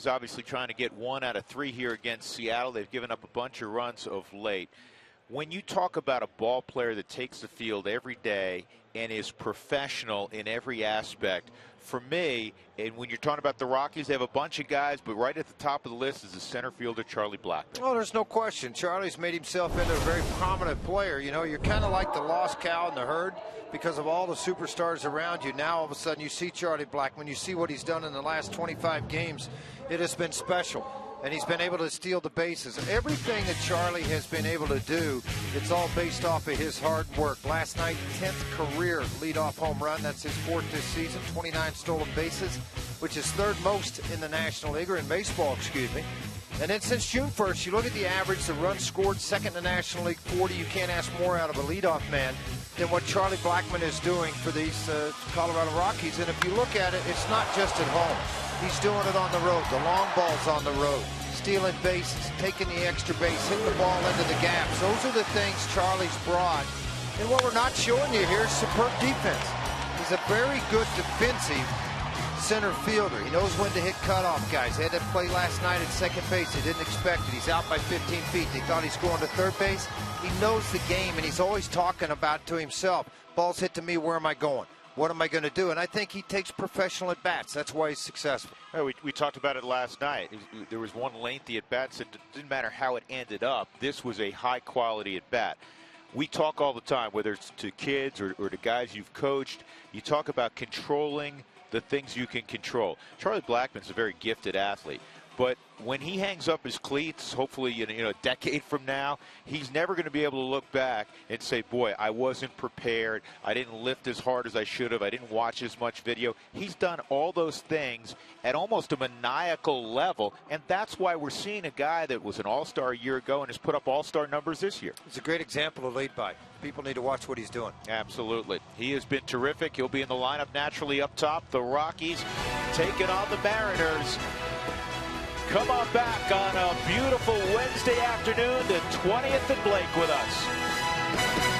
Rockies obviously trying to get 1 out of 3 here against Seattle. They've given up a bunch of runs of late. When you talk about a ball player that takes the field every day and is professional in every aspect, for me, and when you're talking about the Rockies, they have a bunch of guys, but right at the top of the list is the center fielder, Charlie Blackmon. Oh, there's no question. Charlie's made himself into a very prominent player. You know, you're kind of like the lost cow in the herd because of all the superstars around you. Now, all of a sudden, you see Charlie Blackmon. You see what he's done in the last 25 games. It has been special. And he's been able to steal the bases. Everything that Charlie has been able to do, it's all based off of his hard work. Last night, 10th career leadoff home run. That's his 4th this season. 29 stolen bases, which is 3rd most in the National League, or in baseball, excuse me. And then since June 1st, you look at the average, the runs scored, 2nd in the National League, 40. You can't ask more out of a leadoff man than what Charlie Blackmon is doing for these Colorado Rockies. And if you look at it, it's not just at home. He's doing it on the road. The long ball's on the road. Stealing bases, taking the extra base, hitting the ball into the gaps. Those are the things Charlie's brought. And what we're not showing you here is superb defense. He's a very good defensive center fielder. He knows when to hit cutoff guys. He had that play last night at second base. They didn't expect it. He's out by 15 feet. They thought he's going to third base. He knows the game, and he's always talking about to himself, ball's hit to me, where am I going? What am I going to do? And I think he takes professional at-bats. That's why he's successful. We talked about it last night. There was one lengthy at-bat. It didn't matter how it ended up. This was a high-quality at-bat. We talk all the time, whether it's to kids or to guys you've coached, you talk about controlling the things you can control. Charlie Blackmon's a very gifted athlete. But when he hangs up his cleats, hopefully a decade from now, he's never going to be able to look back and say, boy, I wasn't prepared. I didn't lift as hard as I should have. I didn't watch as much video. He's done all those things at almost a maniacal level, and that's why we're seeing a guy that was an all-star a year ago and has put up all-star numbers this year. It's a great example to lead by. People need to watch what he's doing. Absolutely. He has been terrific. He'll be in the lineup naturally up top. The Rockies taking on the Mariners. Come on back on a beautiful Wednesday afternoon to 20th and Blake with us.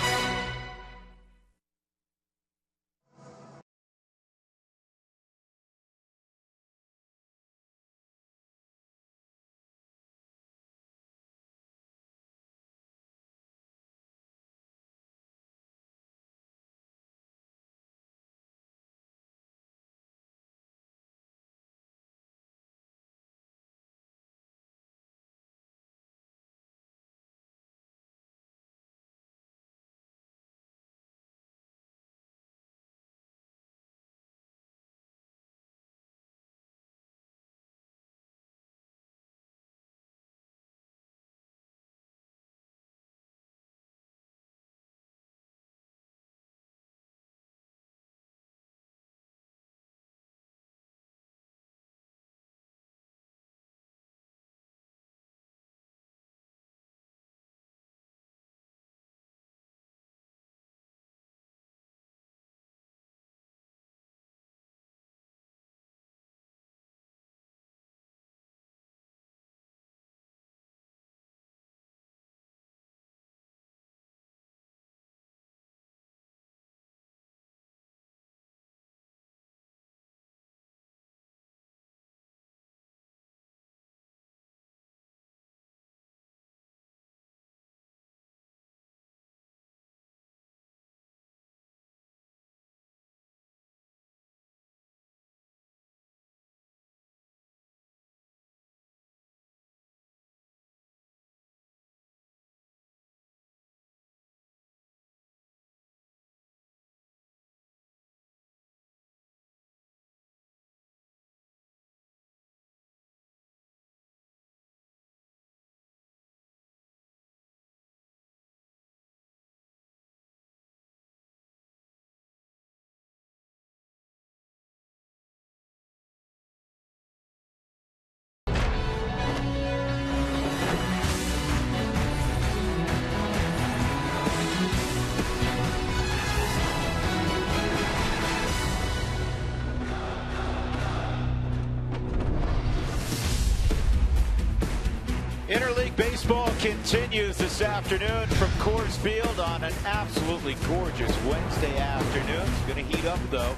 Interleague baseball continues this afternoon from Coors Field on an absolutely gorgeous Wednesday afternoon. It's going to heat up, though.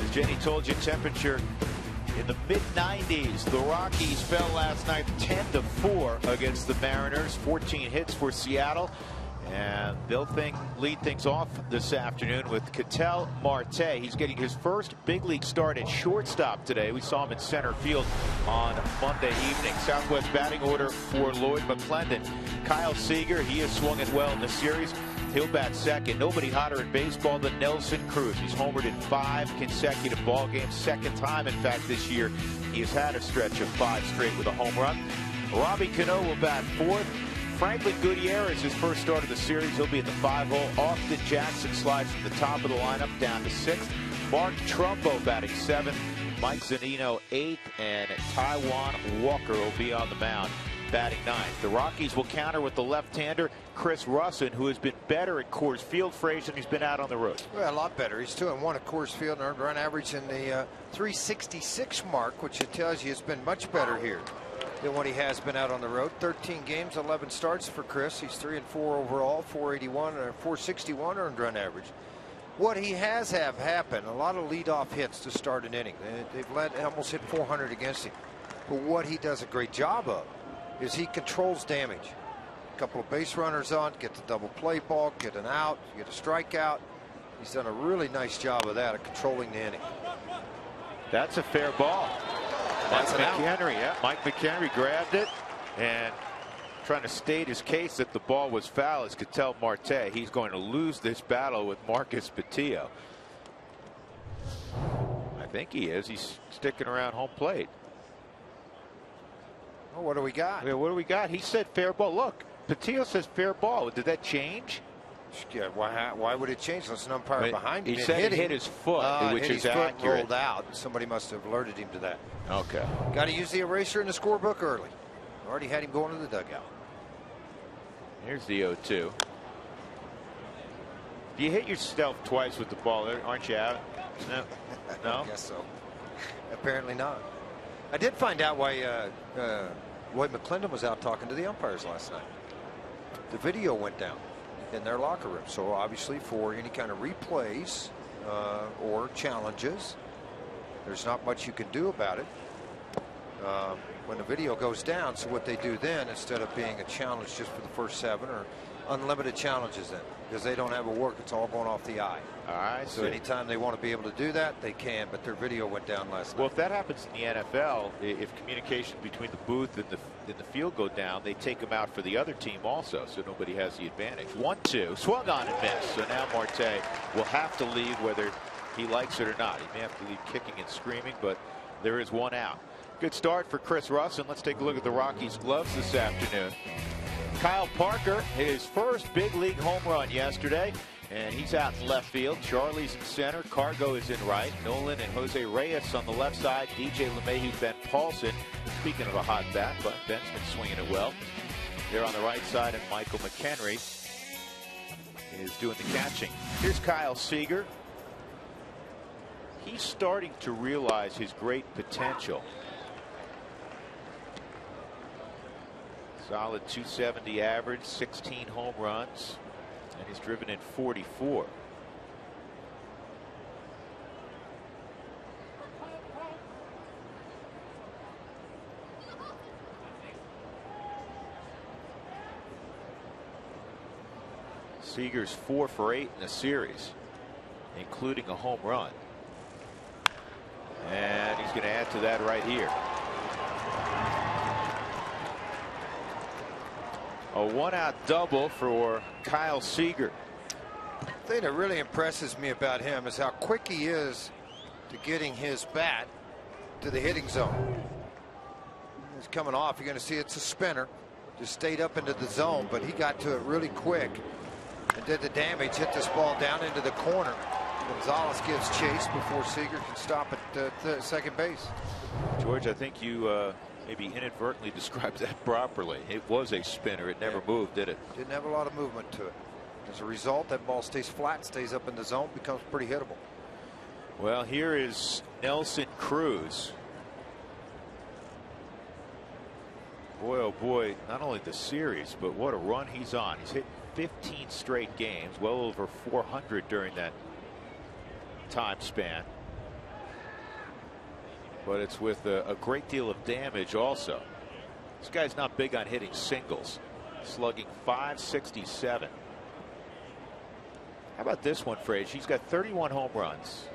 As Jenny told you, temperature In the mid-90s, the Rockies fell last night 10-4 against the Mariners. 14 hits for Seattle. And they'll lead things off this afternoon with Ketel Marte. He's getting his first big league start at shortstop today. We saw him in center field on Monday evening. Southwest batting order for Lloyd McClendon. Kyle Seager, he has swung it well in the series. He'll bat second. Nobody hotter in baseball than Nelson Cruz. He's homered in 5 consecutive ball games. Second time, in fact, this year he has had a stretch of 5 straight with a home run. Robbie Cano will bat fourth. Franklin Gutierrez, his first start of the series, he'll be at the 5-hole. Austin Jackson slides from the top of the lineup down to 6th. Mark Trumbo batting 7th. Mike Zunino 8th, and Taijuan Walker will be on the mound batting 9th. The Rockies will counter with the left-hander Chris Russin, who has been better at Coors Field, Frazier, than he's been out on the road. Well, a lot better. He's 2-1 at Coors Field, and earned run average in the 366 mark, which it tells you it's been much better here than what he has been out on the road. 13 games, 11 starts for Chris. He's 3-4 overall, 481 or 461 earned run average. What he has happened, a lot of leadoff hits to start an inning. They've almost hit 400 against him. But what he does a great job of is he controls damage. A couple of base runners on, get the double play ball, get an out, get a strikeout. He's done a really nice job of that, of controlling the inning. That's a fair ball. Mike McHenry, yeah. Mike McHenry grabbed it and trying to state his case that the ball was foul as Ketel Marte. He's going to lose this battle with Marcus Batillo. I think he is. He's sticking around home plate. Oh, what do we got? Yeah, what do we got? He said fair ball. Look, Batillo says fair ball. Did that change? Yeah, why would it change? There's an umpire behind him. He said he hit his foot, which is accurate. Foot rolled out. Somebody must have alerted him to that. Okay. Got to use the eraser in the scorebook early. Already had him going to the dugout. Here's the 0-2. If you hit yourself twice with the ball, aren't you out? No. No? I guess so. Apparently not. I did find out why Lloyd McClendon was out talking to the umpires last night. The video went down in their locker room. So obviously for any kind of replays or challenges, there's not much you can do about it when the video goes down. So what they do then, instead of being a challenge just for the first 7 or unlimited challenges, then because they don't have a work, it's all going off the eye. So anytime they want to be able to do that, they can, but their video went down last night. Well, if that happens in the NFL, if communication between the booth and the field go down, they take them out for the other team also, so nobody has the advantage. 1-2, swung on and missed. So now Marte will have to leave whether he likes it or not. He may have to leave kicking and screaming, but there is 1 out. Good start for Chris Russin. Let's take a look at the Rockies' gloves this afternoon. Kyle Parker, his first big league home run yesterday, and he's out in left field. Charlie's in center. Cargo is in right. Nolan and Jose Reyes on the left side. DJ LeMahieu, Ben Paulson. Speaking of a hot bat, but Ben's been swinging it well. They're on the right side, and Michael McHenry is doing the catching. Here's Kyle Seager. He's starting to realize his great potential. Solid 270 average, 16 home runs, and he's driven in 44. Seager's 4 for 8 in the series, including a home run. And he's going to add to that right here. A 1-out double for Kyle Seager. The thing that really impresses me about him is how quick he is to getting his bat to the hitting zone. He's coming off. You're going to see it's a spinner. Just stayed up into the zone, but he got to it really quick and did the damage. Hit this ball down into the corner. Gonzalez gives chase before Seager can stop at second base. George, I think you maybe inadvertently described that properly. It was a spinner. It never moved, did it? Didn't have a lot of movement to it. As a result, that ball stays flat, stays up in the zone, becomes pretty hittable. Well, here is Nelson Cruz. Boy, oh boy, not only the series, but what a run he's on. He's hit 15 straight games, well over 400 during that time span. but it's with a great deal of damage also. This guy's not big on hitting singles, slugging .567. How about this one, Frage? He's got 31 home runs.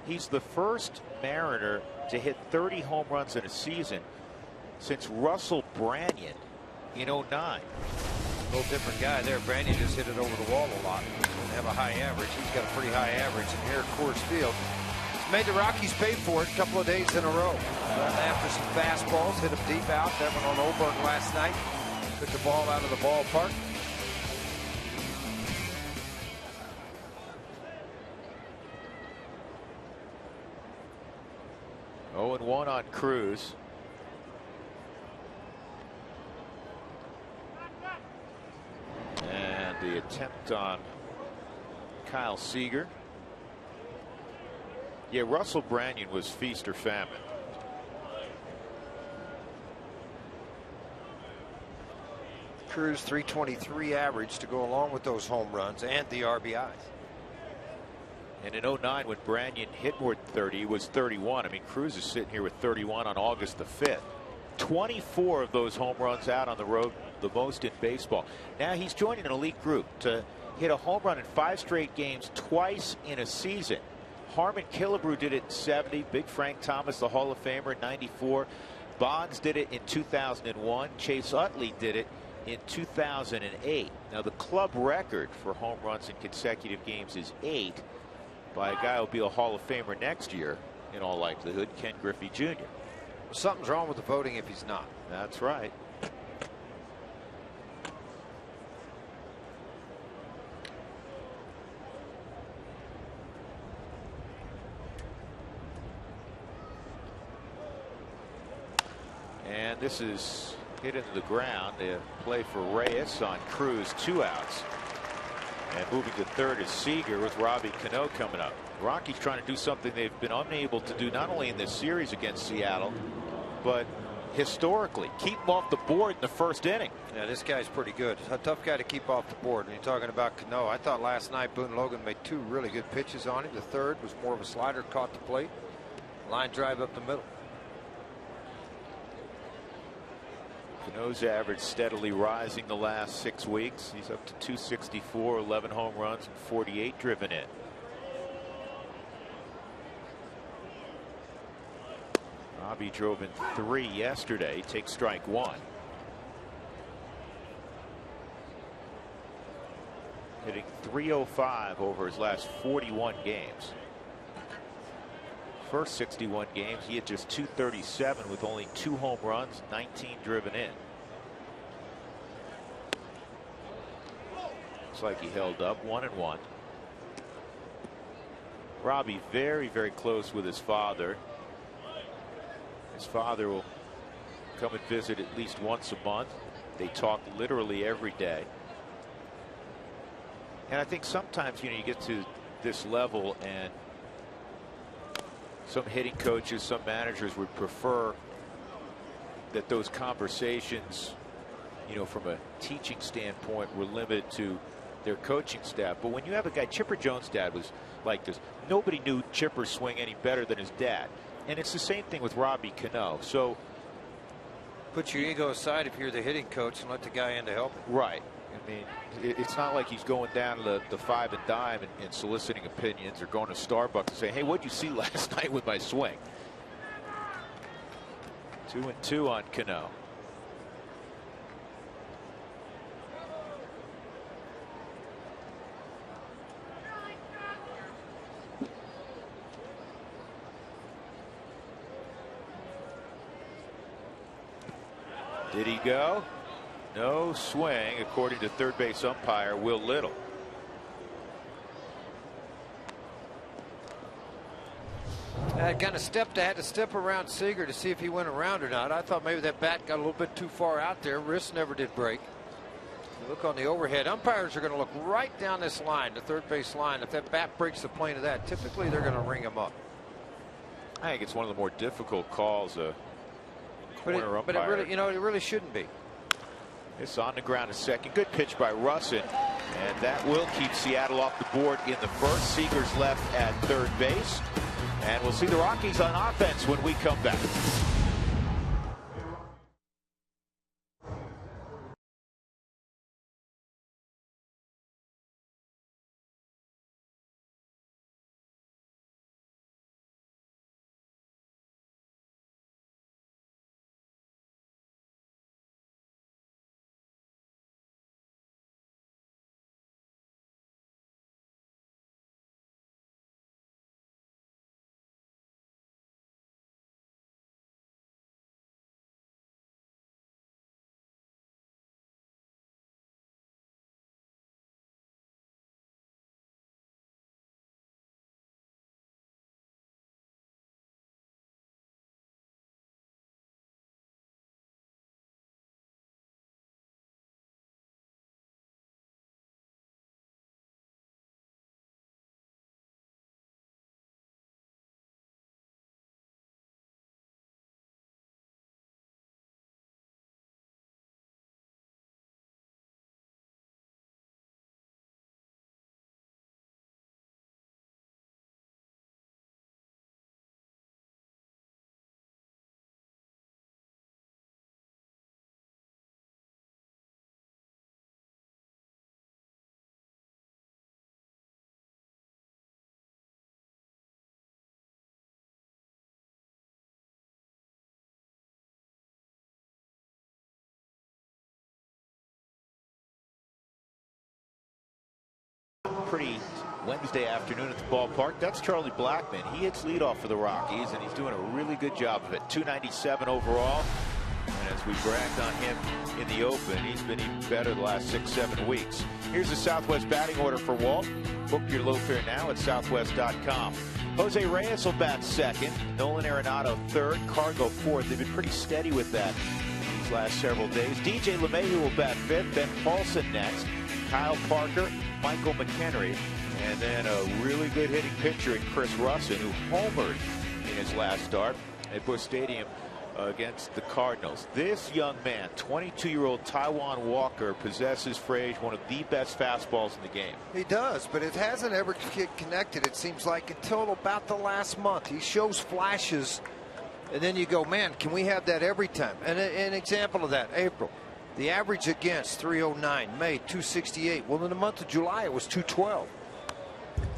He's the first Mariner to hit 30 home runs in a season since Russell Branyan in '09. A little different guy there. Branyan just hit it over the wall a lot. Doesn't have a high average. He's got a pretty high average. And here at Coors Field, it's made the Rockies pay for it a couple of days in a row. After some fastballs, hit them deep out. That one on Oberg last night. Took the ball out of the ballpark. Oh, and 1 on Cruz. And the attempt on Kyle Seager. Yeah, Russell Branyan was feast or famine. Cruz .323 average to go along with those home runs and the RBIs. And in '09, when Branyan hit more than 30, he was 31. I mean, Cruz is sitting here with 31 on August the 5th. 24 of those home runs out on the road, the most in baseball. Now he's joining an elite group to hit a home run in 5 straight games twice in a season. Harmon Killebrew did it in '70. Big Frank Thomas, the Hall of Famer, in '94. Bonds did it in 2001. Chase Utley did it in 2008. Now the club record for home runs in consecutive games is 8 by a guy who'll be a Hall of Famer next year in all likelihood, Ken Griffey Jr. Well, something's wrong with the voting if he's not. That's right. And this is hit into the ground. A play for Reyes on Cruz, 2 outs. And moving to third is Seager with Robbie Cano coming up. Rockies trying to do something they've been unable to do not only in this series against Seattle, but historically. Keep him off the board in the first inning. Yeah, this guy's pretty good. A tough guy to keep off the board. When you're talking about Cano, I thought last night Boone Logan made 2 really good pitches on him. The third was more of a slider, caught the plate. Line drive up the middle. Cano's average steadily rising the last 6 weeks. He's up to 264, 11 home runs, and 48 driven in. Robbie drove in 3 yesterday. He takes strike 1. Hitting .305 over his last 41 games. First 61 games, he had just .237 with only 2 home runs, 19 driven in. Looks like he held up 1-1. Robbie very, very close with his father. His father will come and visit at least once a month. They talk literally every day. And I think sometimes, you know, you get to this level and some hitting coaches, some managers would prefer that those conversations, you know, from a teaching standpoint, were limited to their coaching staff. But when you have a guy, Chipper Jones' dad was like this. Nobody knew Chipper's swing any better than his dad. And it's the same thing with Robbie Cano. So put your ego aside if you're the hitting coach and let the guy in to help. Right. I mean, it's not like he's going down to the 5 and dime and soliciting opinions or going to Starbucks and saying, hey, what'd you see last night with my swing? 2-2 on Cano. Did he go? No swing, according to third base umpire Will Little. I kind of had to step around Seager to see if he went around or not. I thought maybe that bat got a little bit too far out there. Wrist never did break. You look on the overhead. Umpires are going to look right down this line, the third base line. If that bat breaks the plane of that, typically they're going to ring him up. I think it's one of the more difficult calls. But it really, you know, it really shouldn't be. It's on the ground a second. Good pitch by Russin. And that will keep Seattle off the board in the first. Seager's left at third base. And we'll see the Rockies on offense when we come back. Pretty Wednesday afternoon at the ballpark. That's Charlie Blackmon. He hits leadoff for the Rockies, and he's doing a really good job of it. 297 overall. And as we bragged on him in the open, he's been even better the last 6-7 weeks. Here's the Southwest batting order for Walt. Book your low fare now at southwest.com. Jose Reyes will bat second. Nolan Arenado third. Cargo fourth. They've been pretty steady with that these last several days. DJ LeMahieu will bat fifth. Ben Paulson next. Kyle Parker, Michael McHenry, and then a really good hitting pitcher in Chris Russin, who homered in his last start at Busch Stadium against the Cardinals. This young man, 22-year-old Taijuan Walker, possesses, Frage, one of the best fastballs in the game. He does, but it hasn't ever connected, it seems like, until about the last month. He shows flashes, and then you go, man, can we have that every time? And an example of that, April. The average against 309, May 268. Well, in the month of July it was 212.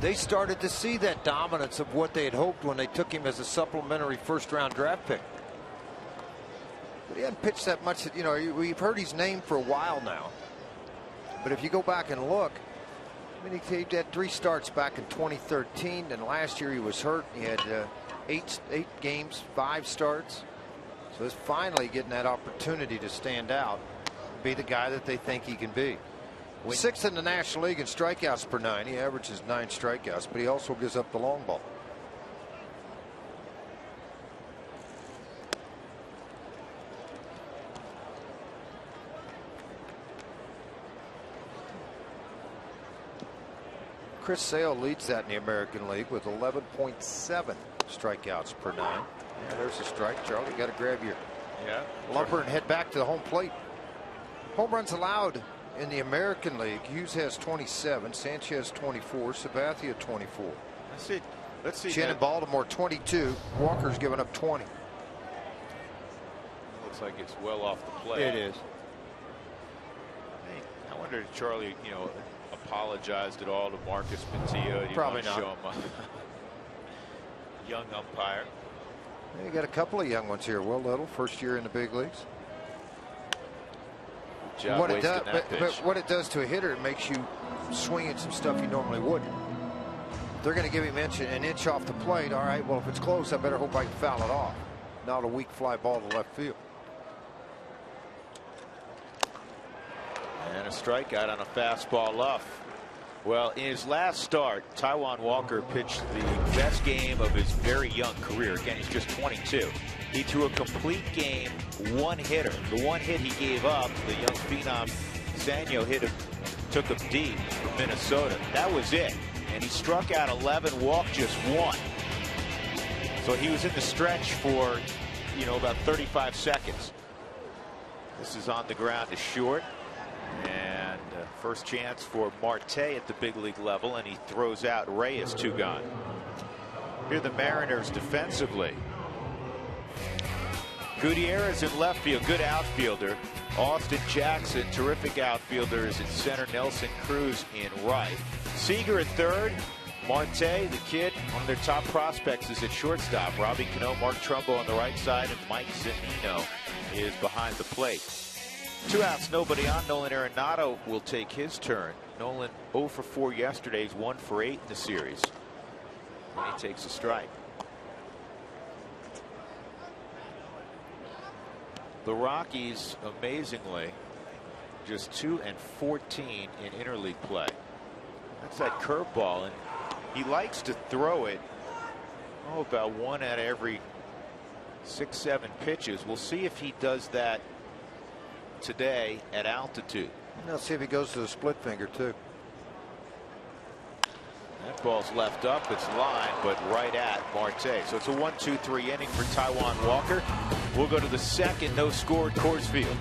They started to see that dominance of what they had hoped when they took him as a supplementary first-round draft pick. But he hadn't pitched that much. You know, we've heard his name for a while now. But if you go back and look, I mean, he had 3 starts back in 2013, and last year he was hurt. He had 8 games, 5 starts. So he's finally getting that opportunity to stand out. Be the guy that they think he can be. 6th in the National League in strikeouts per 9. He averages 9 strikeouts, but he also gives up the long ball. Chris Sale leads that in the American League with 11.7 strikeouts per 9. Yeah, there's a strike. Charlie, got to grab your lumper and head back to the home plate. Home runs allowed in the American League. Hughes has 27. Sanchez 24. Sabathia 24. Let's see. Chen in Baltimore 22. Walker's given up 20. Looks like it's well off the plate. It is. Hey, I wonder if Charlie, apologized at all to Marcus Mentia. Probably not. Show him a young umpire. You got a couple of young ones here. Will Little, first year in the big leagues. What it does to a hitter, it makes you swing at some stuff you normally wouldn't. They're going to give him an inch off the plate. All right, well, if it's close, I better hope I can foul it off. Not a weak fly ball to left field. And a strikeout on a fastball off. Well, in his last start, Taijuan Walker pitched the best game of his very young career. Again, he's just 22. He threw a complete game, 1 hitter. The 1 hit he gave up, the young phenom Sanyo took him deep for Minnesota. That was it. And he struck out 11, walked just 1. So he was in the stretch for, about 35 seconds. This is on the ground to short. And first chance for Marte at the big league level, and he throws out Reyes, 2 gone. Here are the Mariners defensively. Gutierrez in left field, good outfielder. Austin Jackson, terrific outfielder, is at center. Nelson Cruz in right. Seager at third. Marte, the kid, one of their top prospects, is at shortstop. Robbie Cano, Mark Trumbo on the right side, and Mike Zunino is behind the plate. 2 outs, nobody on. Nolan Arenado will take his turn. Nolan 0 for 4 yesterday. He's 1 for 8 in the series. And he takes a strike. The Rockies, amazingly, just 2 and 14 in interleague play. That's that curveball, and he likes to throw it about 1 out of every 6-7 pitches. We'll see if he does that today at altitude. Let's see if he goes to the split finger too. That ball's left up, it's line, but right at Marte. So it's a 1-2-3 inning for Taijuan Walker. We'll go to the second, no score at Coors Field.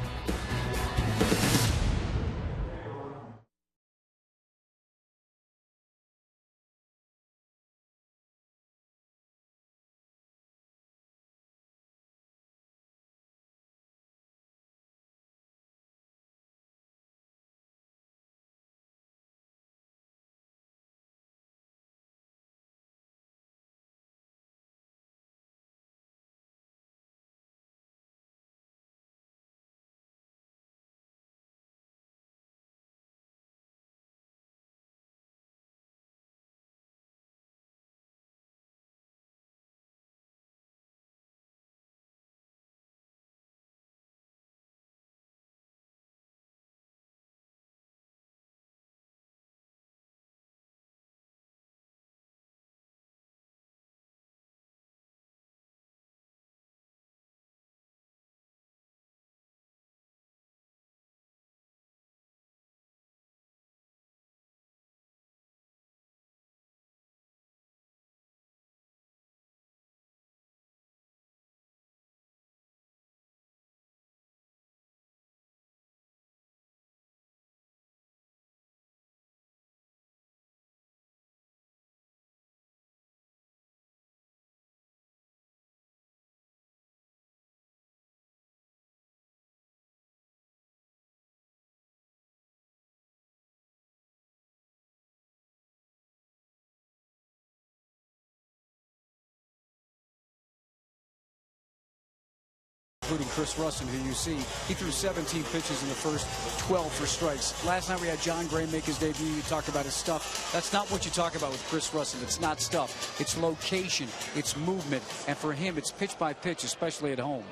Including Chris Russin, who you see, he threw 17 pitches in the first, 12 for strikes. Last night we had John Gray make his debut. You talked about his stuff. That's not what you talk about with Chris Russin. It's not stuff. It's location. It's movement. And for him, it's pitch by pitch, especially at home.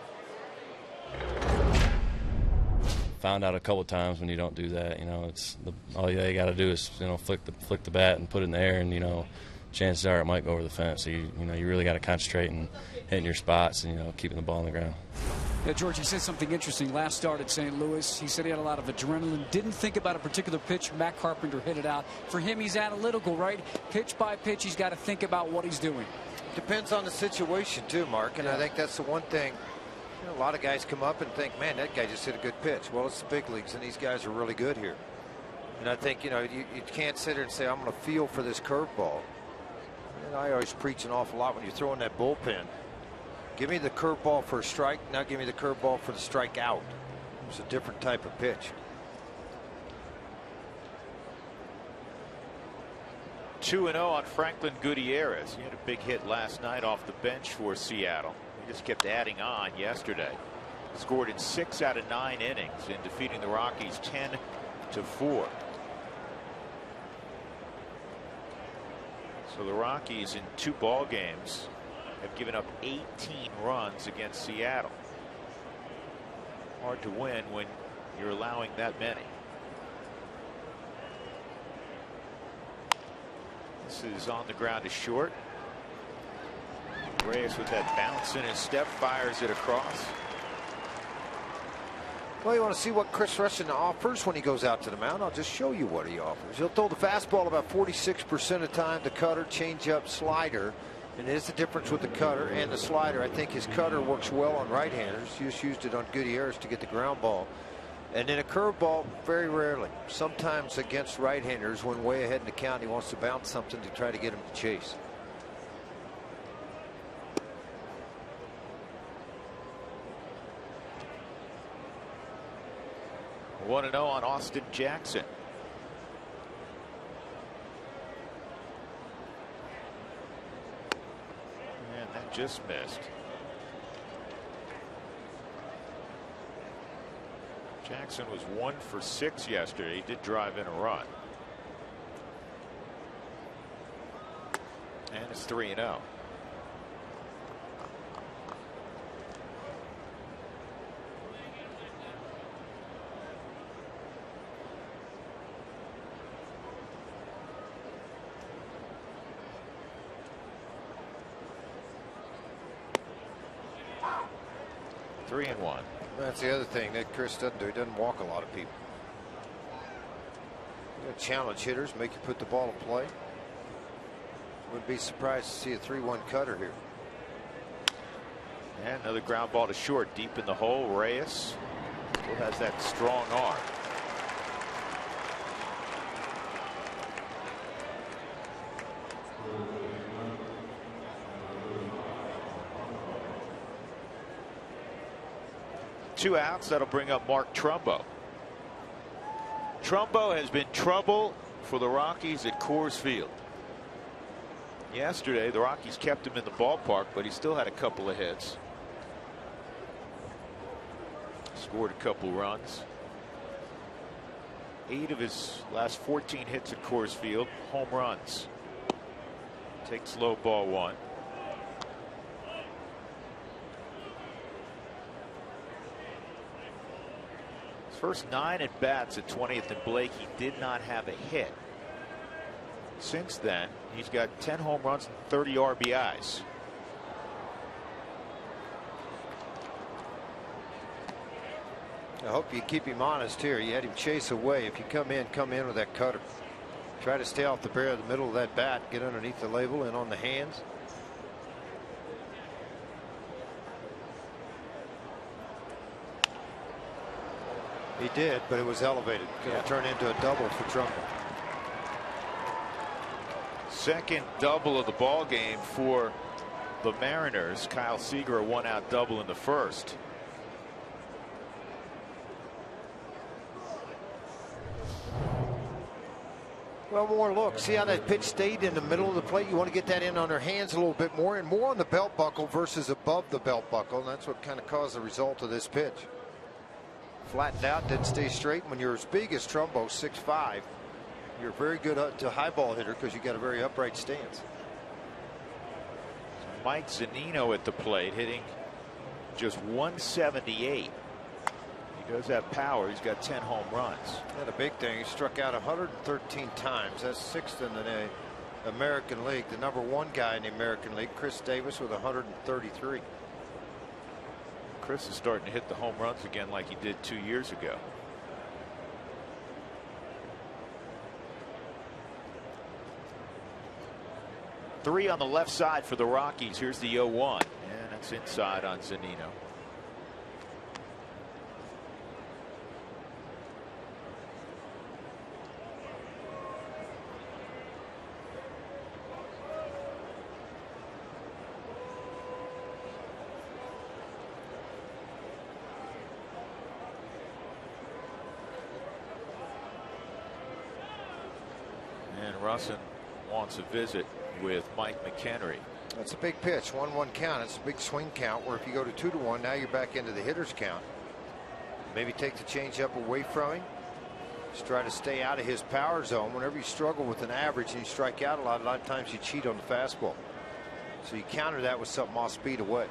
Found out a couple times when you don't do that. You know, it's all you got to do is flick the bat and put it in the air, and chances are it might go over the fence. So you really got to concentrate and hitting your spots and keeping the ball on the ground. Yeah, George, he said something interesting last start at St. Louis. He said he had a lot of adrenaline, didn't think about a particular pitch. Matt Carpenter hit it out. For him, he's analytical, right? Pitch by pitch, he's got to think about what he's doing. Depends on the situation too, Mark, and I think that's the one thing. A lot of guys come up and think, man, that guy just hit a good pitch. Well, it's the big leagues, and these guys are really good here. And I think, you can't sit there and say, I'm going to feel for this curveball. And I always preach an awful lot when you're throwing that bullpen. Give me the curveball for a strike. Now give me the curveball for the strikeout. It's a different type of pitch. 2-0 on Franklin Gutierrez. He had a big hit last night off the bench for Seattle. He just kept adding on yesterday. Scored in 6 out of 9 innings in defeating the Rockies 10-4. So the Rockies in 2 ball games have given up 18 runs against Seattle. Hard to win when you're allowing that many. This is on the ground to short. Reyes with that bounce in his step, fires it across. Well, you want to see what Chris Russin offers when he goes out to the mound? I'll just show you what he offers. He'll throw the fastball about 46% of the time, the cutter, changeup, slider. And it is the difference with the cutter and the slider. I think his cutter works well on right-handers. He just used it on Gutierrez to get the ground ball. And then a curveball, very rarely. Sometimes against right-handers, when way ahead in the count, he wants to bounce something to try to get him to chase. 1-0 on Austin Jackson. And that just missed. Jackson was 1 for 6 yesterday. He did drive in a run. And it's 3-0. Three and one. That's the other thing that Chris doesn't do. He doesn't walk a lot of people. You know, challenge hitters, make you put the ball in play. Wouldn't be surprised to see a 3-1 cutter here. And another ground ball to short, deep in the hole. Reyes still has that strong arm. Two outs. That'll bring up Mark Trumbo. Trumbo has been trouble for the Rockies at Coors Field. Yesterday, the Rockies kept him in the ballpark, but he still had a couple of hits. Scored a couple runs. 8 of his last 14 hits at Coors Field, home runs. Takes low ball 1. First 9 at bats at 20th and Blake, he did not have a hit. Since then, he's got 10 home runs and 30 RBIs. I hope you keep him honest here. You had him chase away. If you come in with that cutter. Try to stay off the barrel of the middle of that bat, get underneath the label and on the hands. He did, but it was elevated. Going to turn into a double for Trumbo. Second double of the ball game for the Mariners. Kyle Seager, a 1-out double in the first. Well, more look. See how that pitch stayed in the middle of the plate. You want to get that in on their hands a little bit more and more on the belt buckle versus above the belt buckle. And that's what kind of caused the result of this pitch. Flattened out, didn't stay straight. When you're as big as Trumbo, 6'5", you're very good to high ball hitter because you got a very upright stance. Mike Zunino at the plate, hitting just 178. He does have power. He's got 10 home runs. And a big thing, he struck out 113 times. That's 6th in the American League. The #1 guy in the American League, Chris Davis, with 133. Chris is starting to hit the home runs again like he did 2 years ago. Three on the left side for the Rockies. Here's the 0-1, and that's inside on Zunino. Russin wants a visit with Mike McHenry. That's a big pitch. 1-1 count. It's a big swing count where if you go to 2-1, now you're back into the hitter's count. Maybe take the changeup away from him. Just try to stay out of his power zone. Whenever you struggle with an average and you strike out a lot of times you cheat on the fastball. So you counter that with something off speed away.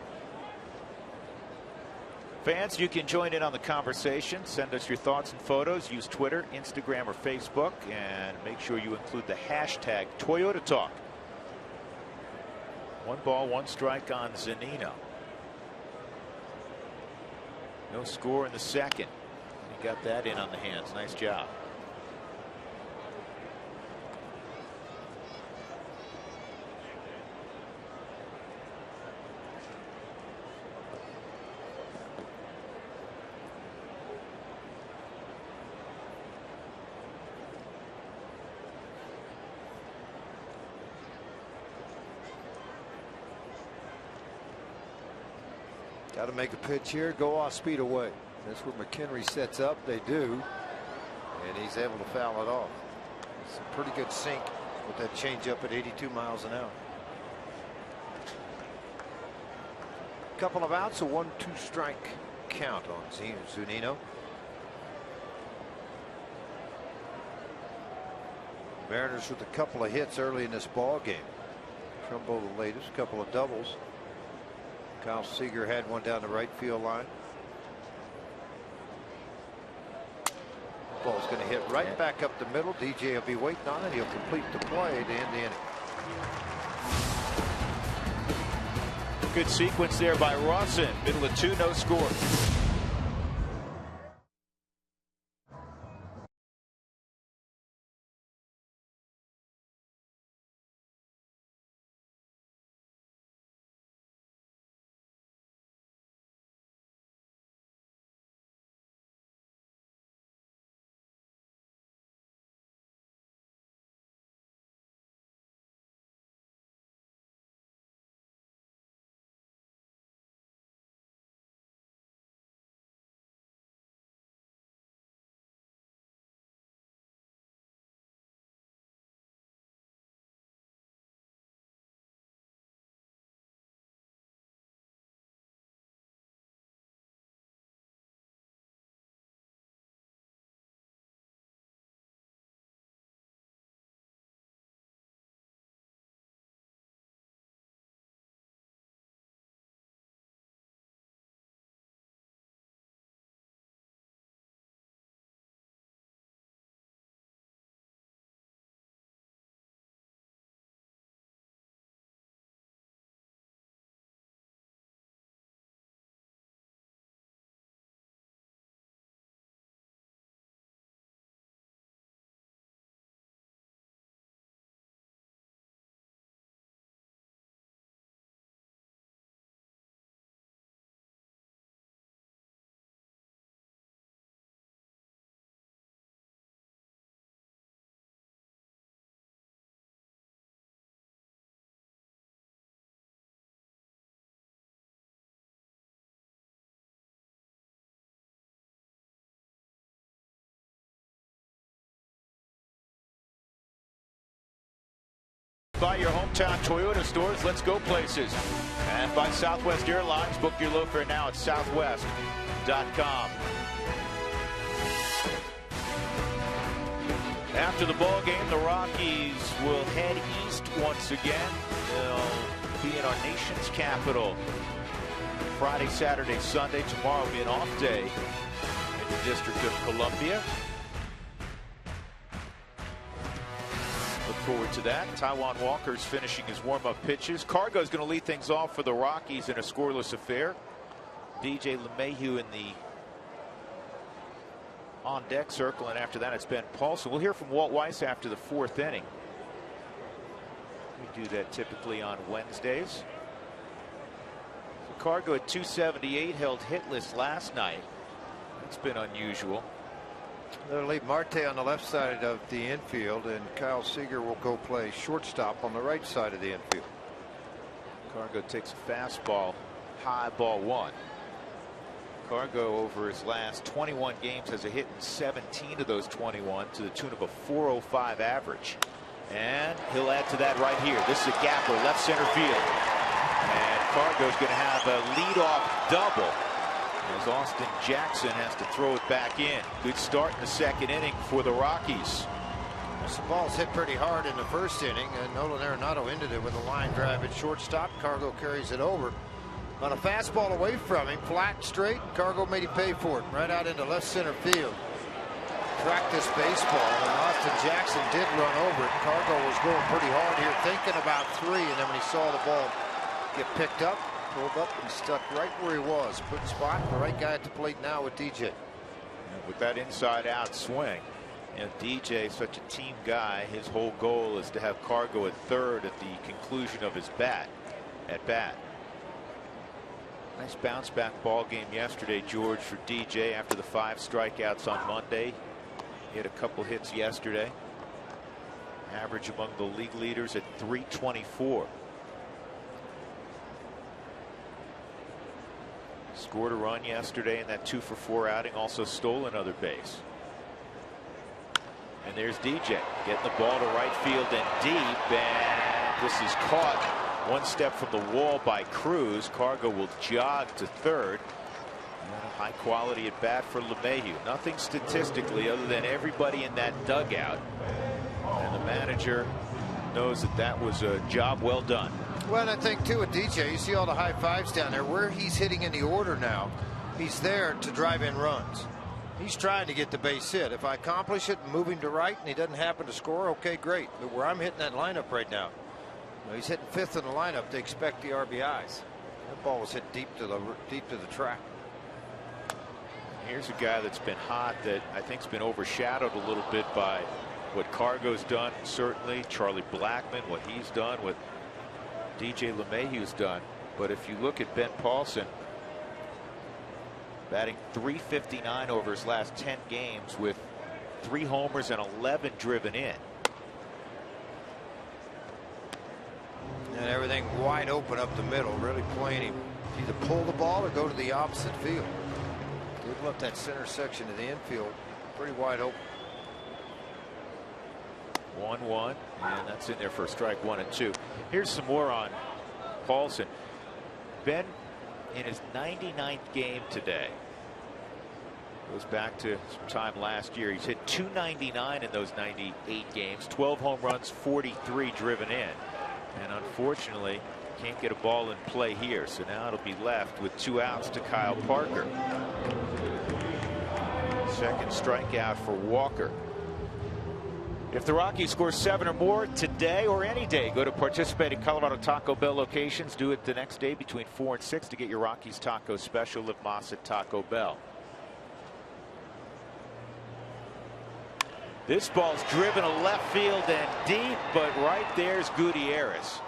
Fans, you can join in on the conversation. Send us your thoughts and photos. Use Twitter, Instagram, or Facebook, and make sure you include the hashtag Toyota Talk. 1 ball, 1 strike on Zunino. No score in the second. He got that in on the hands. Nice job. Got to make a pitch here, go off speed away. That's where McHenry sets up. They do. And he's able to foul it off. It's a pretty good sink with that changeup at 82 miles an hour. Couple of outs, a 1-2 strike count on Zunino. Mariners with a couple of hits early in this ball game. Trumbo the latest, couple of doubles. Kyle Seager had one down the right field line. Ball's going to hit right back up the middle. DJ will be waiting on it. He'll complete the play to end the inning. Good sequence there by Rawson. Middle of 2, no score. By your hometown Toyota stores, let's go places. And by Southwest Airlines, book your low fare now at southwest.com. After the ball game, the Rockies will head east once again. They'll be in our nation's capital Friday, Saturday, Sunday. Tomorrow will be an off day in the District of Columbia. Look forward to that. Taijuan Walker's finishing his warm-up pitches. Cargo's going to lead things off for the Rockies in a scoreless affair. DJ LeMahieu in the on-deck circle, and after that it's Ben Paulson. We'll hear from Walt Weiss after the 4th inning. We do that typically on Wednesdays. Cargo at 278, held hitless last night. It's been unusual. They'll leave Marte on the left side of the infield, and Kyle Seager will go play shortstop on the right side of the infield. Cargo takes a fastball, high, ball 1. Cargo over his last 21 games has a hit in 17 of those 21 to the tune of a .405 average. And he'll add to that right here. This is a gapper, left center field. And Cargo's going to have a leadoff double as Austin Jackson has to throw it back in. Good start in the 2nd inning for the Rockies. This ball's hit pretty hard in the 1st inning, and Nolan Arenado ended it with a line drive at shortstop. Cargo carries it over. On a fastball away from him, flat, straight. Cargo made him pay for it, right out into left center field. Tracked this baseball, and Austin Jackson did run over it. Cargo was going pretty hard here, thinking about 3, and then when he saw the ball get picked up, pulled up and stuck right where he was. Good spot, the right guy at the plate now with DJ. And with that inside out swing, you know, DJ, such a team guy, his whole goal is to have Cargo at 3rd at the conclusion of his at bat. Nice bounce back ball game yesterday, George, for DJ after the 5 strikeouts on Monday. He had a couple hits yesterday. Average among the league leaders at .324. Scored a run yesterday in that 2-for-4 outing. Also stole another base. And there's DJ getting the ball to right field and deep, and this is caught one step from the wall by Cruz. Cargo will jog to third. High quality at bat for LeMahieu. Nothing statistically other than everybody in that dugout, and the manager knows that that was a job well done. Well, and I think too with DJ, you see all the high fives down there. Where he's hitting in the order now, he's there to drive in runs. He's trying to get the base hit. If I accomplish it and move him to right and he doesn't happen to score, okay, great. But where I'm hitting that lineup right now, he's hitting fifth in the lineup. They expect the RBIs. That ball was hit deep to the track. Here's a guy that's been hot that I think's been overshadowed a little bit by what Cargo's done, certainly Charlie Blackmon, what he's done, what DJ LeMahieu's done. But if you look at Ben Paulson, batting .359 over his last 10 games with 3 homers and 11 driven in. And everything wide open up the middle, really playing him. Either pull the ball or go to the opposite field. We've left that center section of the infield pretty wide open. 1-1, and that's in there for a strike 1 and 2. Here's some more on Paulson. Ben, in his 99th game today, goes back to some time last year. He's hit .299 in those 98 games, 12 home runs, 43 driven in, and unfortunately can't get a ball in play here. So now it'll be left with 2 outs to Kyle Parker. Second strikeout for Walker. If the Rockies score 7 or more today or any day, go to participating Colorado Taco Bell locations. Do it the next day between 4 and 6 to get your Rockies taco special. Live Moss at Taco Bell. This ball's driven to left field and deep, but right there's Gutierrez.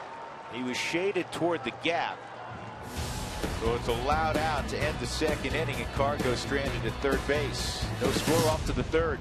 He was shaded toward the gap, so it's allowed out to end the second inning, and Cargo stranded at third base. No score off to the third.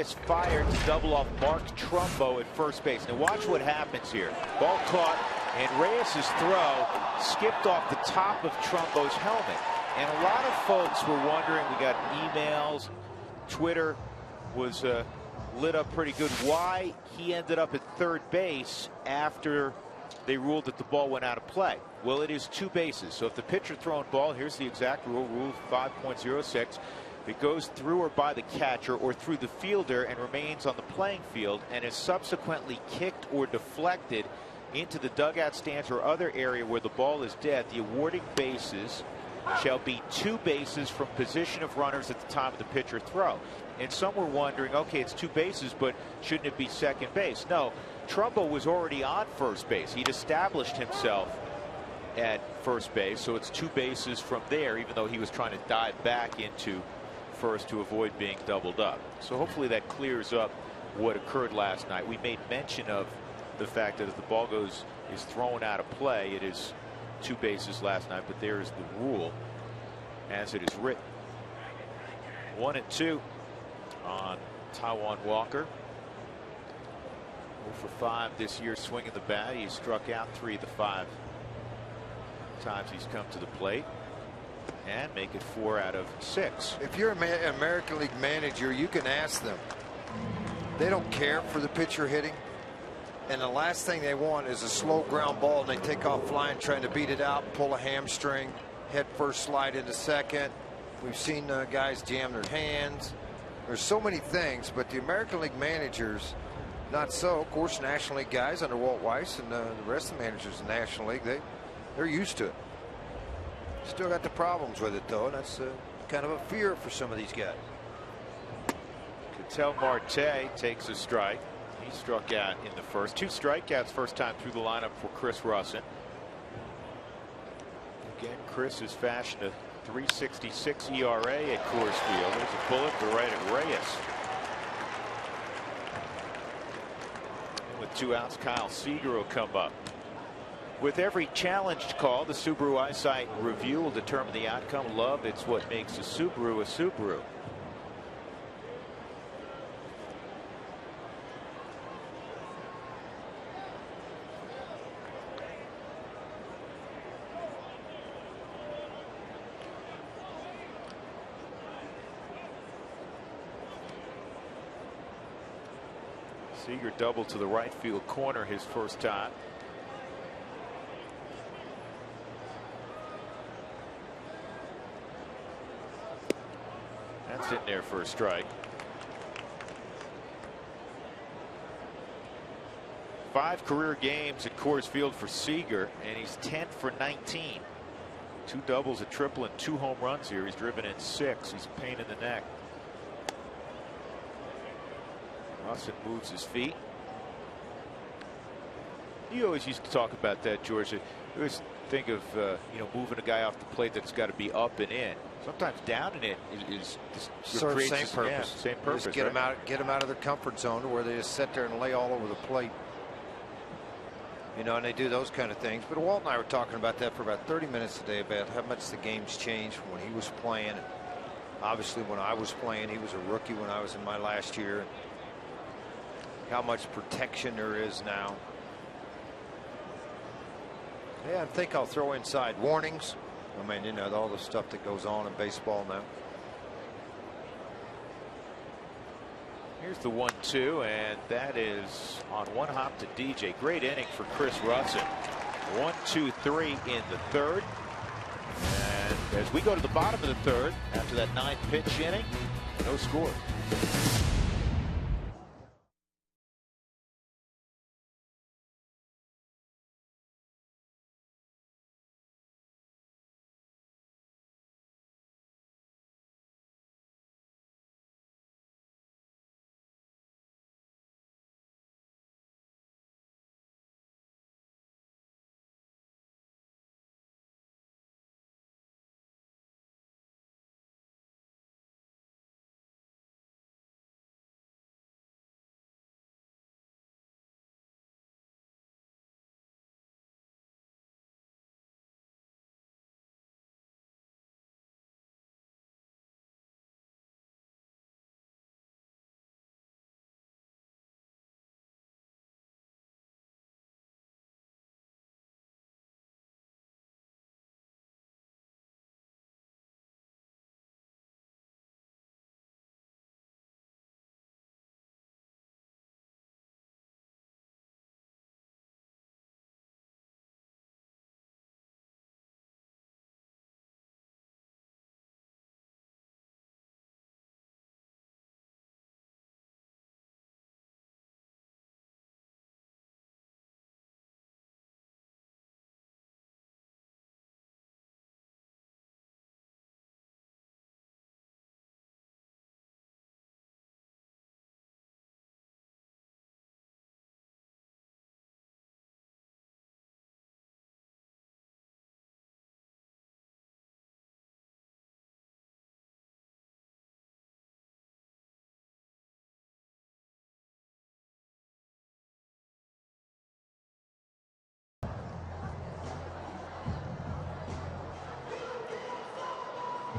Is fired to double off Mark Trumbo at first base. Now watch what happens here. Ball caught, and Reyes's throw skipped off the top of Trumbo's helmet. And a lot of folks were wondering, we got emails, Twitter was lit up pretty good, why he ended up at third base after they ruled that the ball went out of play. Well, it is 2 bases. So if the pitcher throwing ball, here's the exact rule, Rule 5.06. It goes through or by the catcher or through the fielder and remains on the playing field and is subsequently kicked or deflected into the dugout stands or other area where the ball is dead, the awarding bases shall be 2 bases from position of runners at the time of the pitcher throw. And some were wondering, okay, it's 2 bases, but shouldn't it be second base? No, Trumbo was already on first base. He'd established himself at first base, so it's 2 bases from there, even though he was trying to dive back into first to avoid being doubled up. So hopefully that clears up what occurred last night. We made mention of the fact that if the ball is thrown out of play, it is 2 bases last night, but there is the rule as it is written. 1-2 on Taijuan Walker. 0 for 5 this year swinging the bat. He struck out 3 of the 5 times he's come to the plate, and make it 4 out of 6. If you're an American League manager, you can ask them. They don't care for the pitcher hitting, and the last thing they want is a slow ground ball and they take off flying trying to beat it out, pull a hamstring, head first slide into second. We've seen guys jam their hands. There's so many things, but the American League managers, not so. Of course, National League guys under Walt Weiss and the rest of the managers in the National League, they're used to it. Still got the problems with it, though, and that's kind of a fear for some of these guys. Ketel Marte takes a strike. He struck out in the first. 2 strikeouts first time through the lineup for Chris Russin. Again, Chris has fashioned a .366 ERA at Coors Field. There's a bullet to right at Reyes. And with 2 outs, Kyle Seager will come up. With every challenged call, the Subaru Eyesight review will determine the outcome. Love, it's what makes a Subaru a Subaru. Seager doubled to the right field corner his first time. That's in there for a strike. 5 career games at Coors Field for Seager, and he's 10 for 19. 2 doubles, a triple, and 2 home runs here. He's driven in 6. He's a pain in the neck. Russin moves his feet. You always used to talk about that, George. You always think of moving a guy off the plate that's got to be up and in. Sometimes down and in serves the same purpose. Yeah, same purpose. Just get them out of their comfort zone to where they just sit there and lay all over the plate. And they do those kind of things. But Walt and I were talking about that for about 30 minutes today, about how much the game's changed from when he was playing. And obviously, when I was playing, he was a rookie when I was in my last year. How much protection there is now. Yeah, I think I'll throw inside warnings. I mean, all the stuff that goes on in baseball now. Here's the 1-2, and that is on one hop to DJ. Great inning for Chris Russin. 1-2-3 in the third. And as we go to the bottom of the third, after that 9th pitch inning, no score.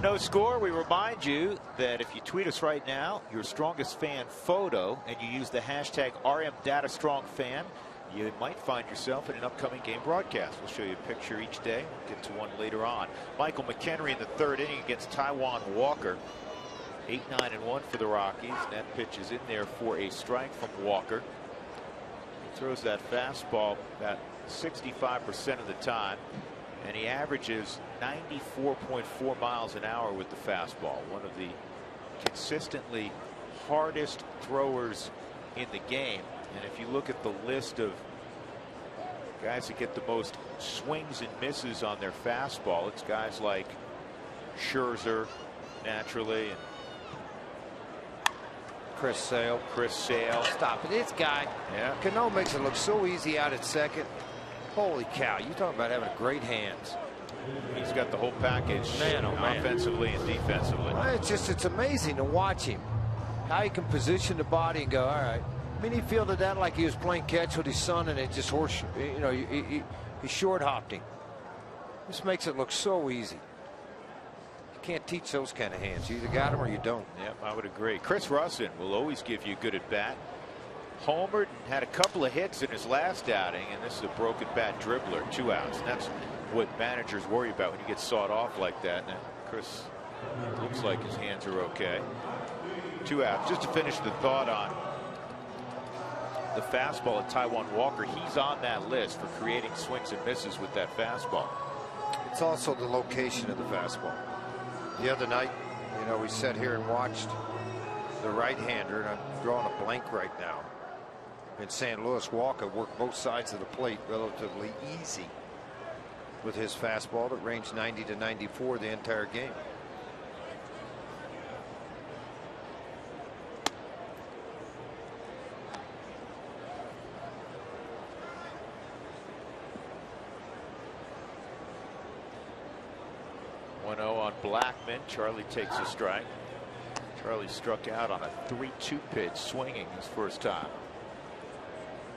No Score, we remind you that if you tweet us right now your strongest fan photo and you use the hashtag RMDataStrongFan, you might find yourself in an upcoming game broadcast. We'll show you a picture each day. We'll get to one later on. Michael McHenry in the third inning against Taijuan Walker. 8-9-1 for the Rockies. That pitch is in there for a strike from Walker. He throws that fastball about 65% of the time, and he averages 94.4 miles an hour with the fastball. One of the consistently hardest throwers in the game. And if you look at the list of guys that get the most swings and misses on their fastball, it's guys like Scherzer, naturally, and Chris Sale. Stop it. This guy. Yeah. Cano makes it look so easy out at second. Holy cow. You talking about having great hands. He's got the whole package, man, offensively and defensively. Well, it's amazing to watch him. How he can position the body and go, all right. I mean, he fielded that like he was playing catch with his son, and it just he short hopped him. This makes it look so easy. You can't teach those kind of hands. You either got them or you don't. Yep, I would agree. Chris Russin will always give you a good at bat. Homered, had a couple of hits in his last outing, and this is a broken bat dribbler, 2 outs. And that's what managers worry about when you get sawed off like that. Now, Chris looks like his hands are okay. 2 outs. Just to finish the thought on the fastball at Taijuan Walker, he's on that list for creating swings and misses with that fastball. It's also the location of the fastball. The other night, we sat here and watched the right-hander, and I'm drawing a blank right now. In St. Louis, Walker worked both sides of the plate relatively easy with his fastball that ranged 90 to 94 the entire game. On Blackman. Charlie takes a strike. Charlie struck out on a 3-2 pitch, swinging his first time.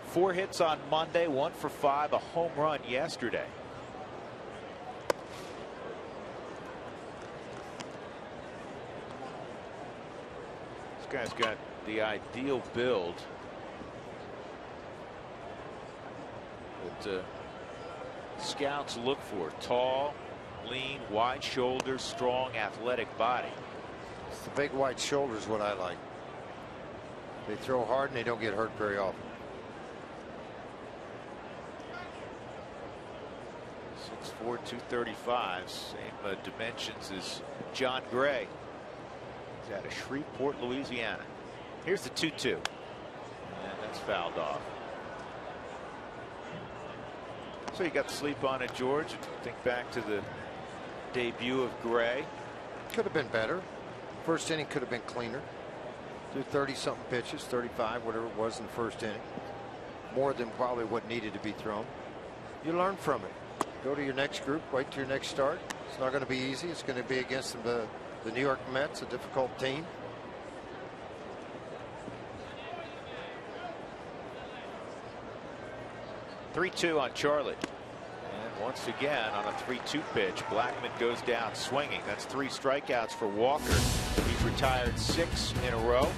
4 hits on Monday, 1 for 5, a home run yesterday. This guy's got the ideal build that scouts look for. Tall, lean, wide shoulders, strong, athletic body. It's the big wide shoulders what I like. They throw hard and they don't get hurt very often. 6'4", 235, same dimensions as John Gray. He's out of Shreveport, Louisiana. Here's the 2-2, and that's fouled off. So you got to sleep on it, George. Think back to the debut of Gray. Could have been better. First inning could have been cleaner. Do 30-something pitches, 35, whatever it was in the first inning. More than probably what needed to be thrown. You learn from it. Go to your next group, wait till your next start. It's not going to be easy. It's going to be against the New York Mets, a difficult team. (3-2) on Charlie. And once again on a 3-2 pitch, Blackman goes down swinging. That's 3 strikeouts for Walker. He's retired 6 in a row.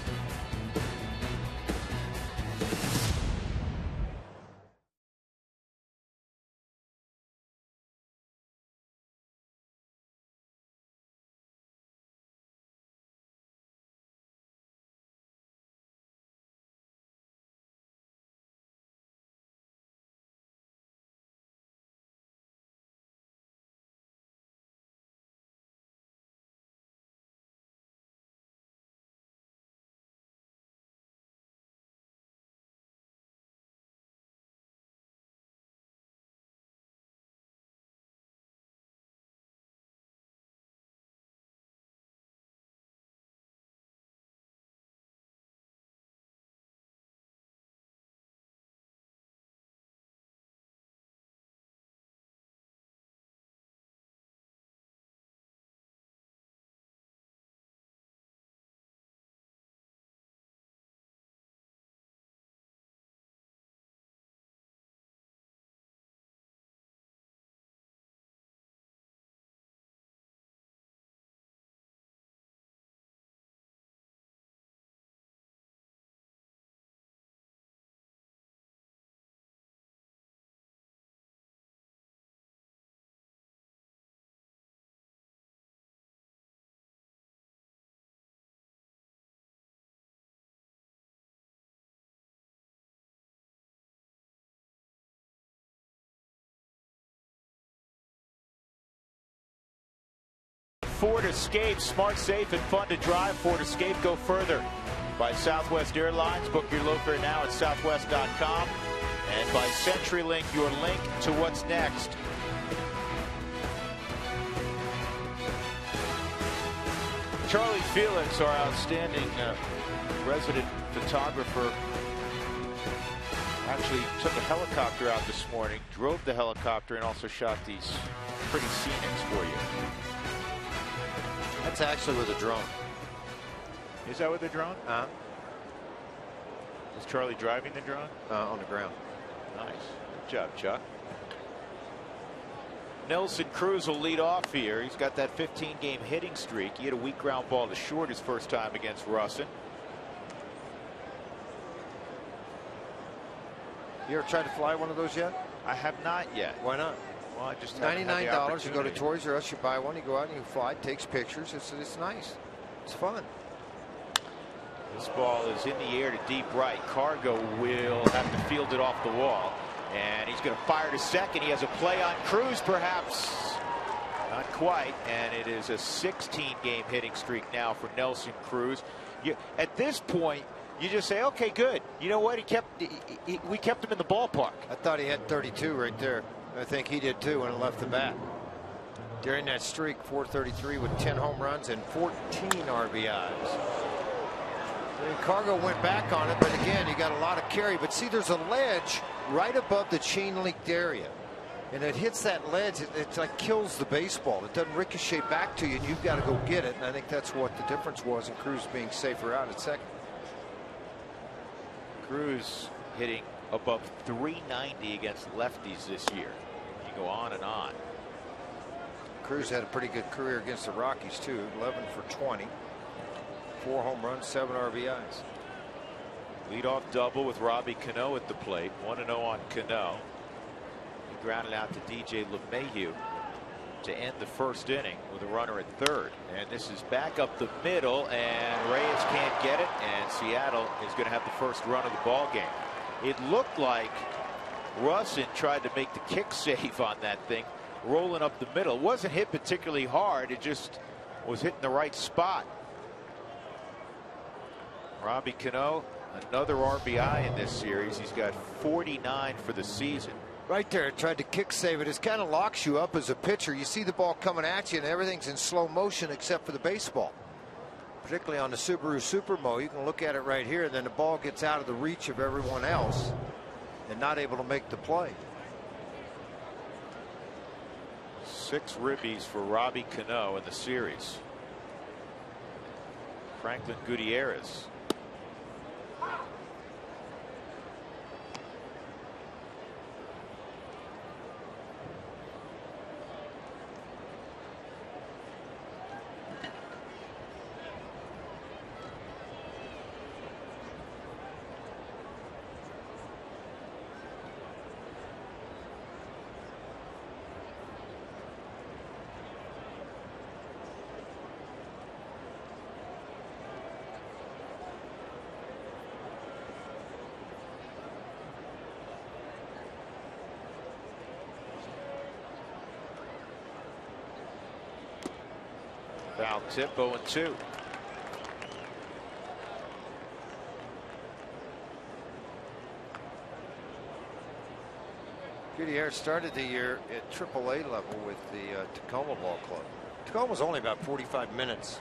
Ford Escape, smart, safe, and fun to drive. Ford Escape, go further. By Southwest Airlines, book your low fare now at southwest.com. And by CenturyLink, your link to what's next. Charlie Felix, our outstanding resident photographer, actually took a helicopter out this morning, drove the helicopter, and also shot these pretty scenics for you. That's actually with a drone. Is that with the drone? Is Charlie driving the drone? On the ground. Nice. Good job, Chuck. Nelson Cruz will lead off here. He's got that 15-game hitting streak. He hit a weak ground ball to short his first time against Russin. You ever tried to fly one of those yet? I have not yet. Why not? Well, I just haven't had the $99. You go to opportunity. Toys R Us, you buy one, you go out and you fly, it takes pictures. It's nice. It's fun. This ball is in the air to deep right. Cargo will have to field it off the wall. And he's going to fire to second. He has a play on Cruz, perhaps. Not quite. And it is a 16-game hitting streak now for Nelson Cruz. At this point, you just say, okay, good. You know what? We kept him in the ballpark. I thought he had 32 right there. I think he did too when it left the bat. During that streak, 433 with 10 home runs and 14 RBIs. And Cargo went back on it, but again, you got a lot of carry. But see, there's a ledge right above the chain linked area. And it hits that ledge, it like kills the baseball. It doesn't ricochet back to you, and you've got to go get it. And I think that's what the difference was in Cruz being safer out at second. Cruz hitting above 390 against lefties this year. You go on and on. Cruz had a pretty good career against the Rockies too. 11 for 20. 4 home runs, 7 RBIs. Leadoff double with Robbie Cano at the plate. 1-0 on Cano. He grounded out to DJ LeMahieu to end the first inning with a runner at third. And this is back up the middle, and Reyes can't get it, and Seattle is going to have the first run of the ball game. It looked like Russin tried to make the kick save on that thing, rolling up the middle. It wasn't hit particularly hard. It just was hitting the right spot. Robbie Cano, another RBI in this series. He's got 49 for the season. Right there, it tried to kick save it. It kind of locks you up as a pitcher. You see the ball coming at you, and everything's in slow motion except for the baseball. Particularly on the Subaru Supermo, you can look at it right here, and then the ball gets out of the reach of everyone else and not able to make the play. 6 ribbies for Robbie Cano in the series. Franklin Gutierrez. Foul tip, 0-2. Gutierrez started the year at AAA level with the Tacoma Ball Club. Tacoma's only about 45 minutes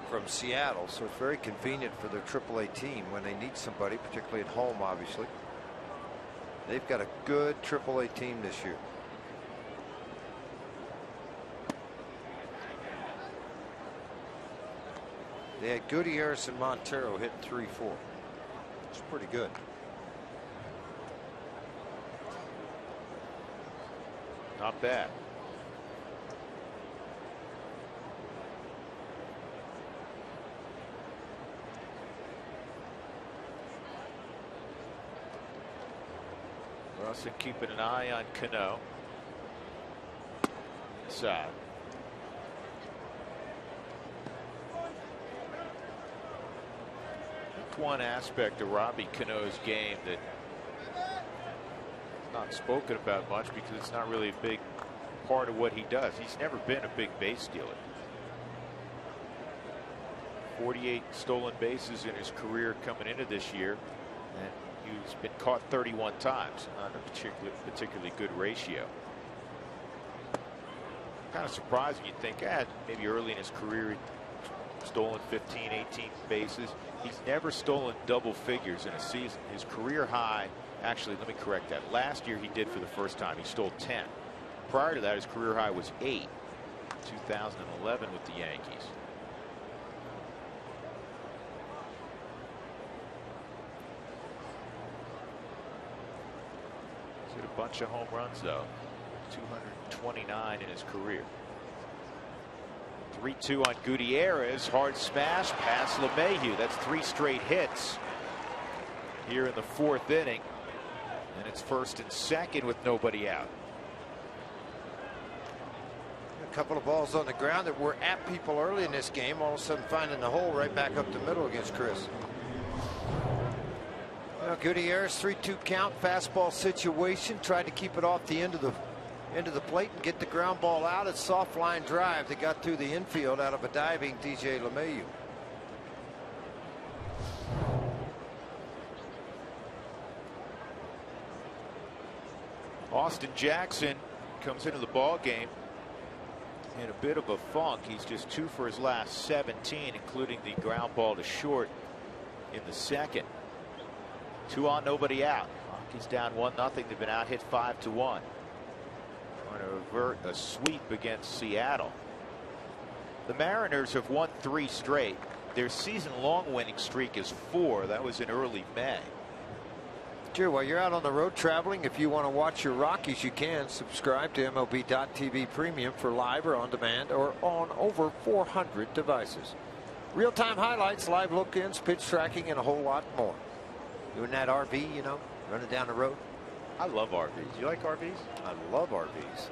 from Seattle, so it's very convenient for their AAA team when they need somebody, particularly at home, obviously. They've got a good AAA team this year. They had Gutierrez and Montero hitting 3-4. It's pretty good. Not bad. Russin keeping an eye on Cano. Inside. One aspect of Robbie Cano's game that not spoken about much because it's not really a big part of what he does. He's never been a big base stealer. 48 stolen bases in his career coming into this year, and he's been caught 31 times. Not a particularly good ratio. Kind of surprising. You'd think, maybe early in his career he'd stolen 15, 18 bases. He's never stolen double figures in a season. His career high, actually, let me correct that. Last year he did for the first time. He stole 10. Prior to that, his career high was 8. 2011 with the Yankees. He's hit a bunch of home runs though. 229 in his career. 3-2 on Gutierrez. Hard smash past LeMahieu. That's 3 straight hits here in the 4th inning. And it's 1st and 2nd with nobody out. A couple of balls on the ground that were at people early in this game, all of a sudden finding the hole right back up the middle against Chris. Well, Gutierrez 3-2 count, fastball situation, tried to keep it off the end of the plate and get the ground ball out. It's soft line drive that got through the infield out of a diving DJ LeMahieu. Austin Jackson comes into the ball game in a bit of a funk. He's just 2 for his last 17, including the ground ball to short in the 2nd. 2 on, nobody out. Rockies down 1-0. They've been out hit 5-1. Going to avert a sweep against Seattle. The Mariners have won 3 straight. Their season-long winning streak is 4. That was in early May. Sure, while you're out on the road traveling, if you want to watch your Rockies, you can subscribe to MLB.TV Premium for live or on demand or on over 400 devices. Real-time highlights, live look-ins, pitch tracking, and a whole lot more. Doing that RV, you know, running down the road. I love RVs. You like RVs? I love RVs.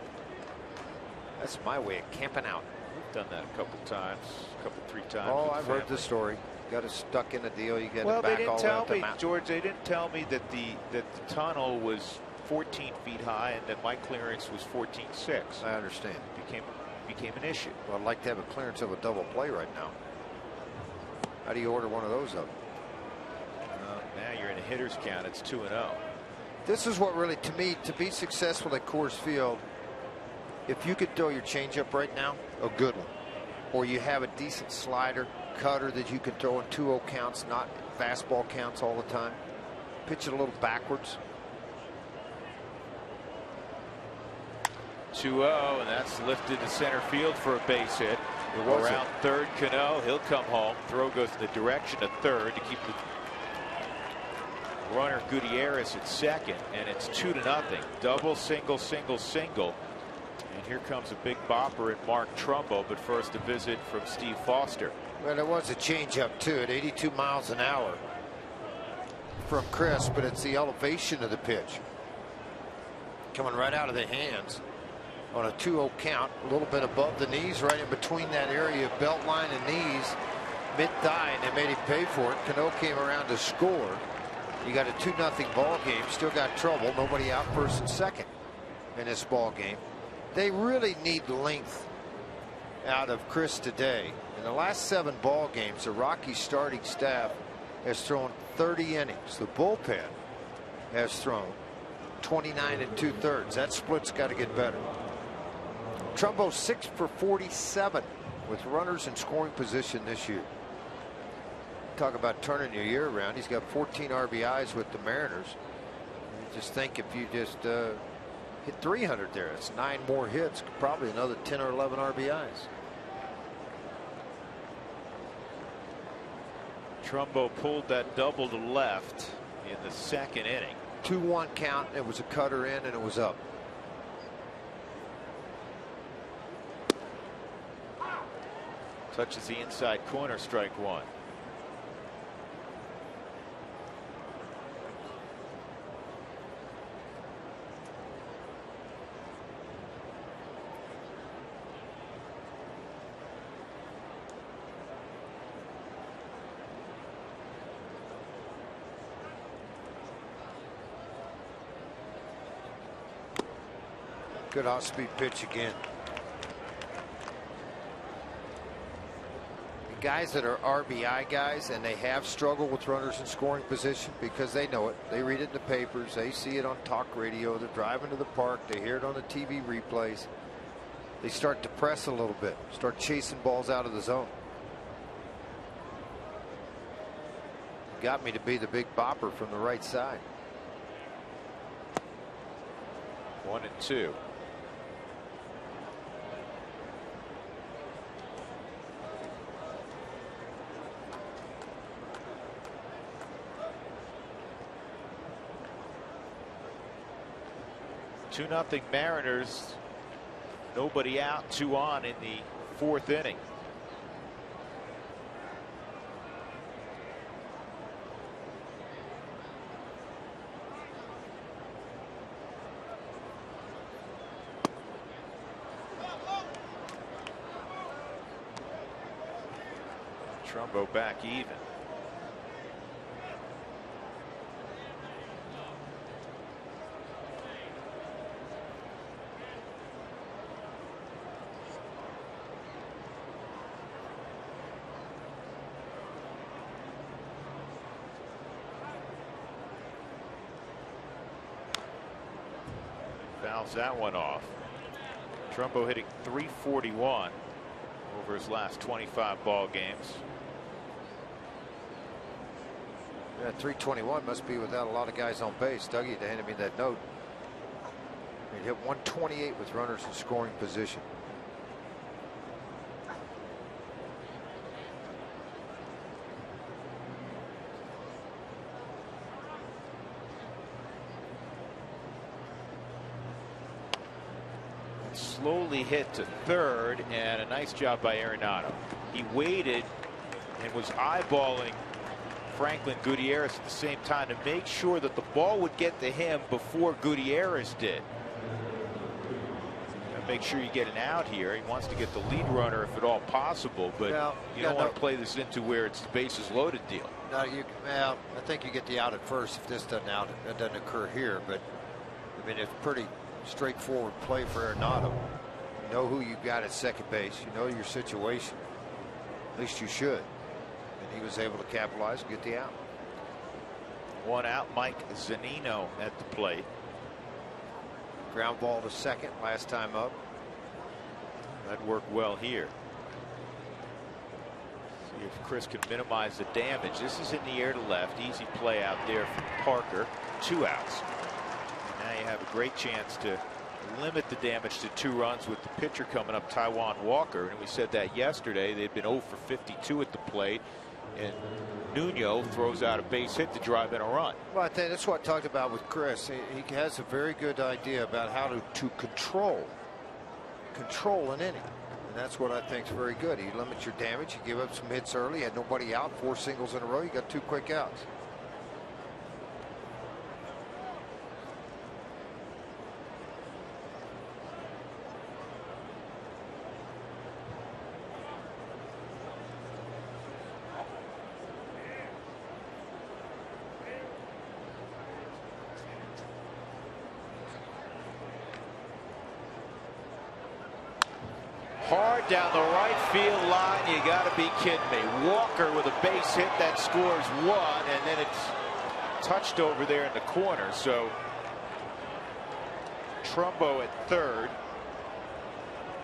That's my way of camping out. We've done that a couple times, 3 times. Oh, I've heard the story. Got us stuck in a deal. You get well, it back they didn't all the way tell up the me, mountain. George. They didn't tell me that the tunnel was 14 feet high and that my clearance was 14.6. I understand. Became an issue. Well, I'd like to have a clearance of a double play right now. How do you order one of those up? Now you're in a hitter's count. It's 2-0. This is what really, to me, to be successful at Coors Field, if you could throw your changeup right now, a good one, or you have a decent slider, cutter that you can throw in 2-0 counts, not fastball counts all the time. Pitch it a little backwards. 2-0, and that's lifted to center field for a base hit. Around third, Cano, he'll come home. Throw goes in the direction of third to keep the runner Gutierrez at second, and it's 2-0. Double, single, single, single. And here comes a big bopper in Mark Trumbo, but first a visit from Steve Foster. Well, there was a changeup too at 82 miles an hour from Chris, but it's the elevation of the pitch coming right out of the hands on a 2-0 count, a little bit above the knees, right in between that area of belt line and knees, mid-thigh, and they made him pay for it. Cano came around to score. You got a 2-0 ball game, still got trouble, nobody out, first and second in this ball game. They really need length out of Chris today. In the last 7 ball games, the Rockies starting staff has thrown 30 innings. The bullpen has thrown 29 2/3. That split's got to get better. Trumbo 6 for 47 with runners in scoring position this year. Talk about turning your year around. He's got 14 RBIs with the Mariners. You just think if you just hit 300 there, it's 9 more hits, probably another 10 or 11 RBIs. Trumbo pulled that double to left in the 2nd inning. 2-1 count. It was a cutter in and it was up. Touches the inside corner, strike 1. Good off-speed pitch again. guys that are RBI guys, and they have struggled with runners in scoring position because they know it. They read it in the papers. They see it on talk radio. They're driving to the park. They hear it on the TV replays. They start to press a little bit, start chasing balls out of the zone. Got me to be the big bopper from the right side. 1-2. Two nothing Mariners. Nobody out, 2 on in the 4th inning. Trumbo back even. Fouls that one off. Trumbo hitting .341 over his last 25 ball games. Yeah, .321 must be without a lot of guys on base. Dougie handed me that note. He hit .128 with runners in scoring position. Slowly hit to third, and a nice job by Arenado. He waited and was eyeballing Franklin Gutierrez at the same time to make sure that the ball would get to him before Gutierrez did. And make sure you get an out here. He wants to get the lead runner if at all possible, but you don't want to play this into where it's the bases loaded deal. No, well, I think you get the out at first if this doesn't that doesn't occur here, but I mean it's pretty straightforward play for Arenado. You know who you got at second base. You know your situation. At least you should. And he was able to capitalize and get the out. 1 out. Mike Zunino at the plate. Ground ball to second last time up. That worked well here. See if Chris can minimize the damage. This is in the air to left. Easy play out there from Parker. 2 outs. Now you have a great chance to limit the damage to 2 runs with the pitcher coming up, Taijuan Walker. And we said that yesterday. They'd been 0 for 52 at the plate. And Nuno throws out a base hit to drive in a run. Well, I think that's what I talked about with Chris. He has a very good idea about how to control an inning. And that's what I think is very good. You limit your damage. You give up some hits early. You had nobody out. 4 singles in a row. You got 2 quick outs. Hard down the right field line. You got to be kidding me. Walker with a base hit that scores 1, and then it's touched over there in the corner. So Trumbo at third,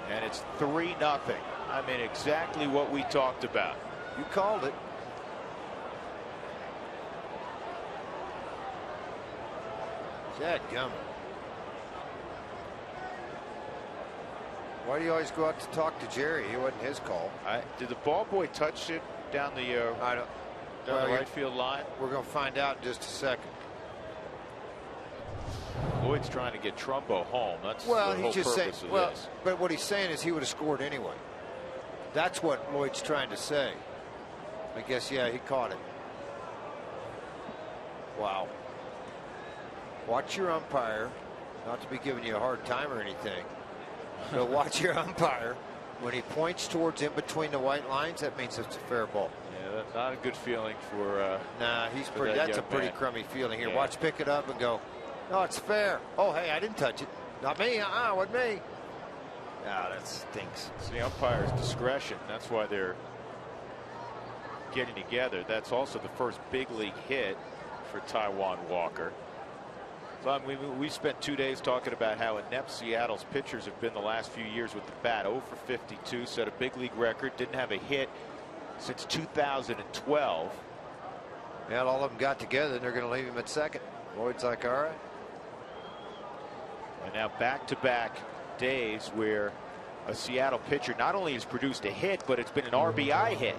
and it's 3-0. I mean, exactly what we talked about. You called it. Dadgummit. Why do you always go out to talk to Jerry? It wasn't his call. Did the ball boy touch it down the the right field line? We're going to find out in just a second. Lloyd's trying to get Trumbo home. That's well, the whole he's just saying. Of well, this. But what he's saying is he would have scored anyway. That's what Lloyd's trying to say. I guess, yeah, he caught it. Wow. Watch your umpire. Not to be giving you a hard time or anything. But watch your umpire. When he points towards in between the white lines, that means it's a fair ball. Yeah, that's not a good feeling for. Nah, he's pretty. That's a pretty crummy feeling here. Yeah. Watch, pick it up and go. No, it's fair. Oh, hey, I didn't touch it. Not me. Wasn't me. Ah, that stinks. It's the umpire's discretion. That's why they're getting together. That's also the first big league hit for Taijuan Walker. So we spent 2 days talking about how inept Seattle's pitchers have been the last few years with the bat. 0 for 52, set a big league record, didn't have a hit since 2012. Yeah, all of them got together and they're going to leave him at second. Lloyd's like, all right. And now back-to-back days where a Seattle pitcher not only has produced a hit, but it's been an RBI hit.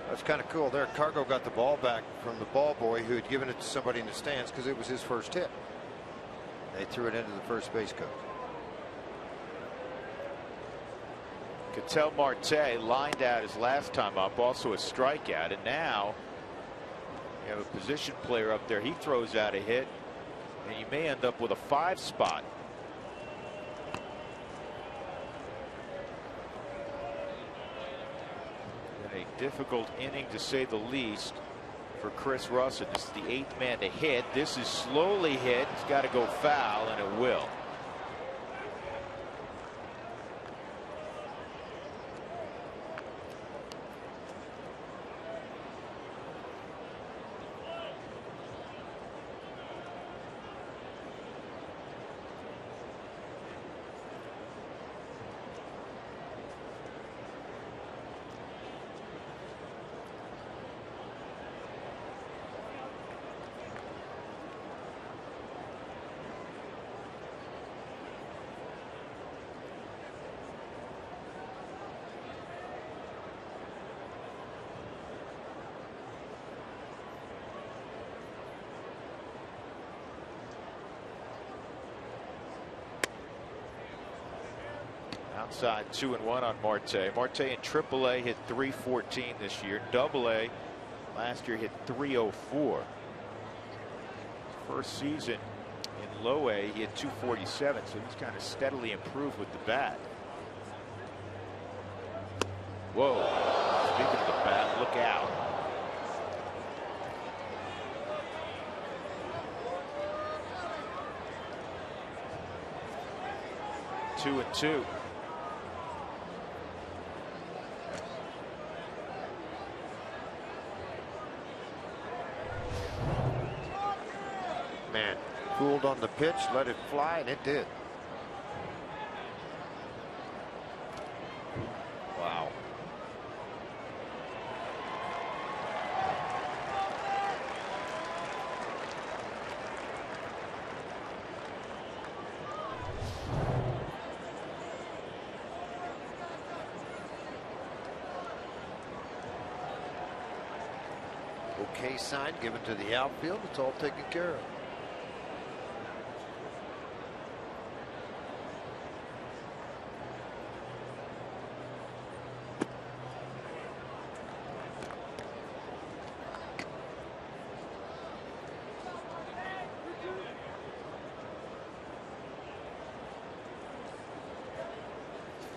That's kind of cool there. Cargo got the ball back from the ball boy who had given it to somebody in the stands because it was his first hit. They threw it into the first base coach. Ketel Marte lined out his last time up, also a strikeout, and now you have a position player up there. He throws out a hit, and you may end up with a 5 spot. A difficult inning to say the least for Chris Russell. This is the 8th man to hit. This is slowly hit. It's got to go foul, and it will. Outside 2-1 on Marte. Marte in AAA hit .314 this year. AA last year hit .304. First season in low A he hit .247, so he's kind of steadily improved with the bat. Whoa. Speaking of the bat, look out. Two and two. Man, fooled on the pitch, let it fly, and it did. Wow. Okay sign given to the outfield. It's all taken care of.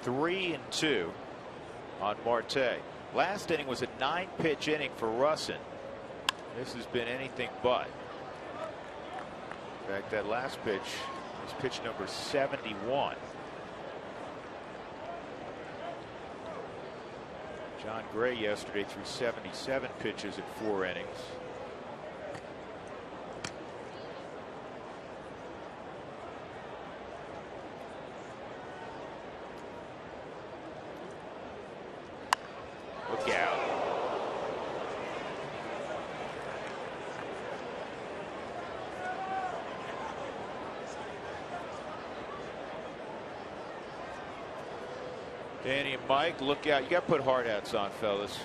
Three and two on Marte. Last inning was a 9-pitch inning for Russin. This has been anything but. In fact, that last pitch was pitch number 71. John Gray yesterday threw 77 pitches in 4 innings. Look out. Danny and Mike, look out. You got to put hard hats on, fellas.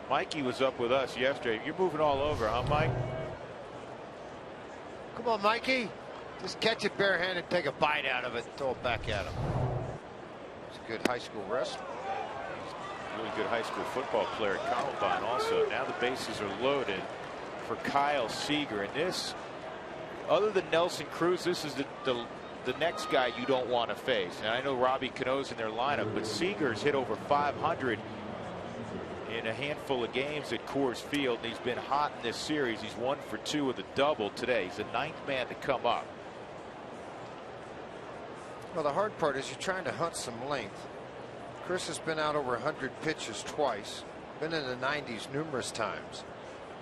Mikey was up with us yesterday. You're moving all over, huh, Mike? Come on, Mikey. Just catch it barehanded, take a bite out of it, and throw it back at him. He's a good high school wrestler. Really good high school football player at Columbine also. Now the bases are loaded for Kyle Seager. And this, other than Nelson Cruz, this is the next guy you don't want to face. And I know Robbie Cano's in their lineup, but Seager's hit over 500 in a handful of games at Coors Field, and he's been hot in this series. He's 1 for 2 with a double today. He's the 9th man to come up. Well, the hard part is you're trying to hunt some length. Chris has been out over 100 pitches twice, been in the 90s numerous times,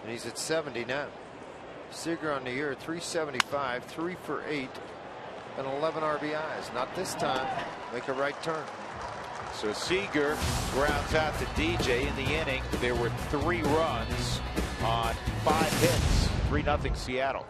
and he's at 70 now. Seager on the year, 375, 3 for 8, and 11 RBIs. Not this time. Make a right turn. So Seager grounds out to DJ in the inning. There were 3 runs on 5 hits. 3-0 Seattle.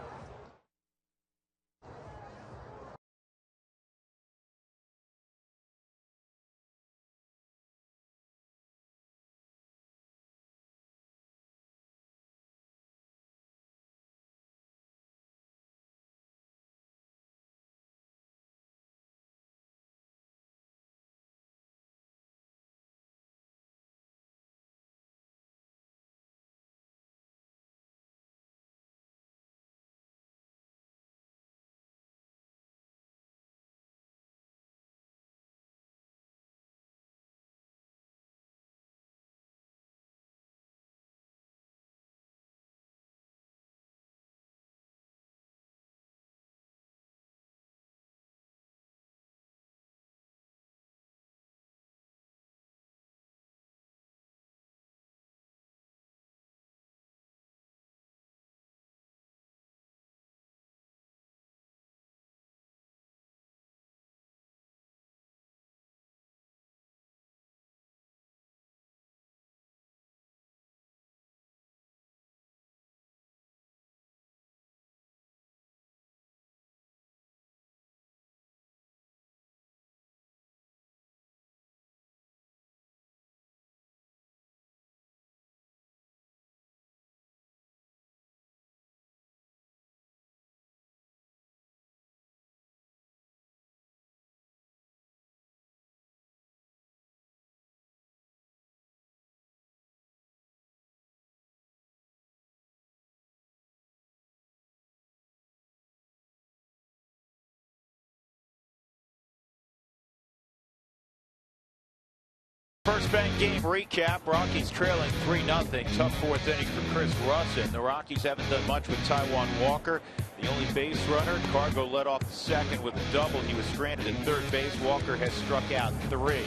First bank game recap. Rockies trailing 3-0. Tough 4th inning for Chris Russin. The Rockies haven't done much with Taijuan Walker, the only base runner. Cargo led off the second with a double. He was stranded at third base. Walker has struck out 3.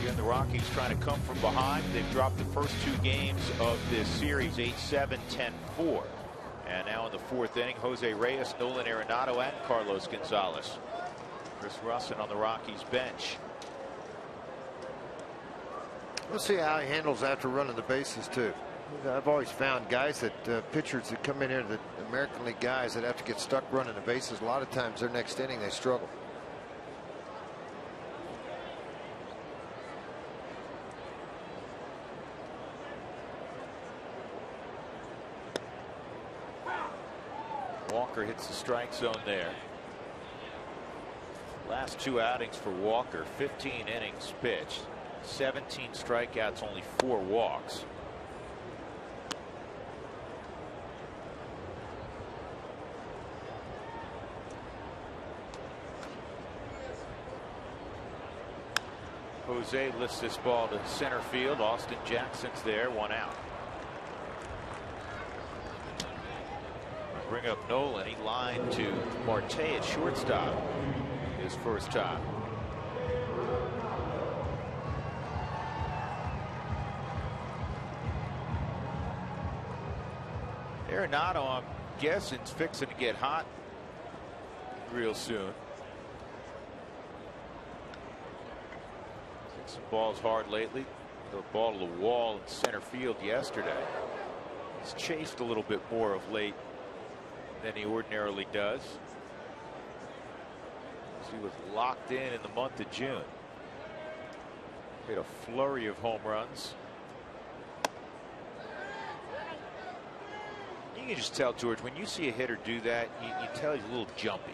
Again, the Rockies trying to come from behind. They've dropped the first 2 games of this series, 8-7, 10-4. And now in the 4th inning, Jose Reyes, Nolan Arenado, and Carlos Gonzalez. Chris Russin on the Rockies bench. We'll see how he handles after running the bases too. I've always found guys that pitchers that come in here, the American League guys that have to get stuck running the bases, a lot of times their next inning they struggle. Walker hits the strike zone there. Last 2 outings for Walker, 15 innings pitched. 17 strikeouts, only 4 walks. Jose lifts this ball to center field. Austin Jackson's there, 1 out. Bring up Nolan. He lined to Marte at shortstop his first time. Arenado, I'm guessing, is fixing to get hot real soon. Hit some balls hard lately. The ball to the wall in center field yesterday. He's chased a little bit more of late than he ordinarily does. He was locked in the month of June. Hit a flurry of home runs. You can just tell, George, when you see a hitter do that, you tell he's a little jumpy.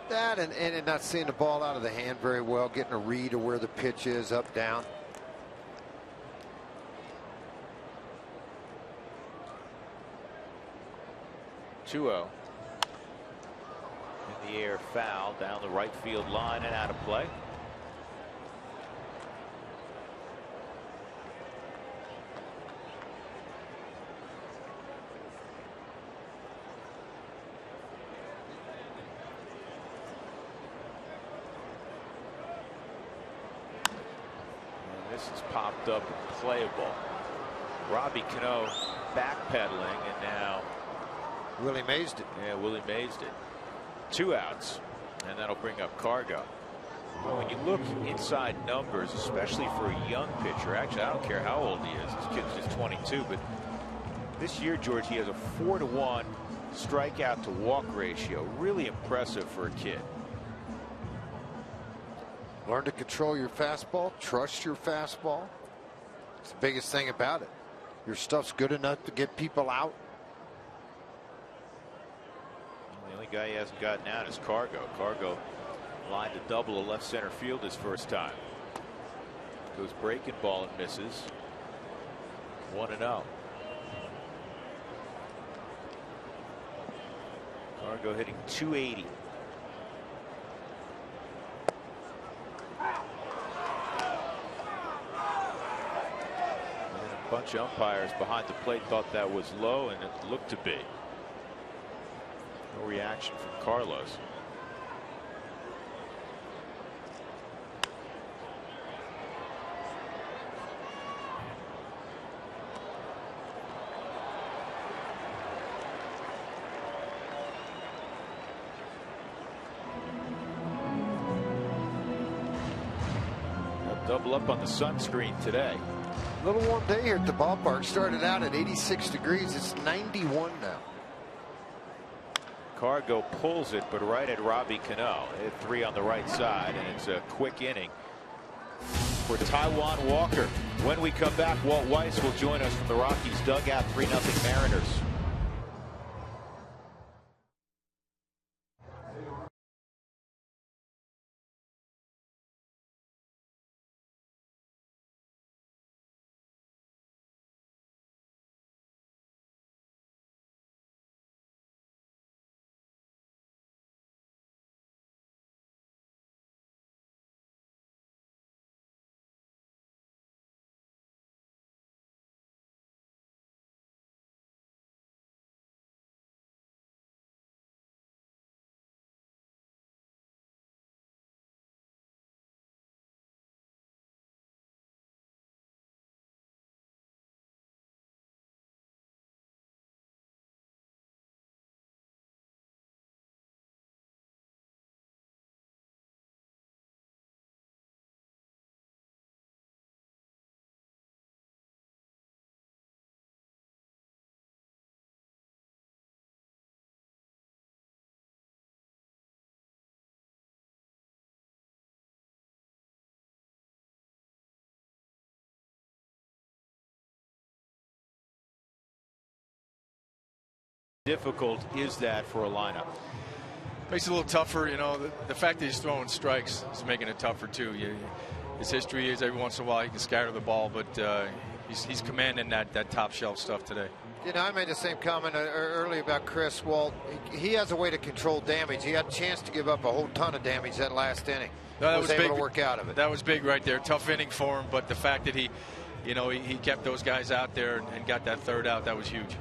That and not seeing the ball out of the hand very well, getting a read of where the pitch is, up, down. In the air, foul down the right field line and out of play. This is popped up and playable. Robbie Cano backpedaling, and now Willie Mays did. Yeah, Willie Mays did. 2 outs, and that'll bring up Cargo. Well, when you look inside numbers, especially for a young pitcher, actually I don't care how old he is. This kid's just 22, but this year, George, he has a 4-to-1 strikeout to walk ratio. Really impressive for a kid. Learn to control your fastball, trust your fastball. It's the biggest thing about it. Your stuff's good enough to get people out. The only guy he hasn't gotten out is Cargo. Cargo lined a double to left center field his first time. Goes breaking ball and misses. 1-0. Cargo hitting .280. And a bunch of umpires behind the plate thought that was low, and it looked to be. No reaction from Carlos. Double up on the sunscreen today. A little warm day here at the ballpark. Started out at 86 degrees. It's 91 now. Cargo pulls it, but right at Robbie Cano. Hit 3 on the right side, and it's a quick inning for Taijuan Walker. When we come back, Walt Weiss will join us from the Rockies dugout. 3-0 Mariners. Difficult is that for a lineup? Makes it a little tougher, you know. The fact that he's throwing strikes is making it tougher too. His history is every once in a while he can scatter the ball, but he's commanding that top shelf stuff today. You know, I made the same comment earlier about Chris. Well, he has a way to control damage. He had a chance to give up a whole ton of damage that last inning. No, that was able big to work out of it. That was big right there. Tough inning for him, but the fact that he kept those guys out there and got that third out, that was huge.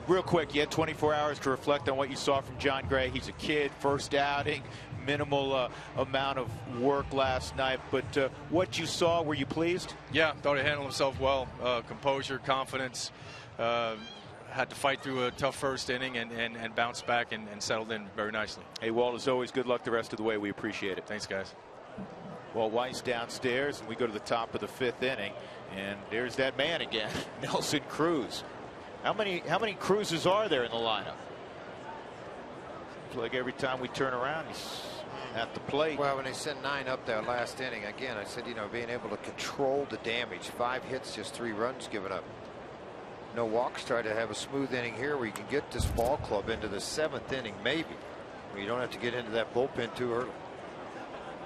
Real quick, you had 24 hours to reflect on what you saw from John Gray. He's a kid, first outing, minimal amount of work last night. But what you saw, were you pleased? Yeah, thought he handled himself well. Composure, confidence. Had to fight through a tough first inning and bounce back and settled in very nicely. Hey, Walt, as always, good luck the rest of the way. We appreciate it. Thanks, guys. Walt Weiss downstairs, and we go to the top of the 5th inning. And there's that man again, Nelson Cruz. How many Cruzes are there in the lineup? It's like every time we turn around, he's at the plate. Well, when they sent 9 up there last inning, again, I said, you know, being able to control the damage. 5 hits, just 3 runs given up. No walks. Try to have a smooth inning here where you can get this ball club into the 7th inning, maybe, where you don't have to get into that bullpen too early.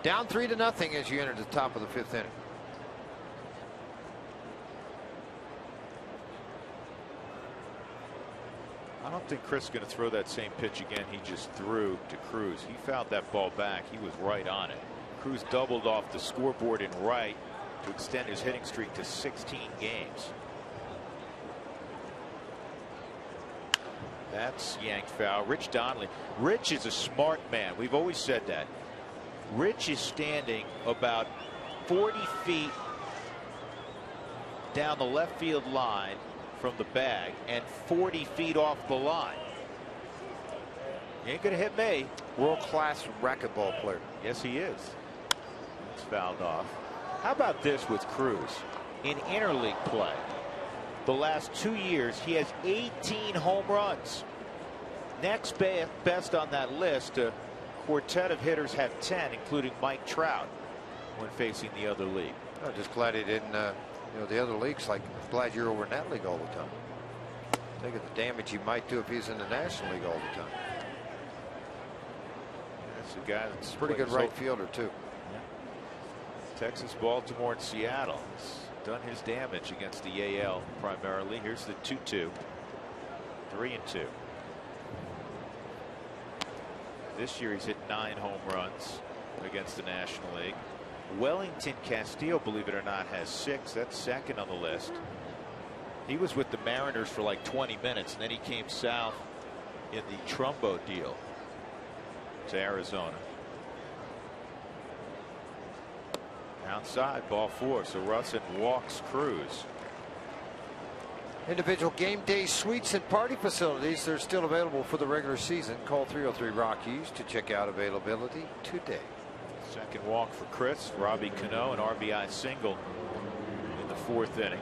Down 3-0 as you enter the top of the 5th inning. I don't think Chris is going to throw that same pitch again he just threw to Cruz. He fouled that ball back. He was right on it. Cruz doubled off the scoreboard in right to extend his hitting streak to 16 games. That's yanked foul. Rich Donnelly. Rich is a smart man. We've always said that. Rich is standing about 40 feet down the left field line from the bag and 40 feet off the line. He ain't gonna hit me. World-class racquetball player. Yes, he is. It's fouled off. How about this with Cruz? In interleague play, the last 2 years, he has 18 home runs. Next best on that list, a quartet of hitters have 10, including Mike Trout, when facing the other league. I'm just glad he didn't, the other leagues, like, glad you're over in that league all the time. Think of the damage he might do if he's in the National League all the time. That's a guy that's pretty good right fielder, too. Yeah. Texas, Baltimore, and Seattle. He's done his damage against the AL primarily. Here's the 2-2. 3-2. This year he's hit 9 home runs against the National League. Wellington Castillo, believe it or not, has 6. That's second on the list. He was with the Mariners for like 20 minutes, and then he came south in the Trumbo deal to Arizona. Outside, ball 4. So Russin walks Cruz. Individual game day suites and party facilities, they're still available for the regular season. Call 303 Rockies to check out availability today. Second walk for Chris. Robbie Cano, an RBI single in the 4th inning.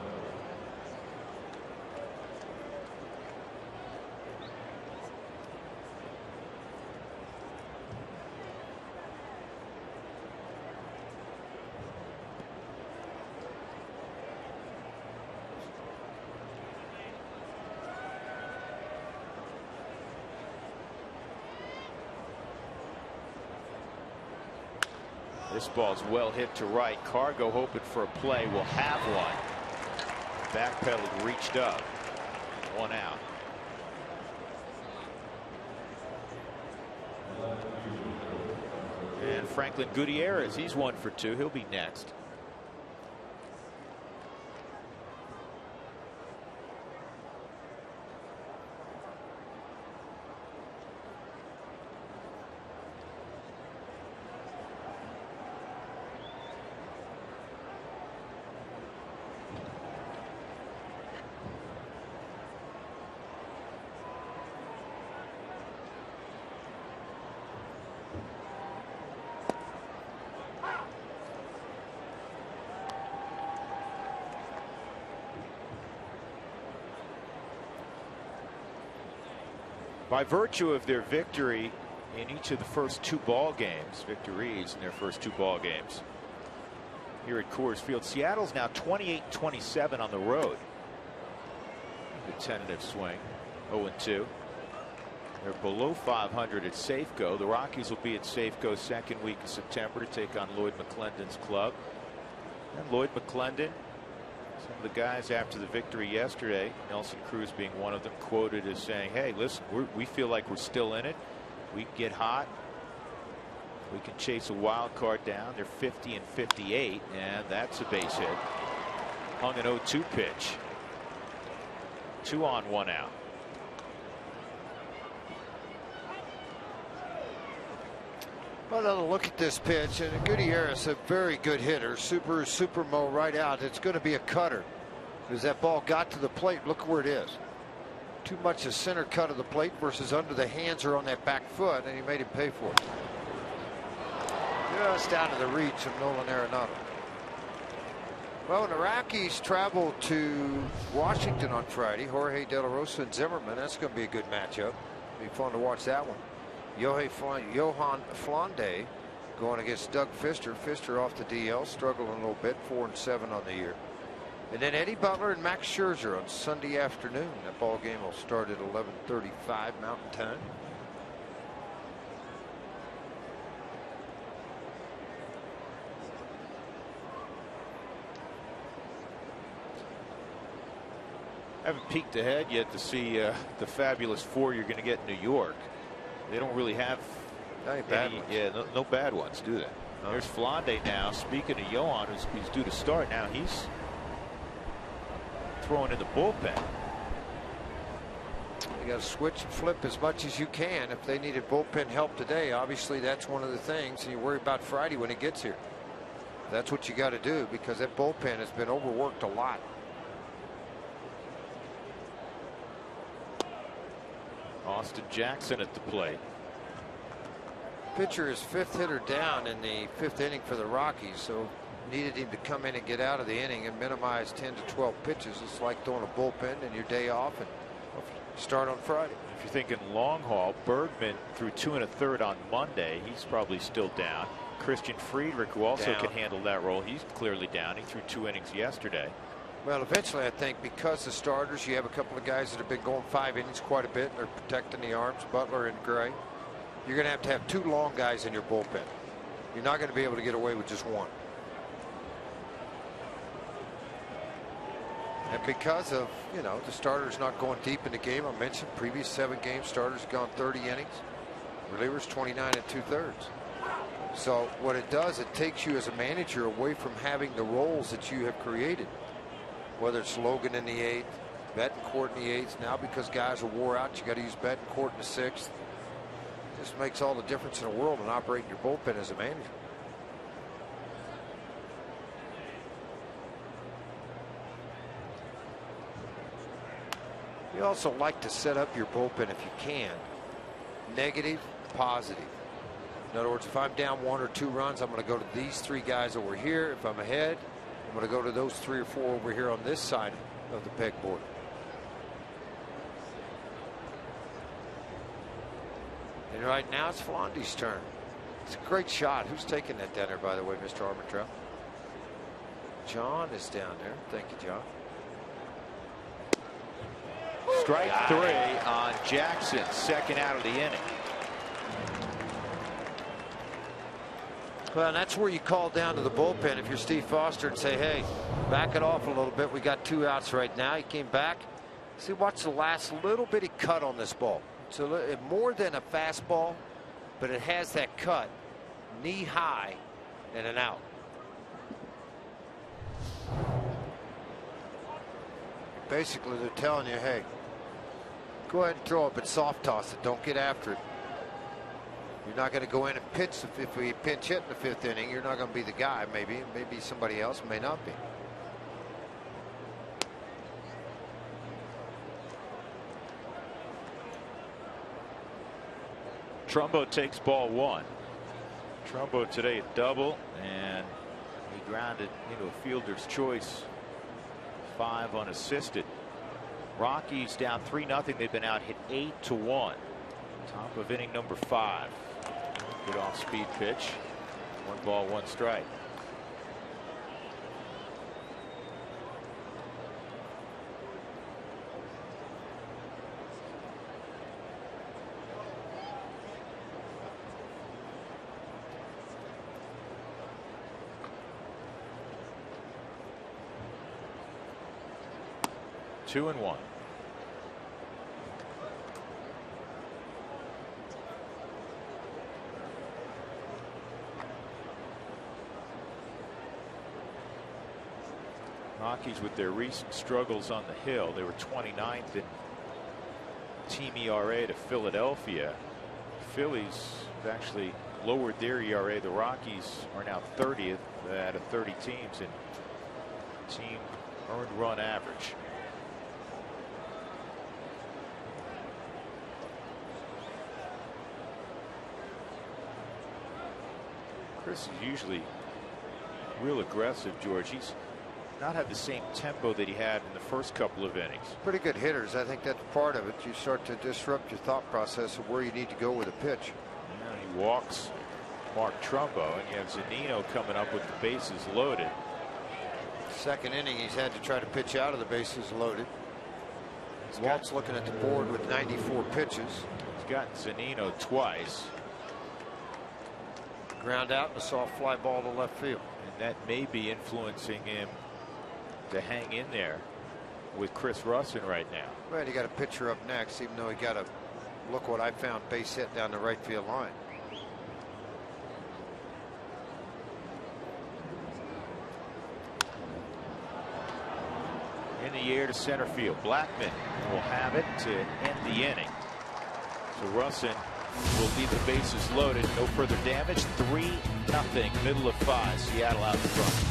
This ball's well hit to right. Cargo hoping for a play. Will have one. Backpedaled, reached up. 1 out. And Franklin Gutierrez, he's 1 for 2. He'll be next. By virtue of their victory in each of the first 2 ball games, victories in their first 2 ball games here at Coors Field, Seattle's now 28-27 on the road. The tentative swing, 0-2. They're below 500 at Safeco. The Rockies will be at Safeco second week of September to take on Lloyd McClendon's club. And Lloyd McClendon, some of the guys after the victory yesterday, Nelson Cruz being one of them, quoted as saying, hey, listen, we feel like we're still in it. We can get hot. We can chase a wild card down. They're 50 and 58, and that's a base hit. Hung an 0-2 pitch. 2 on, 1 out. Well, another look at this pitch, and Gutierrez, a very good hitter, super mo right out. It's going to be a cutter. As that ball got to the plate, look where it is. Too much a center cut of the plate versus under the hands or on that back foot, and he made him pay for it. Just out of the reach of Nolan Arenado. Well, the Rockies travel to Washington on Friday. Jorge De La Rosa and Zimmerman. That's going to be a good matchup. Be fun to watch that one. Johan Flande going against Doug Fister. Fister off the DL, struggling a little bit, 4-7 on the year. And then Eddie Butler and Max Scherzer on Sunday afternoon. That ball game will start at 11:35 Mountain Time. I haven't peeked ahead yet to see the fabulous 4 you're going to get in New York. They don't really have any bad ones. Yeah, no bad ones, do they? No. There's Flande now. Speaking of Johan, who's due to start now, he's throwing in the bullpen. You got to switch and flip as much as you can. If they needed bullpen help today, obviously that's one of the things, and you worry about Friday when it gets here. That's what you got to do, because that bullpen has been overworked a lot. Austin Jackson at the plate. Pitcher is 5th hitter down in the 5th inning for the Rockies, so needed him to come in and get out of the inning and minimize 10 to 12 pitches. It's like throwing a bullpen and your day off and start on Friday. If you're thinking long haul, Bergman threw 2 1/3 on Monday. He's probably still down. Christian Friedrich, who also can handle that role, he's clearly down. He threw 2 innings yesterday. Well, eventually, I think because the starters, you have a couple of guys that have been going 5 innings quite a bit. And they're protecting the arms, Butler and Gray. You're going to have 2 long guys in your bullpen. You're not going to be able to get away with just one. And because of, the starters not going deep in the game, I mentioned previous 7 games, starters have gone 30 innings. Relievers 29 2/3. So what it does, it takes you as a manager away from having the roles that you have created. Whether it's Logan in the 8th, Betancourt in the 8th. Now because guys are wore out, you got to use Betancourt in the 6th. This makes all the difference in the world in operating your bullpen as a manager. You also like to set up your bullpen if you can. Negative, positive. In other words, if I'm down 1 or 2 runs, I'm going to go to these 3 guys over here. If I'm ahead, I'm going to go to those 3 or 4 over here on this side of the pegboard. And right now it's Flandy's turn. It's a great shot. Who's taking that down there, by the way, Mr. Armentrout? John is down there. Thank you, John. Strike 3 on Jackson, 2nd out of the inning. Well, that's where you call down to the bullpen if you're Steve Foster and say, hey, back it off a little bit. We got 2 outs right now. He came back. See, watch the last little bitty cut on this ball. It's more than a fastball, but it has that cut, knee high, and an out. Basically, they're telling you, hey, go ahead and throw it, but soft toss it. Don't get after it. You're not going to go in and pitch. If we pinch hit in the 5th inning, you're not going to be the guy. Maybe somebody else may not be. Trumbo takes ball 1. Trumbo today a double, and he grounded into a fielder's choice. 5 unassisted. Rockies down 3-0. They've been out hit 8-1. Top of inning number 5. Good off speed pitch. 1 ball, 1 strike. Two and 1. Rockies with their recent struggles on the hill. They were 29th in team ERA to Philadelphia. Phillies have actually lowered their ERA. The Rockies are now 30th out of 30 teams in team earned run average. Chris is usually real aggressive, George. He's not had the same tempo that he had in the first couple of innings. Pretty good hitters. I think that's part of it. You start to disrupt your thought process of where you need to go with a pitch. Yeah, he walks Mark Trumbo, and you have Zunino coming up with the bases loaded. 2nd inning, he's had to try to pitch out of the bases loaded. Walt's looking at the board with 94 pitches. He's gotten Zunino twice. Ground out and a soft fly ball to left field. And that may be influencing him to hang in there with Chris Russin right now. Well, he got a pitcher up next, even though he got a, look what I found, base hit down the right field line. In the air to center field. Blackman will have it to end the inning. So Russin will leave the bases loaded. No further damage. 3-0. Middle of 5. Seattle out in front.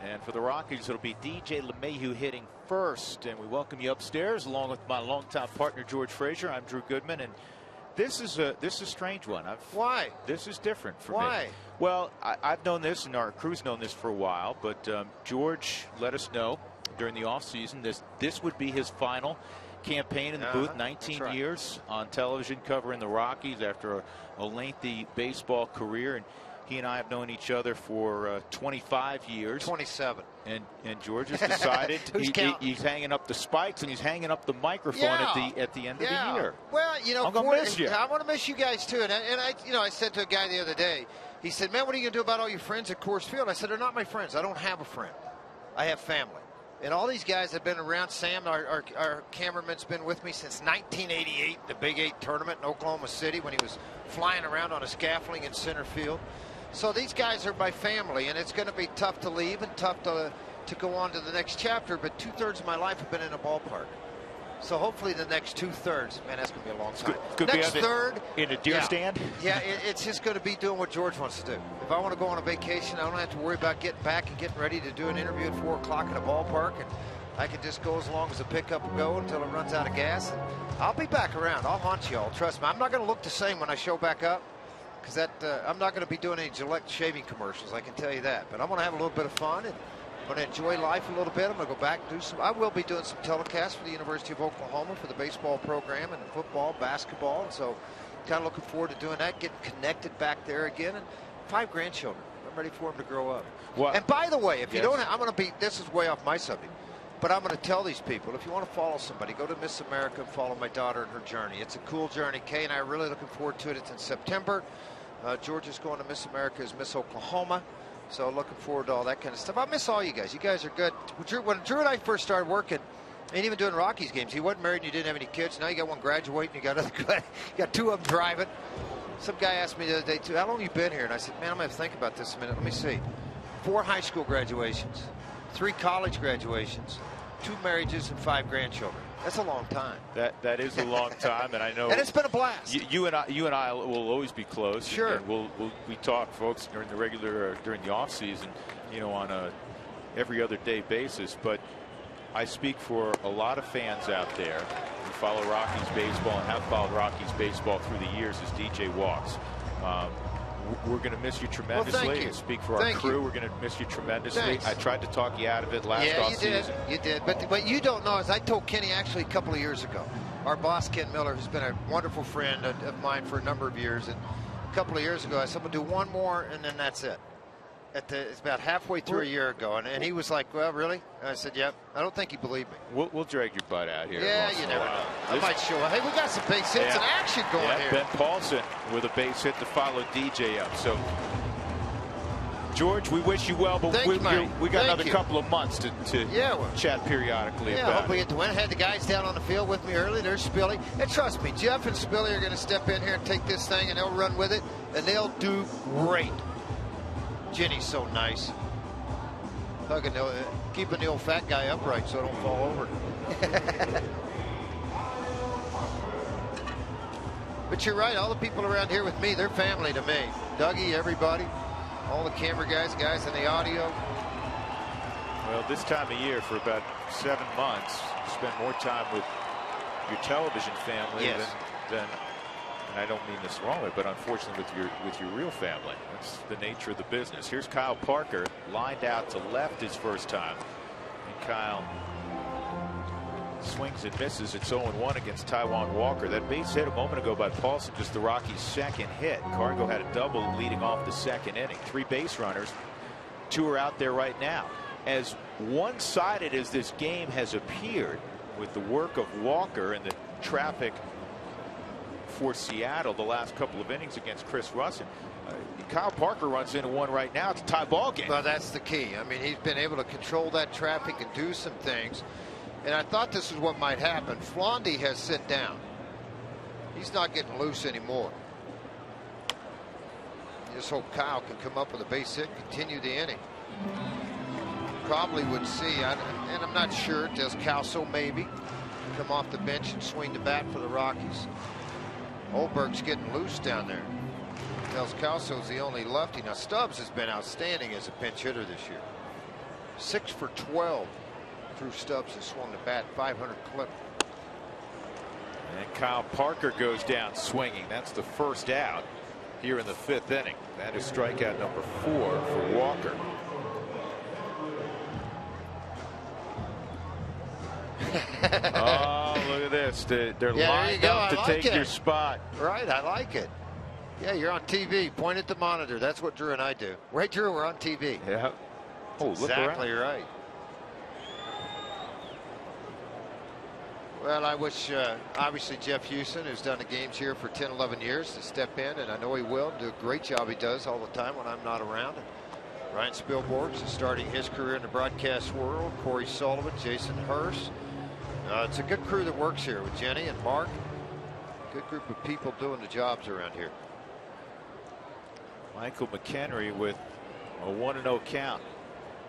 And for the Rockies, it'll be DJ LeMahieu hitting first. And we welcome you upstairs along with my longtime partner, George Frazier. I'm Drew Goodman. And this is a strange one. Why? This is different for Why? me. Well, I've known this, and our crew's known this for a while. But George let us know during the offseason this would be his final campaign in the booth. 19 years on television covering the Rockies after a lengthy baseball career. And he and I have known each other for 25 years. 27. And George has decided he's hanging up the spikes and he's hanging up the microphone at the end of the year. Well, you know, I'm gonna miss you. I want to miss you guys too. And I said to a guy the other day, he said, "Man, what are you gonna do about all your friends at Coors Field?" I said, "They're not my friends. I don't have a friend. I have family." And all these guys have been around. Sam, our cameraman's been with me since 1988, the Big 8 tournament in Oklahoma City when he was flying around on a scaffolding in center field. So these guys are my family, and it's going to be tough to leave and tough to go on to the next chapter. But 2/3 of my life have been in a ballpark. So hopefully the next 2/3, man, that's going to be a long time. Could next be third in a deer stand. Yeah, it's just going to be doing what George wants to do. If I want to go on a vacation, I don't have to worry about getting back and getting ready to do an interview at 4 o'clock in a ballpark, and I can just go as long as the pickup will go until it runs out of gas. And I'll be back around. I'll haunt y'all. Trust me. I'm not going to look the same when I show back up. Because I'm not going to be doing any Gillette shaving commercials, I can tell you that. But I'm going to have a little bit of fun, and I'm going to enjoy life a little bit. I'm going to go back and do some. I will be doing some telecasts for the University of Oklahoma for the baseball program and football, basketball. And so kind of looking forward to doing that, getting connected back there again. And 5 grandchildren. I'm ready for them to grow up. Well, and by the way, if you don't, I'm going to be, this is way off my subject, but I'm going to tell these people, if you want to follow somebody, go to Miss America and follow my daughter and her journey. It's a cool journey. Kay and I are really looking forward to it. It's in September. George is going to Miss America as Miss Oklahoma. So looking forward to all that kind of stuff. I miss all you guys. You guys are good. When Drew and I first started working, and even doing Rockies games, he wasn't married and you didn't have any kids. Now you got one graduating, you got 2 of them driving. Some guy asked me the other day, too, how long have you been here? And I said, man, I'm going to think about this a minute. Let me see. 4 high school graduations, 3 college graduations, 2 marriages, and 5 grandchildren. That's a long time. That is a long time, and I know. And it's been a blast. You and I will always be close. Sure. And we talk, folks, during the off season, on a every other day basis. But I speak for a lot of fans out there who follow Rockies baseball and have followed Rockies baseball through the years as DJ walks. We're going to miss you tremendously. Well, thank you. Speak for our crew. We're going to miss you tremendously. Thanks. I tried to talk you out of it last offseason. You did. But you don't know, as I told Kenny actually a couple of years ago, our boss, Ken Miller, who's been a wonderful friend of mine for a number of years. And a couple of years ago, I said, we'll do one more, and then that's it. It's about halfway through a year ago, and he was like, well, really? And I said, yep. I don't think he believed me. We'll drag your butt out here. Yeah, you never know. I might show up. Hey, we got some base hits and action going here. Ben Paulson with a base hit to follow DJ up. So, George, we wish you well, but we got another couple of months to chat periodically about hope we get to win. I had the guys down on the field with me early. There's Spilly. And trust me, Jeff and Spilly are going to step in here and take this thing, and they'll run with it, and they'll do great. Jenny's so nice. Keeping the old fat guy upright so I don't fall over. But you're right. All the people around here with me, they're family to me. Dougie, everybody, all the camera guys in the audio. Well, this time of year, for about 7 months, you spend more time with your television family than. And I don't mean this wrongly, but unfortunately with your real family. That's the nature of the business. Here's Kyle Parker, lined out to left his first time. And Kyle swings and misses. It's 0-1 against Taijuan Walker. That base hit a moment ago by Paulson, just the Rockies' second hit. Cargo had a double leading off the second inning. 3 base runners. 2 are out there right now. As one-sided as this game has appeared with the work of Walker and the traffic for Seattle the last couple of innings against Chris Russin, Kyle Parker runs into one right now. It's a tie ball game. Well, that's the key. I mean, he's been able to control that traffic and do some things. And I thought this is what might happen. Flondy has sit down. He's not getting loose anymore. You just hope Kyle can come up with a base hit and continue the inning. Probably would see, and I'm not sure, does Calso maybe come off the bench and swing the bat for the Rockies? Olberg's getting loose down there. Tells Calso's the only lefty. Now Stubbs has been outstanding as a pinch hitter this year. 6 for 12. Drew Stubbs has swung the bat 500 clip. And Kyle Parker goes down swinging. That's the first out here in the 5th inning. That is strikeout number 4 for Walker. Oh, look at this. They're lined up to take your spot. Right, I like it. Yeah, you're on TV. Point at the monitor. That's what Drew and I do. Right, Drew, we're on TV. Yeah. Oh, look exactly around. Right. Well, I wish, obviously, Jeff Houston, who's done the games here for 10, 11 years, to step in, and I know he will do a great job. He does all the time when I'm not around. And Ryan Spielborg's starting his career in the broadcast world. Corey Sullivan, Jason Hurst. It's a good crew that works here with Jenny and Mark. Good group of people doing the jobs around here. Michael McHenry with a 1-0 count.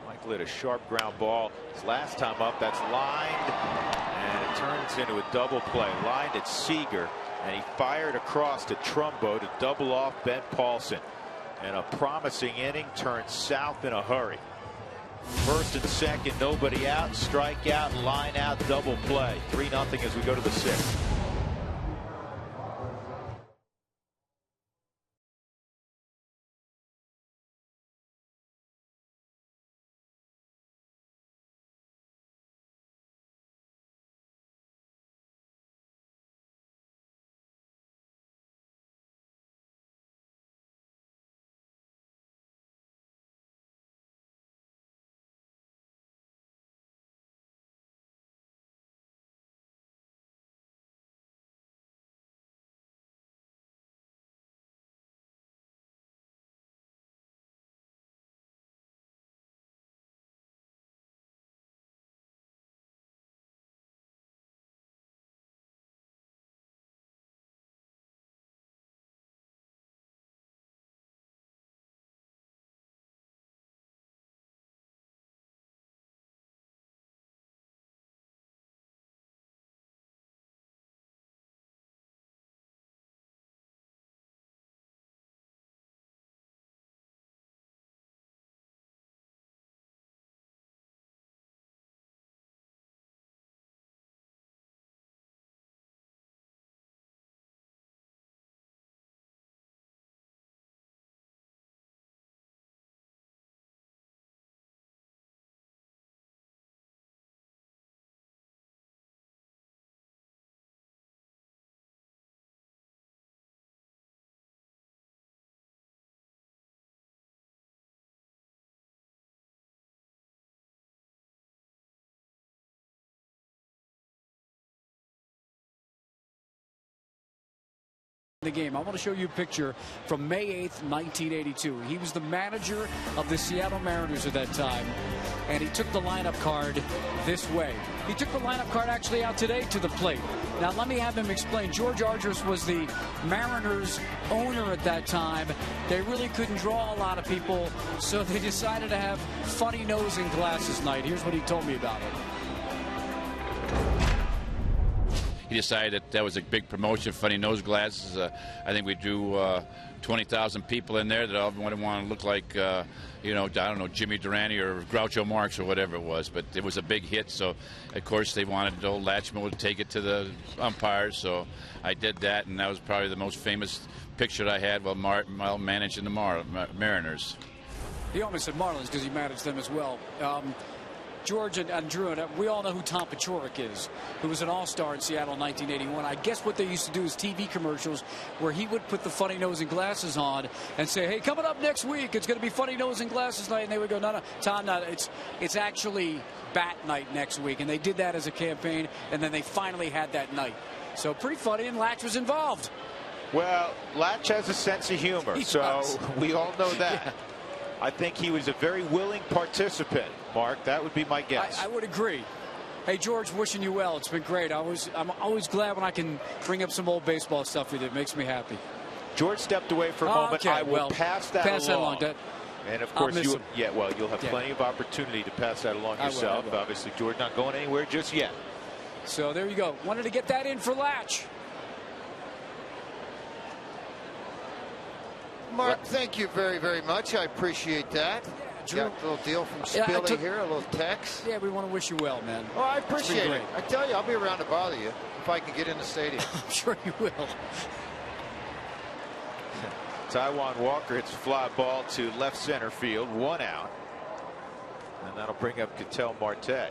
Michael hit a sharp ground ball his last time up. That's lined, and it turns into a double play. Lined at Seager, and he fired across to Trumbo to double off Ben Paulson. And a promising inning turns south in a hurry. First and second, nobody out. Strikeout, line out, double play. 3-0 as we go to the 6th. The game. I want to show you a picture from May 8th, 1982. He was the manager of the Seattle Mariners at that time, and he took the lineup card this way. He took the lineup card actually out today to the plate. Now let me have him explain. George Argyris was the Mariners owner at that time. They really couldn't draw a lot of people, so they decided to have funny nose and glasses night. Here's what he told me about it. He decided that was a big promotion, funny nose glasses. I think we drew 20,000 people in there that all wanted to look like, you know, I don't know, Jimmy Durante or Groucho Marx or whatever it was. But it was a big hit, so of course they wanted old Latchman to take it to the umpires. So I did that, and that was probably the most famous picture I had while managing the Mariners. He almost said Marlins because he managed them as well. George and Drew, and we all know who Tom Paciorek is, who was an all-star in Seattle in 1981. I guess what they used to do is TV commercials where he would put the funny nose and glasses on and say, hey, coming up next week, it's going to be funny nose and glasses night. And they would go, no, Tom, no, it's actually bat night next week. And they did that as a campaign, and then they finally had that night. So pretty funny, and Latch was involved. Well, Latch has a sense of humor, so we all know that. Yeah. I think he was a very willing participant, Mark. That would be my guess. I would agree. Hey, George, wishing you well. It's been great. I'm always glad when I can bring up some old baseball stuff with you. It makes me happy. George stepped away for a moment. Okay, I will pass that along. And of course, you'll have plenty of opportunity to pass that along yourself. Obviously, George not going anywhere just yet. So there you go. Wanted to get that in for Latch. Mark, thank you very, very much. I appreciate that. Drew, got a little deal from Spilly here, a little text. Yeah, we want to wish you well, man. Oh, I appreciate it. I tell you, I'll be around to bother you if I can get in the stadium. I'm sure you will. Taijuan Walker hits a fly ball to left center field, 1 out. And that'll bring up Ketel Marte.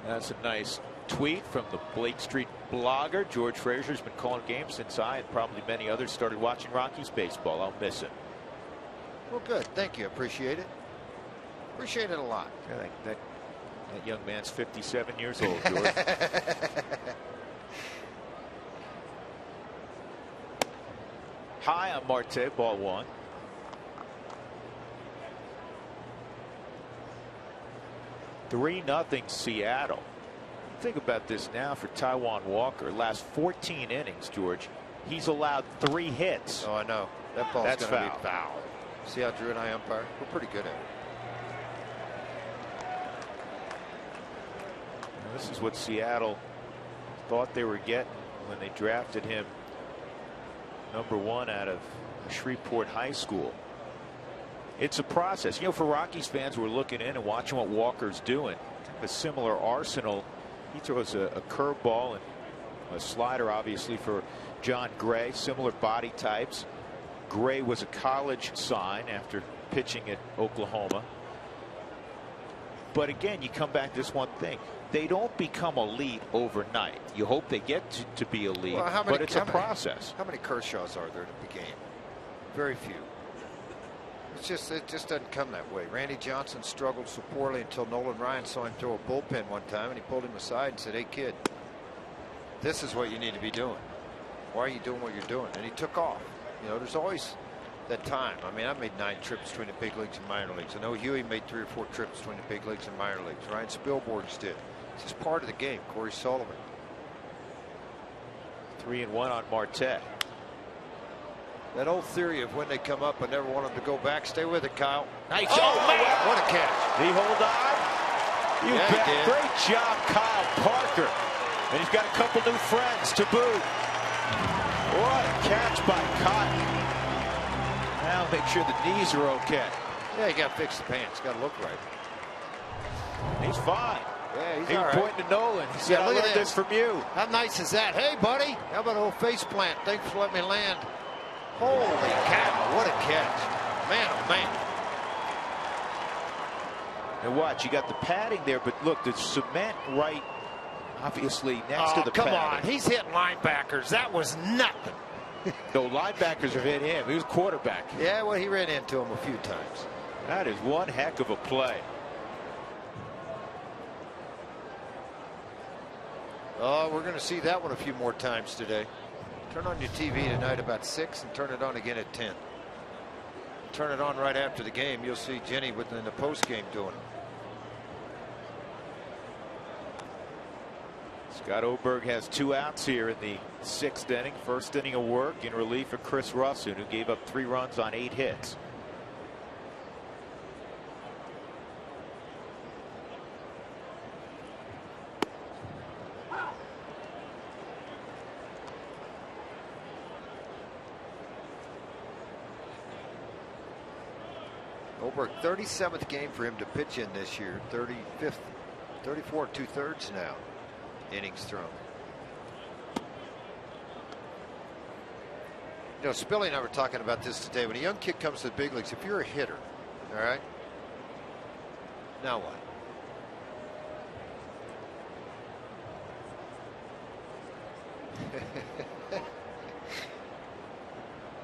That's a nice tweet from the Blake Street blogger. George Frazier's been calling games since I and probably many others started watching Rockies baseball. I'll miss him. Well, good. Thank you. Appreciate it. Appreciate it a lot. I think that young man's 57 years old, George. High on Marte, ball 1. (3-0) Seattle. Think about this now for Taijuan Walker. Last 14 innings, George, he's allowed 3 hits. Oh, I know. That ball's That's going to be foul. See how Drew and I umpire? We're pretty good at it. Now, this is what Seattle thought they were getting when they drafted him #1 out of Shreveport High School. It's a process. You know, for Rockies fans, we're looking in and watching what Walker's doing. A similar arsenal. He throws a curveball and a slider, obviously, for John Gray. Similar body types. Gray was a college sign after pitching at Oklahoma. But again, you come back to this one thing. They don't become elite overnight. You hope they get to be elite, well, but it's a process. How many Kershaws are there to the game? Very few. It just doesn't come that way. Randy Johnson struggled so poorly until Nolan Ryan saw him throw a bullpen one time, and he pulled him aside and said, "Hey, kid, this is what you need to be doing. Why are you doing what you're doing?" And he took off. You know, there's always that time. I mean, I made 9 trips between the big leagues and minor leagues. I know Huey made 3 or 4 trips between the big leagues and minor leagues. Ryan Spilborghs did. It's just part of the game. Corey Sullivan. 3-1 on Marte. That old theory of when they come up, I never want them to go back. Stay with it, Kyle. Nice. Oh, man. What a catch. Did he hold on? You bet. Great job, Kyle Parker. And he's got a couple new friends to boot. What a catch by Kyle. Now make sure the knees are okay. Yeah, you got to fix the pants. Got to look right. He's fine. Yeah, he's he was pointing to Nolan. He said, yeah, "I learned this from you." How nice is that? Hey, buddy. How about a little face plant? Thanks for letting me land. Holy cow, what a catch. Man, oh man. And watch, you got the padding there, but look, the cement right, obviously, next to the come padding. on. He's hitting linebackers. That was nothing. No, linebackers have hit him. He was quarterback. Yeah, well, he ran into him a few times. That is one heck of a play. Oh, we're going to see that one a few more times today. Turn on your TV tonight about 6 and turn it on again at 10. Turn it on right after the game. You'll see Jenny within the post game doing it. Scott Oberg has 2 outs here in the 6th inning. First inning of work in relief of Chris Russin, who gave up 3 runs on 8 hits. Oberg, 37th game for him to pitch in this year. 35th, 34 2/3 now. Innings thrown. You know, Spilly and I were talking about this today. When a young kid comes to the big leagues, if you're a hitter, all right, now what?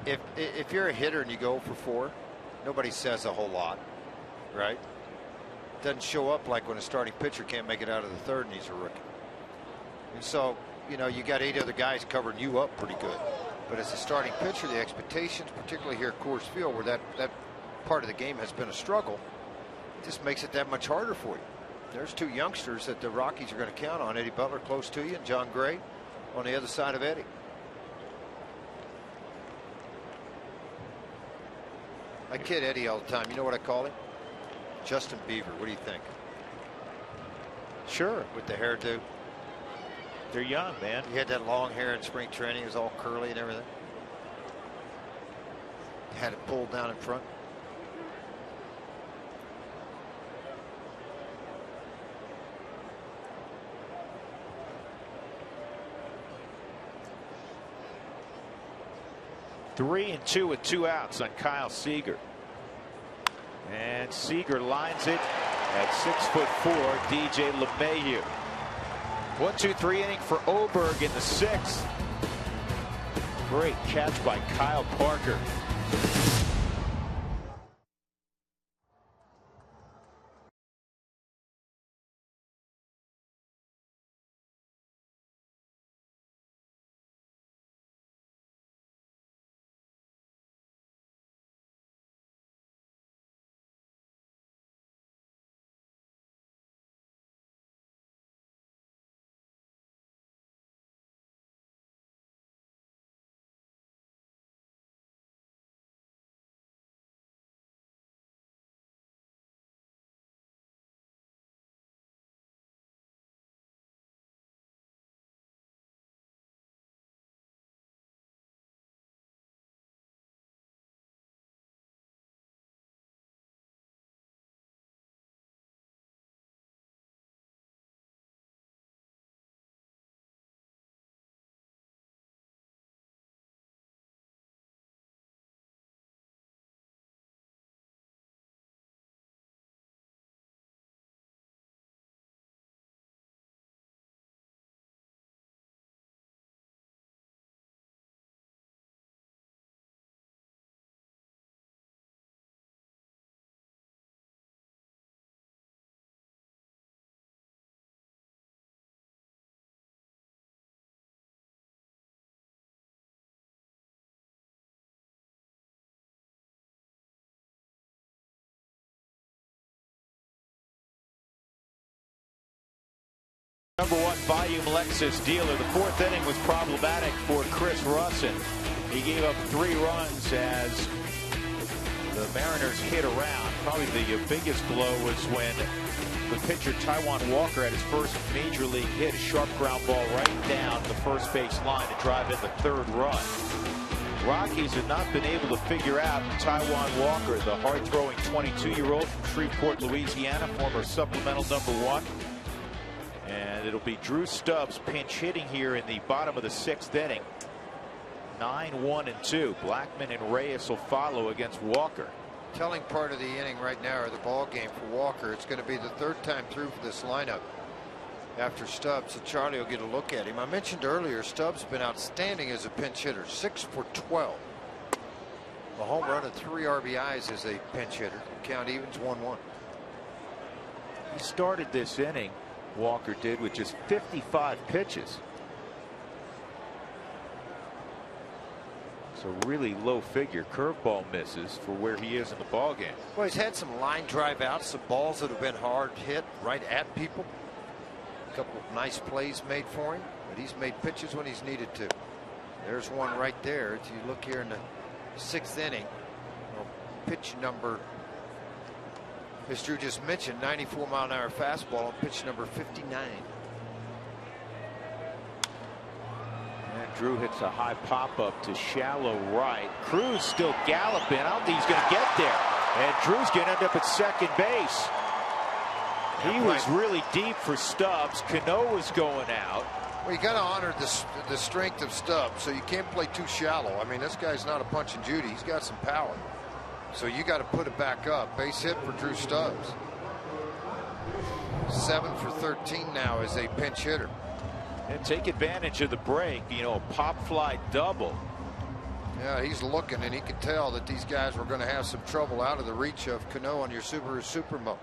if you're a hitter and you go for 4, nobody says a whole lot, right? Doesn't show up like when a starting pitcher can't make it out of the 3rd and he's a rookie. And so, you know, you got 8 other guys covering you up pretty good. But as a starting pitcher, the expectations, particularly here at Coors Field, where that part of the game has been a struggle, just makes it that much harder for you. There's 2 youngsters that the Rockies are going to count on. Eddie Butler close to you and John Gray on the other side of Eddie. I kid Eddie all the time. You know what I call him? Justin Bieber. What do you think? Sure. With the hairdo. They're young, man. He had that long hair in spring training. It was all curly and everything. Had it pulled down in front. Three and two with 2 outs on Kyle Seager. And Seager lines it at 6'4", DJ LeMahieu. 1-2-3 inning for Oberg in the 6th. Great catch by Kyle Parker. #1 volume Lexus dealer. The 4th inning was problematic for Chris Russin. He gave up 3 runs as the Mariners hit around. Probably the biggest blow was when the pitcher Taijuan Walker had his first major league hit, a sharp ground ball right down the first base line to drive in the 3rd run. Rockies have not been able to figure out Taijuan Walker, the hard-throwing 22-year-old from Shreveport, Louisiana, former supplemental #1. And it'll be Drew Stubbs pinch hitting here in the bottom of the 6th inning. 9-1-2. Blackman and Reyes will follow against Walker. Telling part of the inning right now, or the ball game for Walker. It's going to be the 3rd time through for this lineup after Stubbs, so Charlie will get a look at him. I mentioned earlier Stubbs has been outstanding as a pinch hitter. 6 for 12. A home run and 3 RBIs as a pinch hitter. Count evens 1-1. He started this inning, Walker did, with just 55 pitches. So really low figure. Curveball misses for where he is in the ball game. Well, he's had some line drive outs, some balls that have been hard hit right at people. A couple of nice plays made for him, but he's made pitches when he's needed to. There's one right there. If you look here in the 6th inning, pitch number, as Drew just mentioned, 94-mile-an-hour fastball on pitch number 59. And Drew hits a high pop-up to shallow right. Cruz still galloping. I don't think he's going to get there. And Drew's going to end up at second base. He was really deep for Stubbs. Cano was going out. Well, you got to honor the strength of Stubbs, so you can't play too shallow. I mean, this guy's not a Punch and Judy. He's got some power. So you got to put it back up. Base hit for Drew Stubbs. 7 for 13 now as a pinch hitter. And take advantage of the break. You know, a pop fly double. Yeah, he's looking, and he could tell that these guys were going to have some trouble out of the reach of Cano on your Subaru Supermo.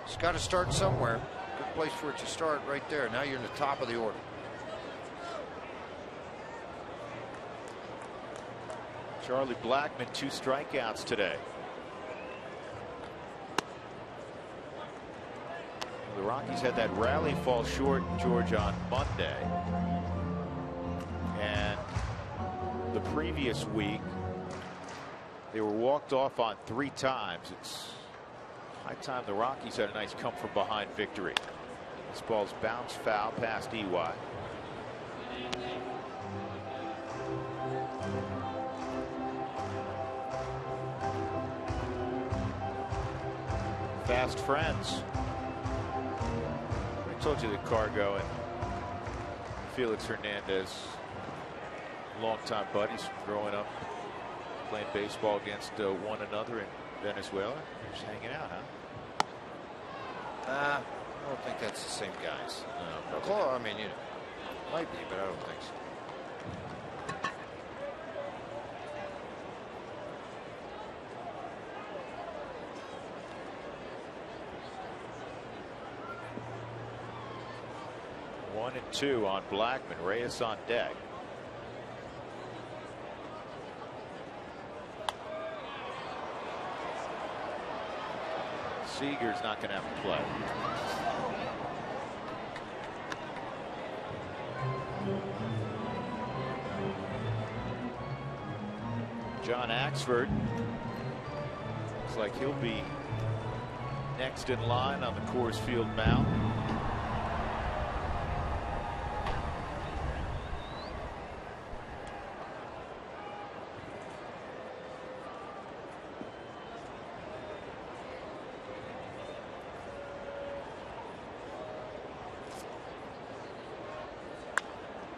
It's got to start somewhere. Good place for it to start right there. Now you're in the top of the order. Charlie Blackmon, 2 strikeouts today. The Rockies had that rally fall short, George, on Monday. And the previous week, they were walked off on 3 times. It's high time the Rockies had a nice come from behind victory. This ball's bounced foul past EY. Fast friends. I told you that Cargo and Felix Hernandez, longtime buddies growing up, playing baseball against one another in Venezuela. Just hanging out, huh? I don't think that's the same guys. No, I mean, you know, might be, but I don't think so. One and two on Blackman. Reyes on deck. Seager's not going to have to play. John Axford looks like he'll be next in line on the Coors Field mound.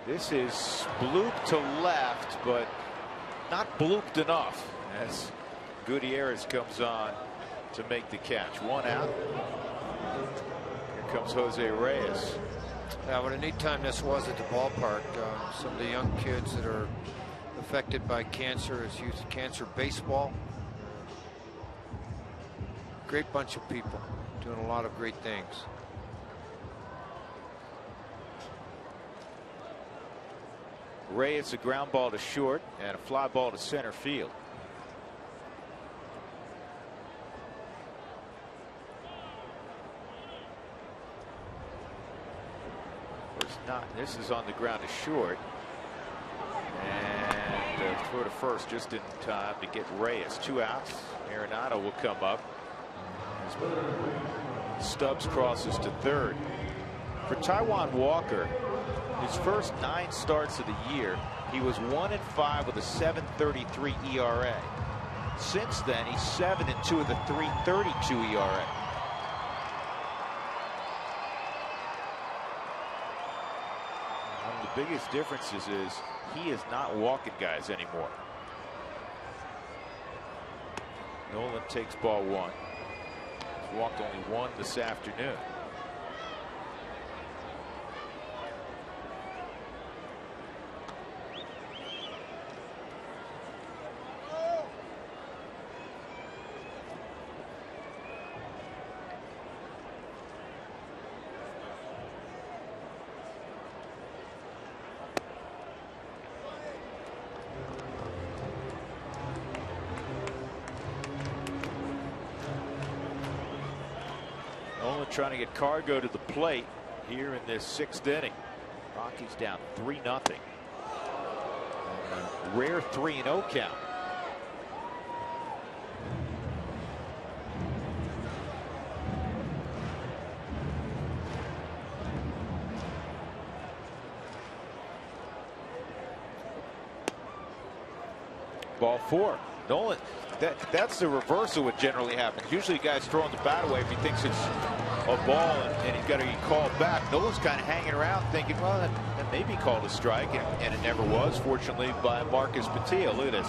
This is blooped to left, but not blooped enough as Gutierrez comes on to make the catch. One out. Here comes Jose Reyes. Yeah, what a neat time this was at the ballpark. Some of the young kids that are affected by cancer as youth cancer baseball. Great bunch of people doing a lot of great things. Reyes, a ground ball to short and a fly ball to center field. First not. This is on the ground to short. And throw to first just in time to get Reyes. 2 outs. Arenado will come up. Stubbs crosses to third. For Taijuan Walker, his first 9 starts of the year, he was 1-5 with a 7.33 ERA. Since then, he's 7-2 with a 3.32 ERA. One of the biggest differences is he is not walking guys anymore. Nolan takes ball 1. He's walked only 1 this afternoon. Trying to get Cargo to the plate here in this 6th inning. Rockies down 3-0. Rare 3-0 count. Ball 4. Nolan, that's the reverse of what generally happens. Usually guys throwing the bat away if he thinks it's a ball and he's got to get called back. Nolan's kind of hanging around thinking, well, that may be called a strike, and it never was, fortunately, by Marcus Patilla. Look at this.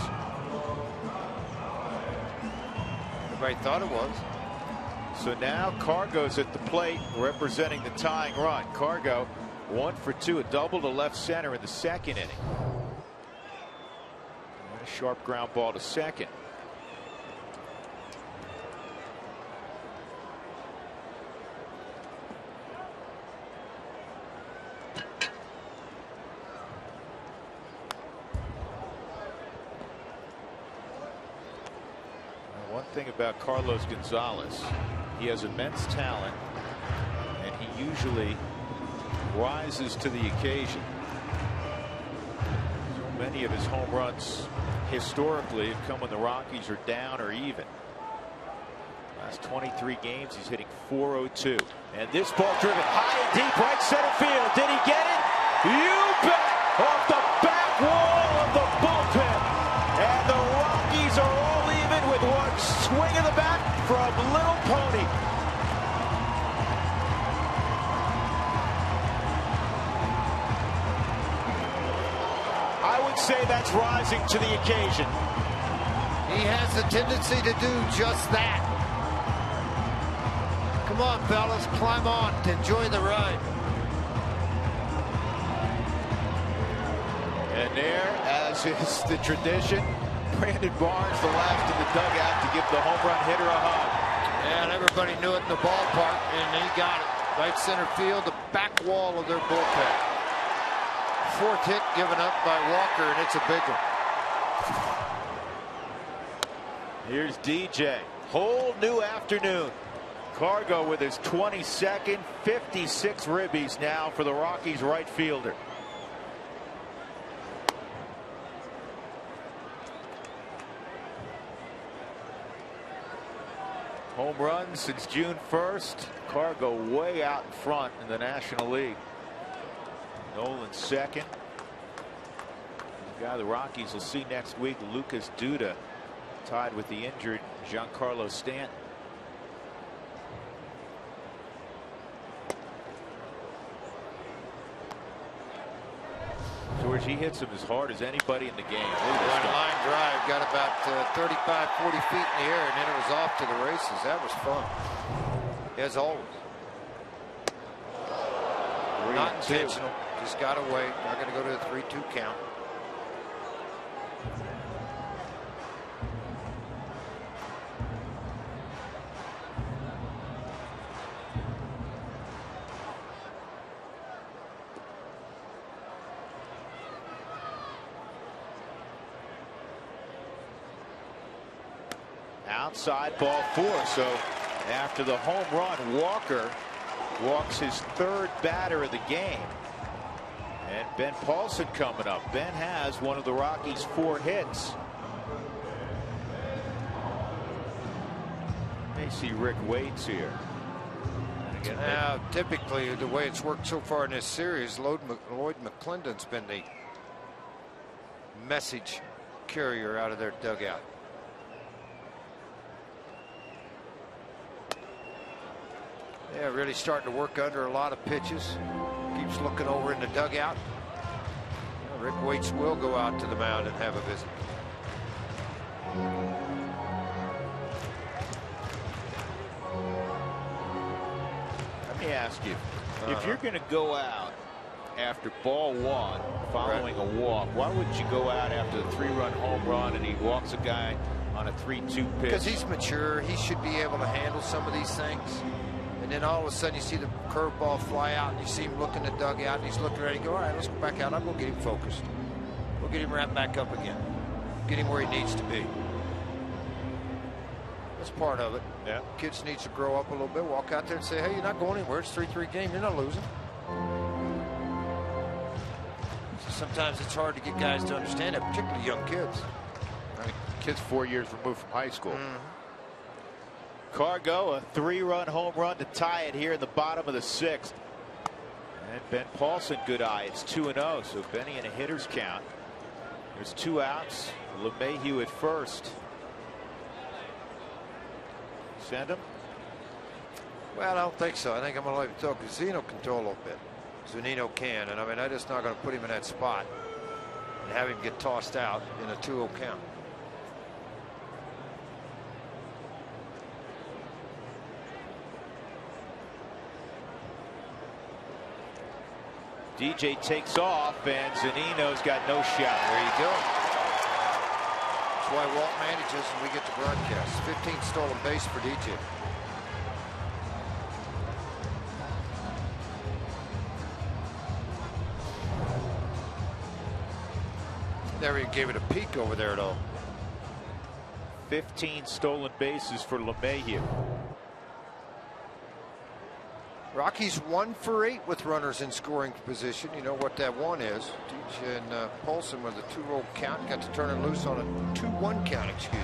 Everybody thought it was. So now Cargo's at the plate representing the tying run. Cargo 1 for 2, a double to left center in the 2nd inning. And a sharp ground ball to second. One thing about Carlos Gonzalez, he has immense talent, and he usually rises to the occasion. So many of his home runs historically have come when the Rockies are down or even. Last 23 games, he's hitting .402. And this ball driven high and deep right center field. Did he get it? You bet! Off the back wall of the bullpen. And the Rockies are all even with one swing of the bat from Little Pony. I would say that's rising to the occasion. He has the tendency to do just that. Come on, fellas, climb on, enjoy the ride. And there, as is the tradition, Brandon Barnes, the last in the dugout to give the home run hitter a hug. And everybody knew it in the ballpark, and he got it. Right center field, the back wall of their bullpen. Fourth hit given up by Walker, and it's a big one. Here's DJ. Whole new afternoon. Cargo with his 22nd, 56 ribbies now for the Rockies right fielder. Home runs since June 1st. Cargo way out in front in the National League. Nolan second. The guy the Rockies will see next week, Lucas Duda, tied with the injured Giancarlo Stanton. George, he hits him as hard as anybody in the game. Line drive, got about 35, 40 feet in the air, and then it was off to the races. That was fun, as always. Not intentional, just got away. Not going to go to the 3-2 count. Outside ball 4. So after the home run, Walker walks his third batter of the game. And Ben Paulson coming up. Ben has one of the Rockies' 4 hits. May see Rick Waits here. Now, typically, the way it's worked so far in this series, Lloyd McClendon's been the message carrier out of their dugout. Yeah, really starting to work under a lot of pitches. Keeps looking over in the dugout. Rick Waits will go out to the mound and have a visit. Let me ask you, if you're going to go out after ball 1 following a walk, why wouldn't you go out after the 3-run home run and he walks a guy on a 3-2 pitch? Because he's mature. He should be able to handle some of these things. And then all of a sudden you see the curveball fly out and you see him looking at the dugout and he's looking ready to go. All right, let's go back out. I'm going to get him focused. We'll get him wrapped back up again. Get him where he needs to be. That's part of it. Yeah. Kids needs to grow up a little bit. Walk out there and say, hey, you're not going anywhere. It's 3-3 game. You're not losing. So sometimes it's hard to get guys to understand that, particularly young kids. I mean, kids 4 years removed from high school. Cargo, a 3-run home run to tie it here in the bottom of the 6th. And Ben Paulson, good eye. It's 2-0. So Benny in a hitter's count. There's 2 outs. LeMahieu at first. Send him? Well, I don't think so. I think I'm going to let him throw because Zeno can throw a little bit. Zunino can. And I mean, I'm just not going to put him in that spot and have him get tossed out in a 2-0 count. DJ takes off, and Zunino's got no shot. There you go. That's why Walt manages and we get the broadcast. 15 stolen base for DJ. Never even gave it a peek over there at all. 15 stolen bases for LeMahieu. Rockies 1 for 8 with runners in scoring position. You know what that one is. DJ and Paulson with a 2-0 count. Got to turn it loose on a 2-1 count, excuse me.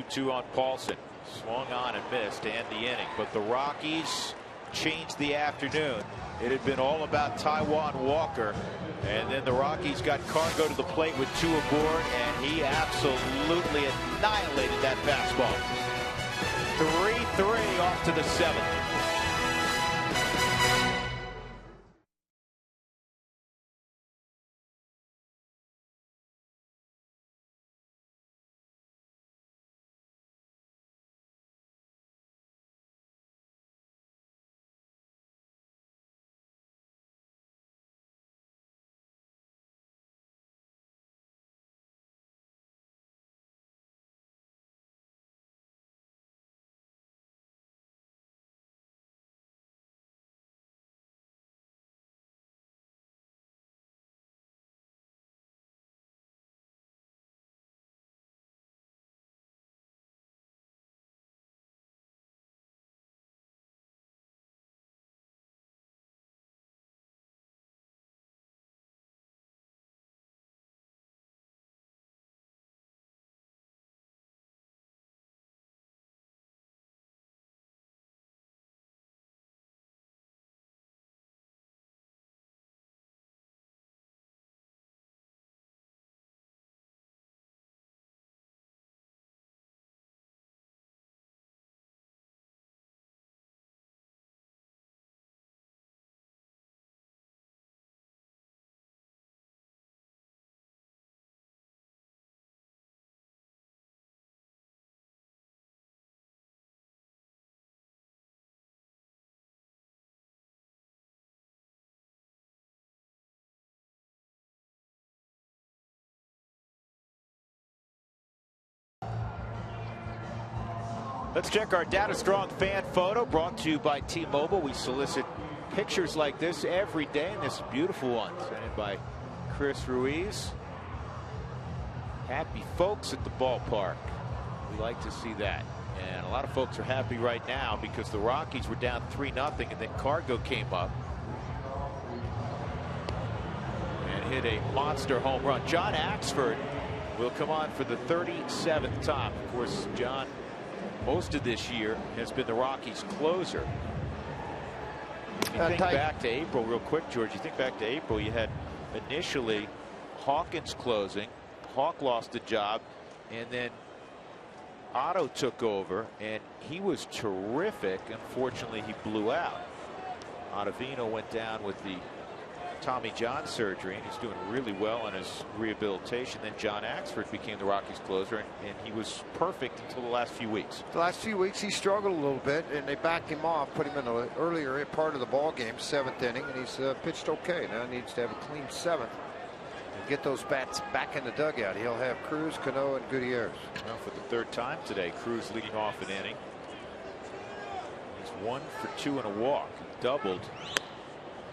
2-2 on Paulson. Swung on and missed to end the inning. But the Rockies changed the afternoon. It had been all about Taijuan Walker. And then the Rockies got Cargo to the plate with 2 aboard, and he absolutely annihilated that fastball. 3-3 off to the 7th. Let's check our Data Strong fan photo brought to you by T-Mobile. We solicit pictures like this every day, and this is a beautiful one sent in by Chris Ruiz. Happy folks at the ballpark. We like to see that. And a lot of folks are happy right now because the Rockies were down 3-0, and then Cargo came up and hit a monster home run. John Axford will come on for the 37th time. Of course, John, most of this year, has been the Rockies' closer. If you think back to April real quick, George, you think back to April, you had initially Hawkins closing. Hawk lost the job, and then Otto took over, and he was terrific. Unfortunately, he blew out. Ottavino went down with the Tommy John surgery, and he's doing really well in his rehabilitation. Then John Axford became the Rockies closer, and he was perfect until the last few weeks. The last few weeks he struggled a little bit, and they backed him off, put him in the earlier part of the ball game, 7th inning, and he's pitched okay. Now he needs to have a clean 7th and get those bats back in the dugout. He'll have Cruz, Cano, and Gutierrez. Well, for the 3rd time today, Cruz leading off an inning. He's 1 for 2 and a walk. He doubled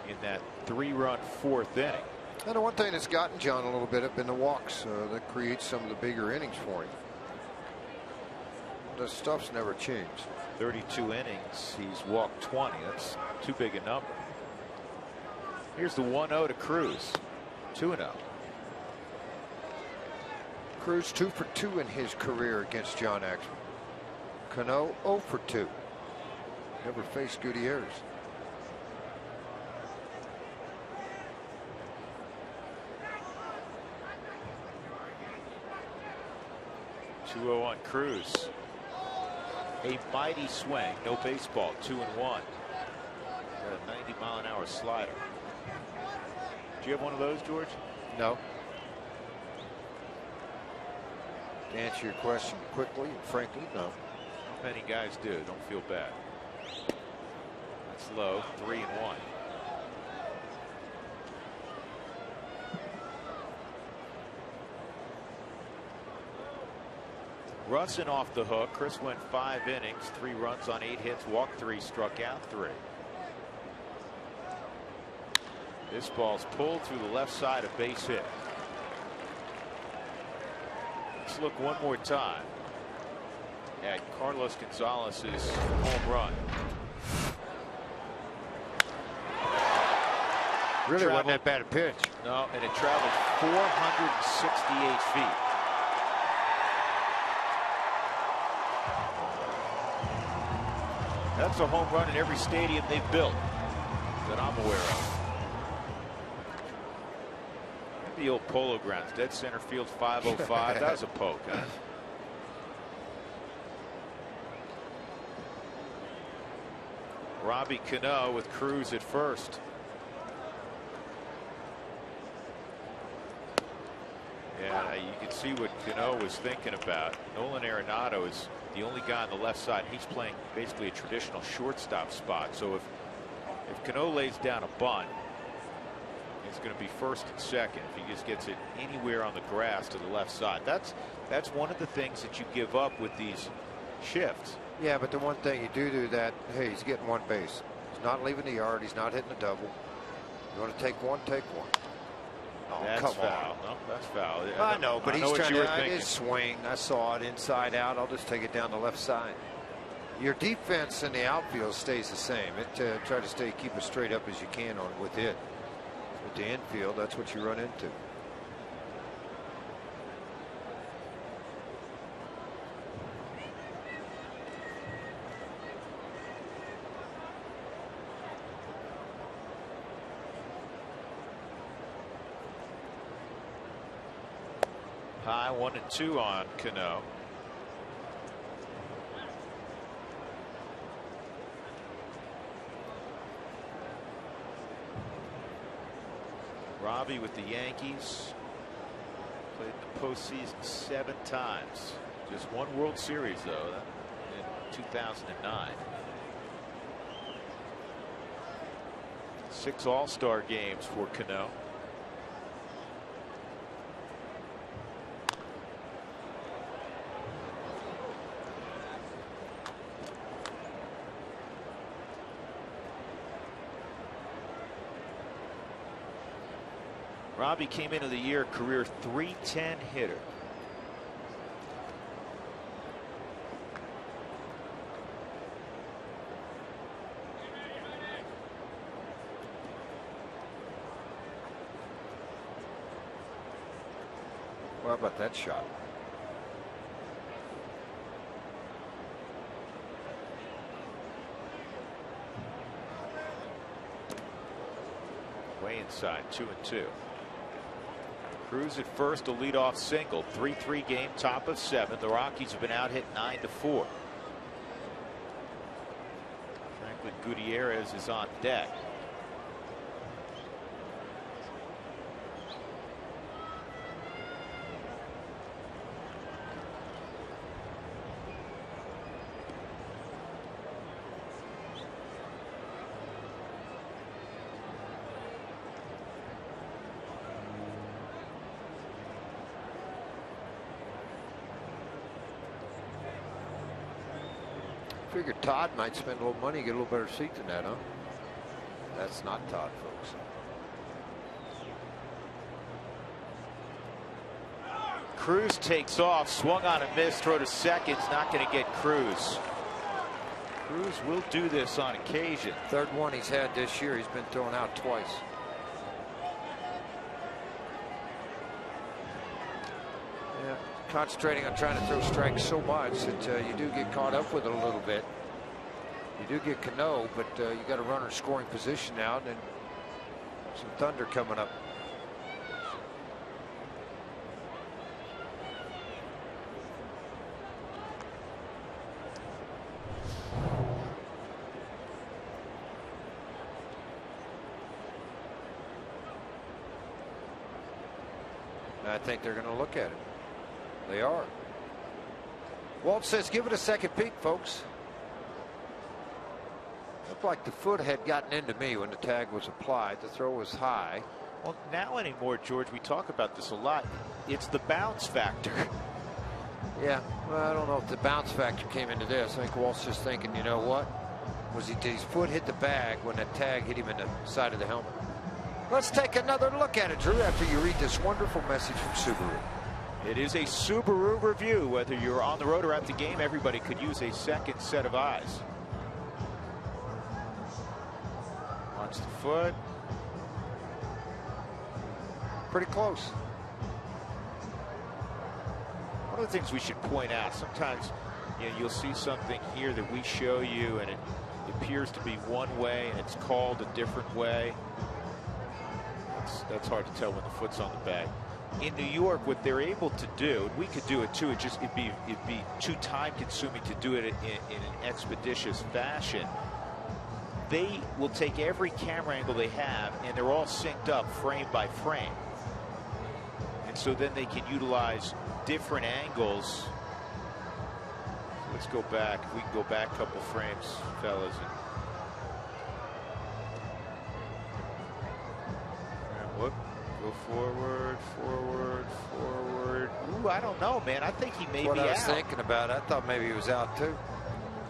in that 3-run 4th inning. And the one thing that's gotten John a little bit have been the walks that create some of the bigger innings for him. The stuff's never changed. 32 innings, he's walked 20. That's too big a number. Here's the 1-0 to Cruz. 2-0. Cruz 2 for 2 in his career against John Axford. Cano 0 for 2. Never faced Gutierrez. On Cruz. A mighty swing. No baseball. 2-1. Got a 90-mile-an-hour slider. Do you have one of those, George? No. To answer your question quickly and frankly, no. Not many guys do. Don't feel bad. That's low. 3-1. Russin off the hook. Chris went 5 innings, 3 runs on 8 hits, walked 3, struck out 3. This ball's pulled through the left side, a base hit. Let's look one more time at Carlos Gonzalez's home run. Really wasn't that bad a pitch. No, and it traveled 468 feet. That's a home run in every stadium they've built that I'm aware of. The old Polo Grounds, dead center field, 505. That was a poke, huh? Robbie Cano with Cruz at first. Yeah, you can see what Cano was thinking about. Nolan Arenado is the only guy on the left side. He's playing basically a traditional shortstop spot. So if Cano lays down a bunt, it's going to be first and second. If he just gets it anywhere on the grass to the left side, that's one of the things that you give up with these shifts. Yeah, but the one thing you do that, hey, he's getting one base. He's not leaving the yard. He's not hitting a double. You want to take one, take one. Oh, that's come foul. on. No, that's foul. I know, but he's trying to think. His swing. I saw it inside out. I'll just take it down the left side. Your defense in the outfield stays the same. Try to keep as straight up as you can with it. With the infield, that's what you run into. High 1-2 on Cano. Robbie with the Yankees played in the postseason 7 times. Just one World Series though, in 2009. 6 All-Star games for Cano. Robbie came into the year career .310 hitter. Well, how about that shot? Way inside, 2-2. Cruz at first, a leadoff single. 3-3 game, top of 7. The Rockies have been out hit 9-4. Franklin Gutierrez is on deck. Figured Todd might spend a little money, get a little better seat than that, huh? That's not Todd, folks. Cruz takes off, swung on a miss, throw to second, not going to get Cruz. Cruz will do this on occasion. Third one he's had this year. He's been thrown out twice. Yeah, concentrating on trying to throw strikes so much that you do get caught up with it a little bit. You do get Cano, but you got a runner scoring position now, and then some thunder coming up. I think they're going to look at it. They are. Walt says, give it a second peek, folks. Looked like the foot had gotten into me when the tag was applied. The throw was high. Well, now anymore, George, we talk about this a lot. It's the bounce factor. Yeah, well, I don't know if the bounce factor came into this. I think Walt's just thinking, you know what? Did his foot hit the bag when that tag hit him in the side of the helmet? Let's take another look at it, Drew, after you read this wonderful message from Subaru. It is a Subaru review. Whether you're on the road or at the game, everybody could use a second set of eyes. Watch the foot. Pretty close. One of the things we should point out, sometimes Yeah, you'll see something here that we show you, and it appears to be one way, and it's called a different way. That's hard to tell when the foot's on the bag. In New York, what they're able to do, and we could do it too, it'd be too time consuming to do it in an expeditious fashion. They will take every camera angle they have, and they're all synced up frame by frame. And so then they can utilize different angles. Let's go back. If we can go back a couple frames, fellas. And whoop. Go forward, forward, forward. Ooh, I don't know, man. I think he may be out. What I was thinking about. I thought maybe he was out too.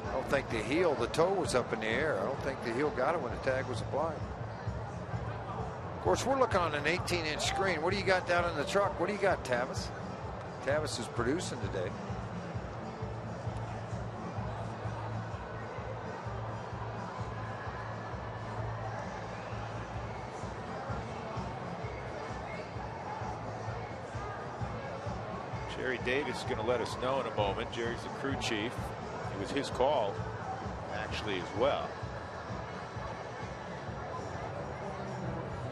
I don't think the heel, the toe was up in the air. I don't think the heel got it when the tag was applied. Of course, we're looking on an 18-inch screen. What do you got down in the truck? What do you got, Tavis? Tavis is producing today. Jerry Davis is going to let us know in a moment. Jerry's the crew chief. It was his call, actually, as well.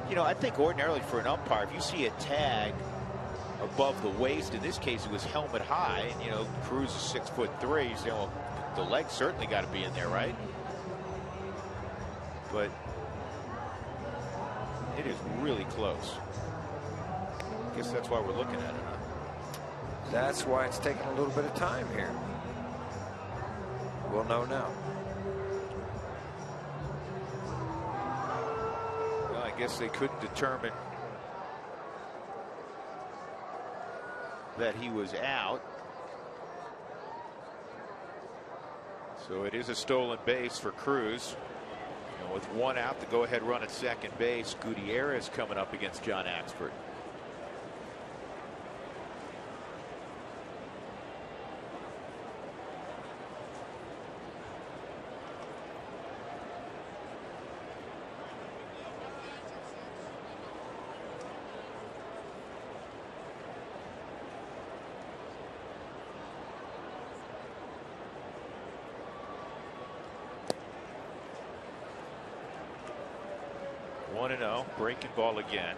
You know, I think ordinarily for an umpire, if you see a tag above the waist, in this case it was helmet high, and you know, Cruz is 6'3", you say, well, the legs certainly got to be in there, right? But it is really close. I guess that's why we're looking at it, huh? That's why it's taking a little bit of time here. We'll know now. Well, I guess they couldn't determine that he was out. So it is a stolen base for Cruz. And with one out, the go-ahead run at second base, Gutierrez coming up against John Axford. Breaking ball again.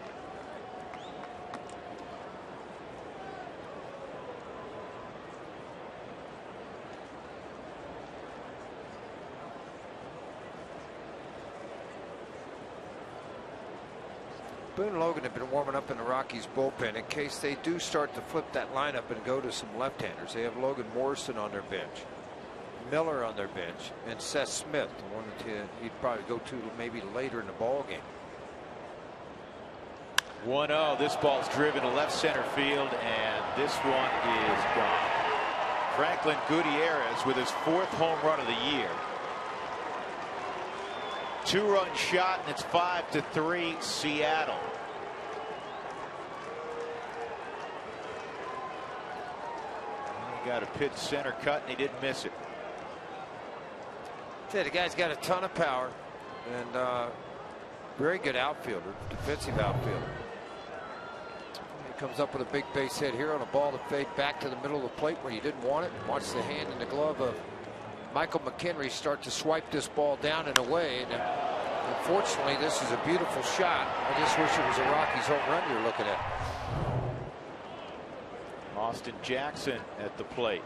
Boone and Logan have been warming up in the Rockies bullpen in case they do start to flip that lineup and go to some left-handers. They have Logan Morrison on their bench, Miller on their bench, and Seth Smith, the one that you'd probably go to maybe later in the ball game. 1-0. This ball's driven to left center field, and this one is gone. Franklin Gutierrez with his 4th home run of the year. 2-run shot, and it's 5-3 Seattle. He got a pitch center cut, and he didn't miss it. The guy's got a ton of power, and very good outfielder, defensive outfielder. Comes up with a big base hit here on a ball that fade back to the middle of the plate where you didn't want it. Watch the hand and the glove of Michael McHenry start to swipe this ball down and away. And unfortunately, this is a beautiful shot. I just wish it was a Rockies home run you're looking at. Austin Jackson at the plate.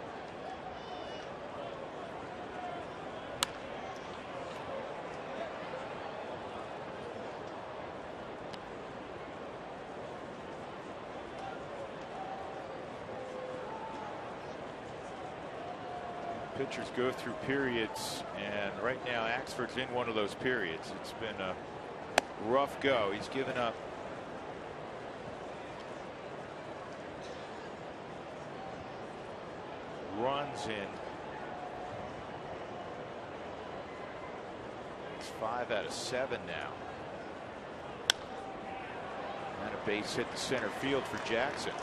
Pitchers go through periods, and right now Axford's in one of those periods. It's been a rough go. He's given up runs in 5 out of 7 now. And a base hit to center field for Jackson.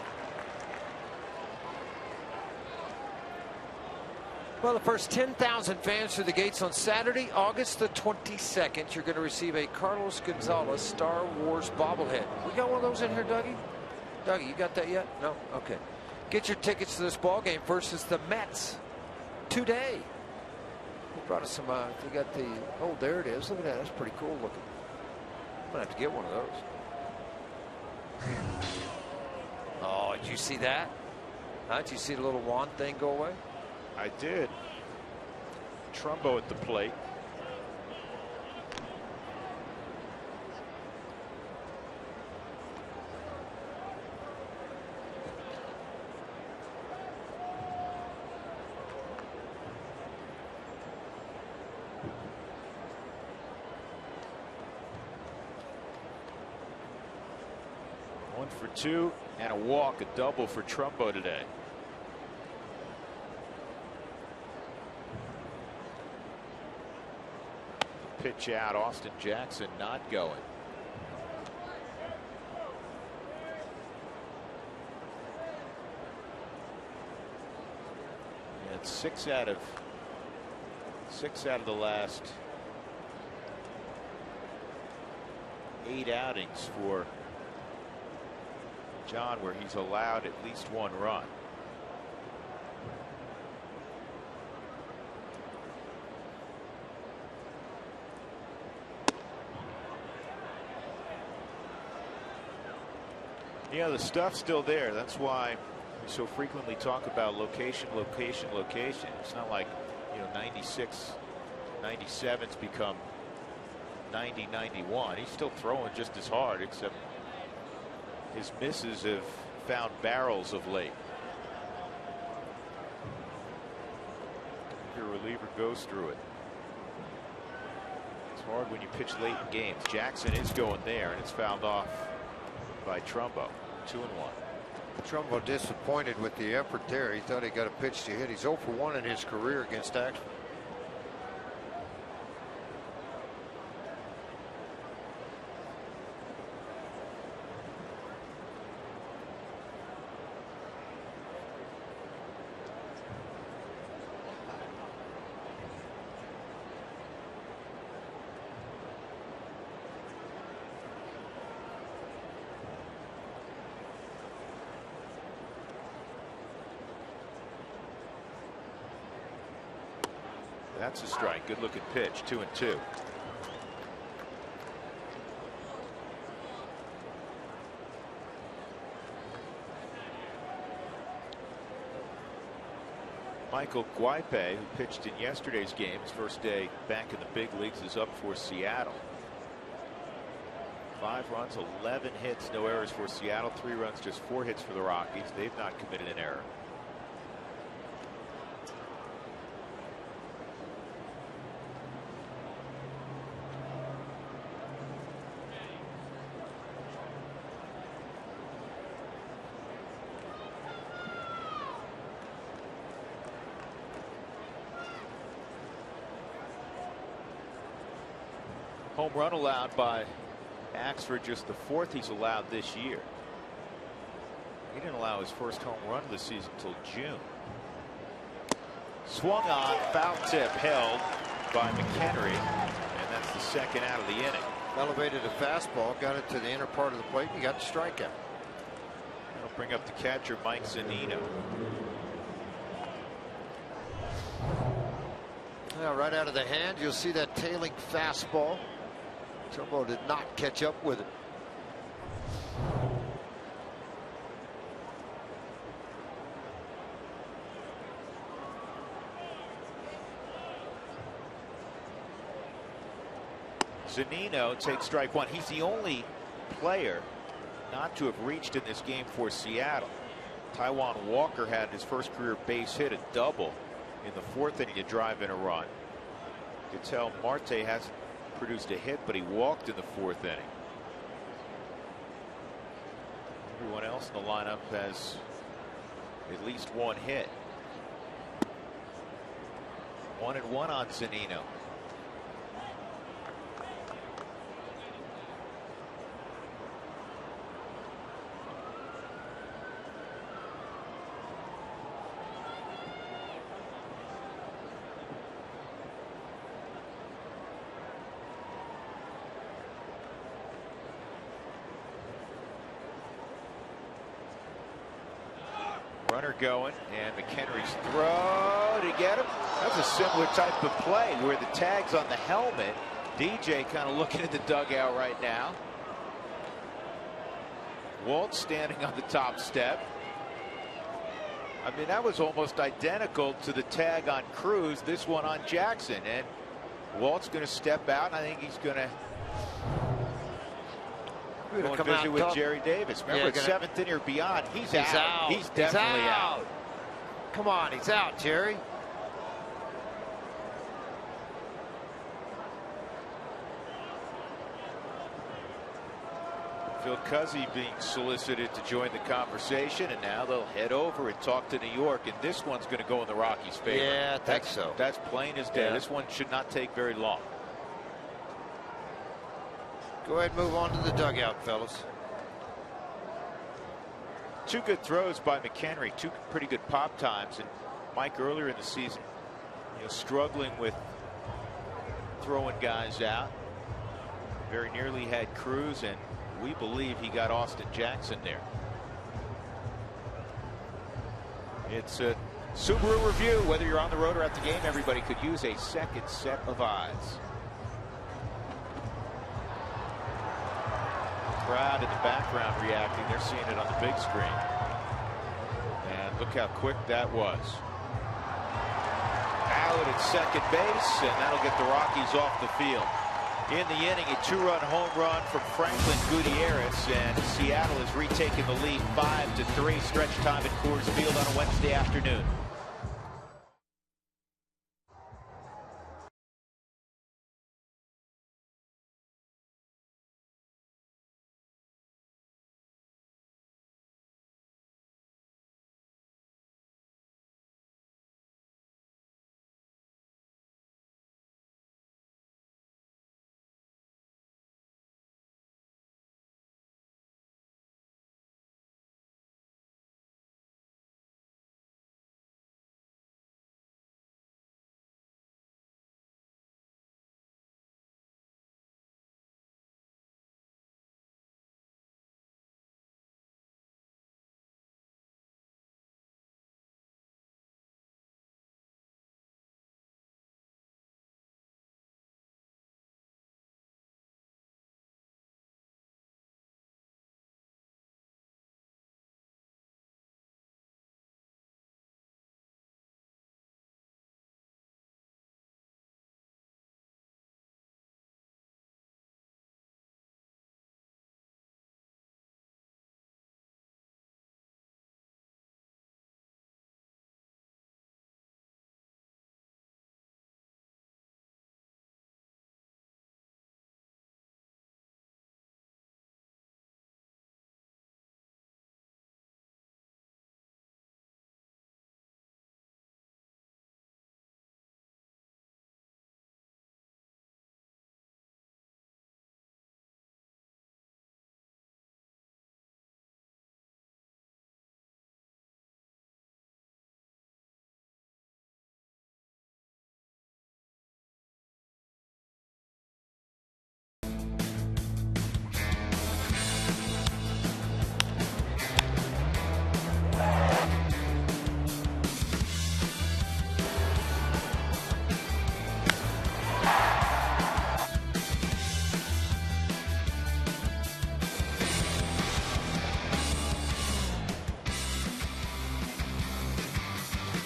Well, the first 10,000 fans through the gates on Saturday, August the 22nd, you're going to receive a Carlos Gonzalez Star Wars bobblehead. We got one of those in here, Dougie? Dougie, you got that yet? No? Okay. Get your tickets to this ball game. First, it's the Mets today. He brought us some. We got the. Oh, there it is. Look at that. That's pretty cool looking. I'm gonna have to get one of those. Oh, did you see that? Huh? Did you see the little wand thing go away? I did. Trumbo at the plate. One for two and a walk, a double for Trumbo today. Pitch out, Austin Jackson not going. And six out of the last 8 outings for John where he's allowed at least 1 run. Yeah, the stuff's still there. That's why we so frequently talk about location, location, location. It's not like, 96, 97's become 90, 91. He's still throwing just as hard, except his misses have found barrels of late. Your reliever goes through it. It's hard when you pitch late in games. Jackson is going there, and it's fouled off by Trumbo. 2-1. Trumbo disappointed with the effort there. He thought he got a pitch to hit. He's 0 for 1 in his career against Axford. That's a strike. Good looking pitch. 2-2. Michael Guipe, who pitched in yesterday's game, his first day back in the big leagues, is up for Seattle. 5 runs, 11 hits, no errors for Seattle. 3 runs, just 4 hits for the Rockies. They've not committed an error. Home run allowed by Axford, just the 4th he's allowed this year. He didn't allow his first home run of the season until June. Swung on, foul tip held by McHenry, and that's the 2nd out of the inning. Elevated a fastball, got it to the inner part of the plate, and he got the strikeout. That'll bring up the catcher, Mike Zunino. Now, right out of the hand, you'll see that tailing fastball. Trumbo did not catch up with it. Zunino takes strike 1. He's the only player not to have reached in this game for Seattle. Taijuan Walker had his first career base hit, a double in the 4th inning to drive in a run. You can tell Marte hasn't produced a hit, but he walked in the 4th inning. Everyone else in the lineup has at least 1 hit. 1-1 on Zunino. Runner going, and McHenry's throw to get him. That's a similar type of play where the tag's on the helmet. DJ kind of looking at the dugout right now. Walt standing on the top step. I mean, that was almost identical to the tag on Cruz, this one on Jackson. And Walt's going to step out, and I think he's going to go and visit with Jerry Davis. Remember, it's 7th inning or beyond. He's out. He's definitely out. Come on, he's out, Jerry. Phil Cuzzy being solicited to join the conversation, and now they'll head over and talk to New York, and this one's going to go in the Rockies' favor. Yeah, I think so. That's plain as day. Yeah. This one should not take very long. Go ahead and move on to the dugout, fellas. 2 good throws by McHenry, 2 pretty good pop times, and Mike earlier in the season, struggling with throwing guys out. Very nearly had Cruz, and we believe he got Austin Jackson there. It's a Subaru review. Whether you're on the road or at the game, everybody could use a second set of eyes. Crowd in the background reacting. They're seeing it on the big screen. And look how quick that was. Out at second base, and that'll get the Rockies off the field. In the inning, a 2-run home run from Franklin Gutierrez, and Seattle has retaken the lead 5-3. Stretch time at Coors Field on a Wednesday afternoon.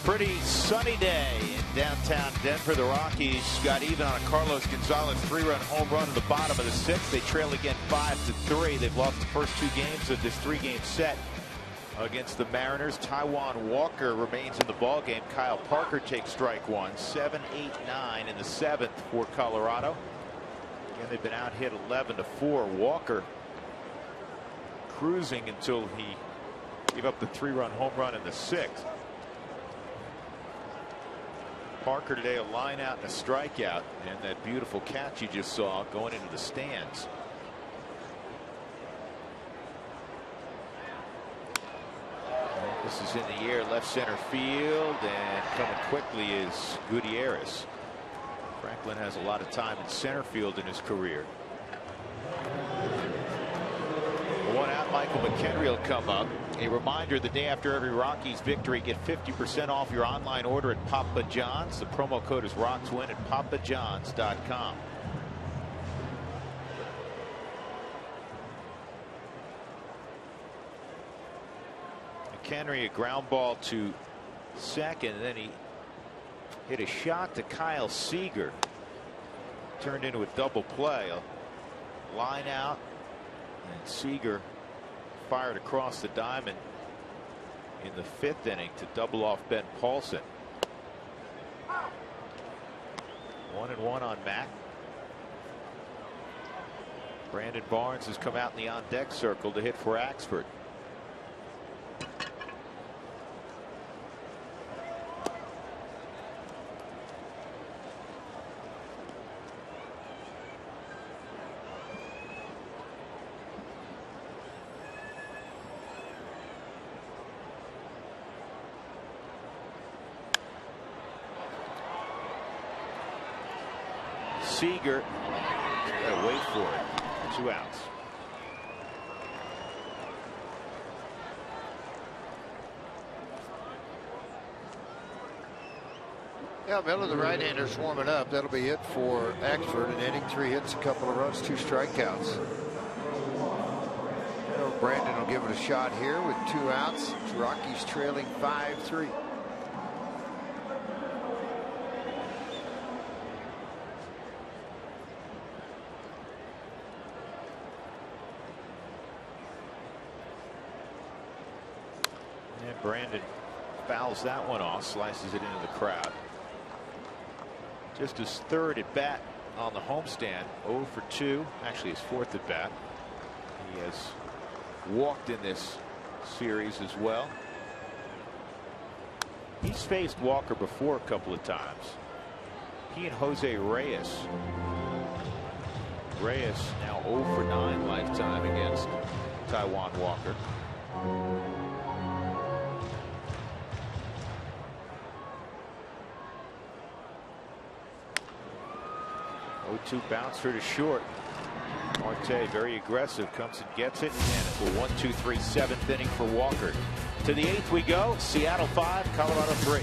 Pretty sunny day in downtown Denver. The Rockies got even on a Carlos Gonzalez 3-run home run in the bottom of the 6th. They trail again 5-3. They've lost the first 2 games of this 3-game set against the Mariners. Taijuan Walker remains in the ballgame. Kyle Parker takes strike 1. 7, 8, 9 in the 7th for Colorado. Again, they've been out hit 11-4. Walker cruising until he gave up the 3-run home run in the 6th. Parker today a line out and a strikeout, and that beautiful catch you just saw going into the stands. And this is in the air, left center field, and coming quickly is Gutierrez. Franklin has a lot of time in center field in his career. One out, Michael McHenry will come up. A reminder, the day after every Rockies victory, get 50% off your online order at Papa John's. The promo code is ROCKSWIN at papajohns.com. McHenry, a ground ball to second, and then he hit a shot to Kyle Seager. Turned into a double play. A line out, and Seager fired across the diamond in the 5th inning to double off Ben Paulson. 1-1 on Mac. Brandon Barnes has come out in the on deck circle to hit for Axford. Seager, gotta wait for it. 2 outs. Yeah, Miller, the right-hander's warming up. That'll be it for Axford. In inning 3 hits, a couple of runs, 2 strikeouts. Brandon will give it a shot here with 2 outs. Rockies trailing 5-3. Brandon fouls that one off, slices it into the crowd. Just his 3rd at bat on the homestand. 0 for 2, actually his 4th at bat. He has walked in this series as well. He's faced Walker before a couple of times. He and Jose Reyes. Reyes now 0 for 9 lifetime against Taijuan Walker. 0-2 bouncer to short. Marte very aggressive, comes and gets it, and it's a 1-2-3 7th inning for Walker. To the 8th we go. Seattle 5, Colorado 3.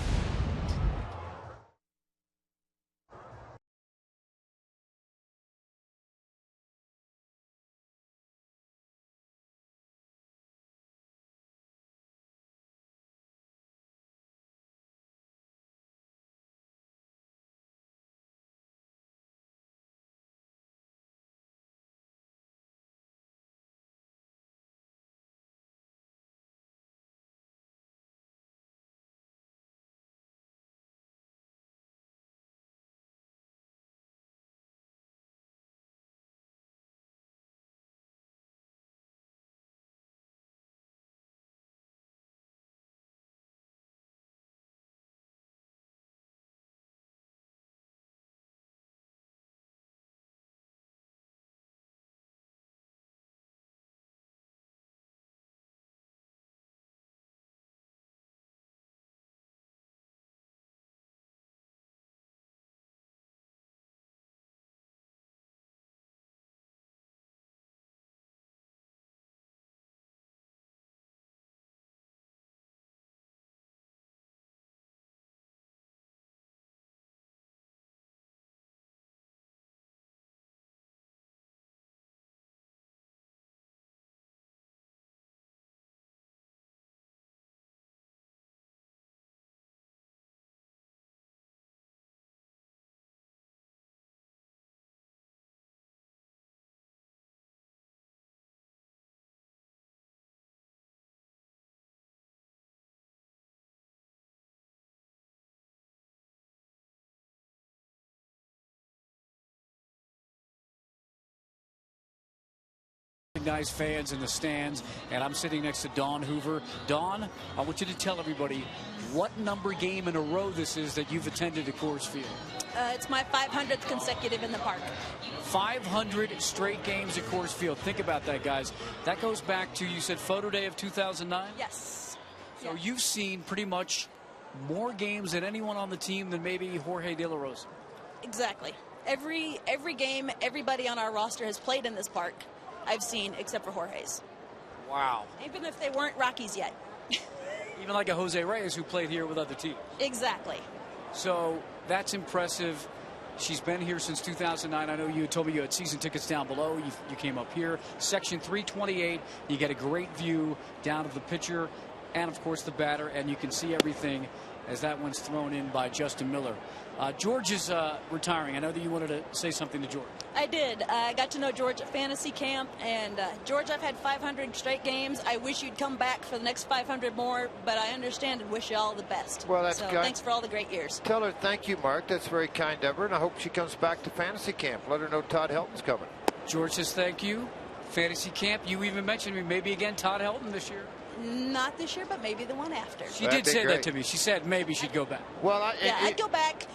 Nice fans in the stands, and I'm sitting next to Dawn Hoover. Dawn, I want you to tell everybody what number game in a row this is that you've attended at Coors Field. It's my 500th consecutive in the park. 500 straight games at Coors Field. Think about that, guys. That goes back to, you said, photo day of 2009? Yes. So you've seen pretty much more games than anyone on the team than maybe Jorge De La Rosa. Exactly. Every game, everybody on our roster has played in this park. I've seen, except for Jorge's. Wow. Even if they weren't Rockies yet. Even like a Jose Reyes who played here with other teams. Exactly. So that's impressive. She's been here since 2009. I know you told me you had season tickets down below. You came up here. Section 328. You get a great view down of the pitcher and, of course, the batter. And you can see everything as that one's thrown in by Justin Miller. George is retiring. I know that you wanted to say something to George. I did. I got to know George at fantasy camp. And, George, I've had 500 straight games. I wish you'd come back for the next 500 more. But I understand and wish you all the best. Well, that's so kind. Thanks for all the great years. Tell her thank you, Mark. That's very kind of her. And I hope she comes back to fantasy camp. Let her know Todd Helton's coming. George says thank you. Fantasy camp. You even mentioned me maybe again Todd Helton this year. Not this year, but maybe the one after. She did say that to me. She said maybe she'd go back. Well, I'd go back,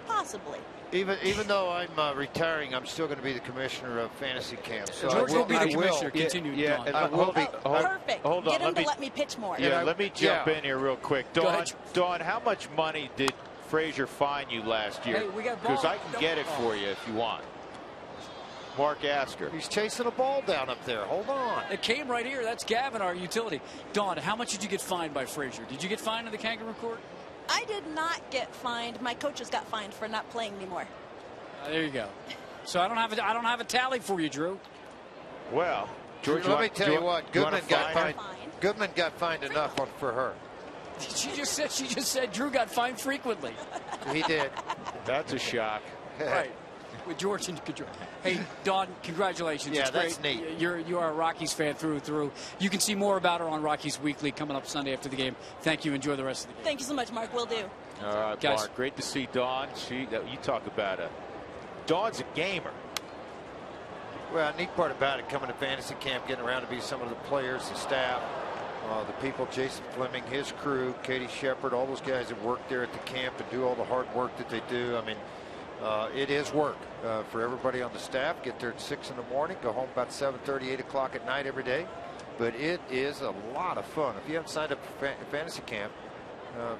possibly. Even though I'm retiring, I'm still going to be the commissioner of fantasy camp. So George will be the commissioner. will. Continue. Yeah, and I will be. Perfect. Hold on. Get him to let me pitch more. Yeah, let me jump in here real quick. Go ahead. Dawn, how much money did Frazier fine you last year? Hey, we got because ball. I can get it for you if you want. Mark Asker. He's chasing a ball down up there. Hold on. It came right here. That's Gavin, our utility. Dawn, how much did you get fined by Frazier? Did you get fined in the Kangaroo Court? I did not get fined. My coaches got fined for not playing anymore. There you go. So I don't have a tally for you, Drew. Well, George, let me tell you what. Goodman got fined. Fine. Goodman got fined enough for her. She just said Drew got fined frequently. He did. That's a shock. Right. With George in control. Hey, Dawn, congratulations. Yeah, it's that's great. neat. You are a Rockies fan through and through. You can see more about her on Rockies Weekly coming up Sunday after the game. Thank you. Enjoy the rest of the game. Thank you so much, Mark. Will do. All right, Guys. Mark. Great to see Dawn. You talk about Dawn's a gamer. Well, neat part about it, coming to fantasy camp, getting around to be some of the players, the staff, the people, Jason Fleming, his crew, Katie Shepard, all those guys that work there at the camp and do all the hard work that they do. I mean, it is work for everybody on the staff. Get there at 6 in the morning, go home about 7:30, 8 o'clock at night every day. But it is a lot of fun. If you haven't signed up for fantasy camp,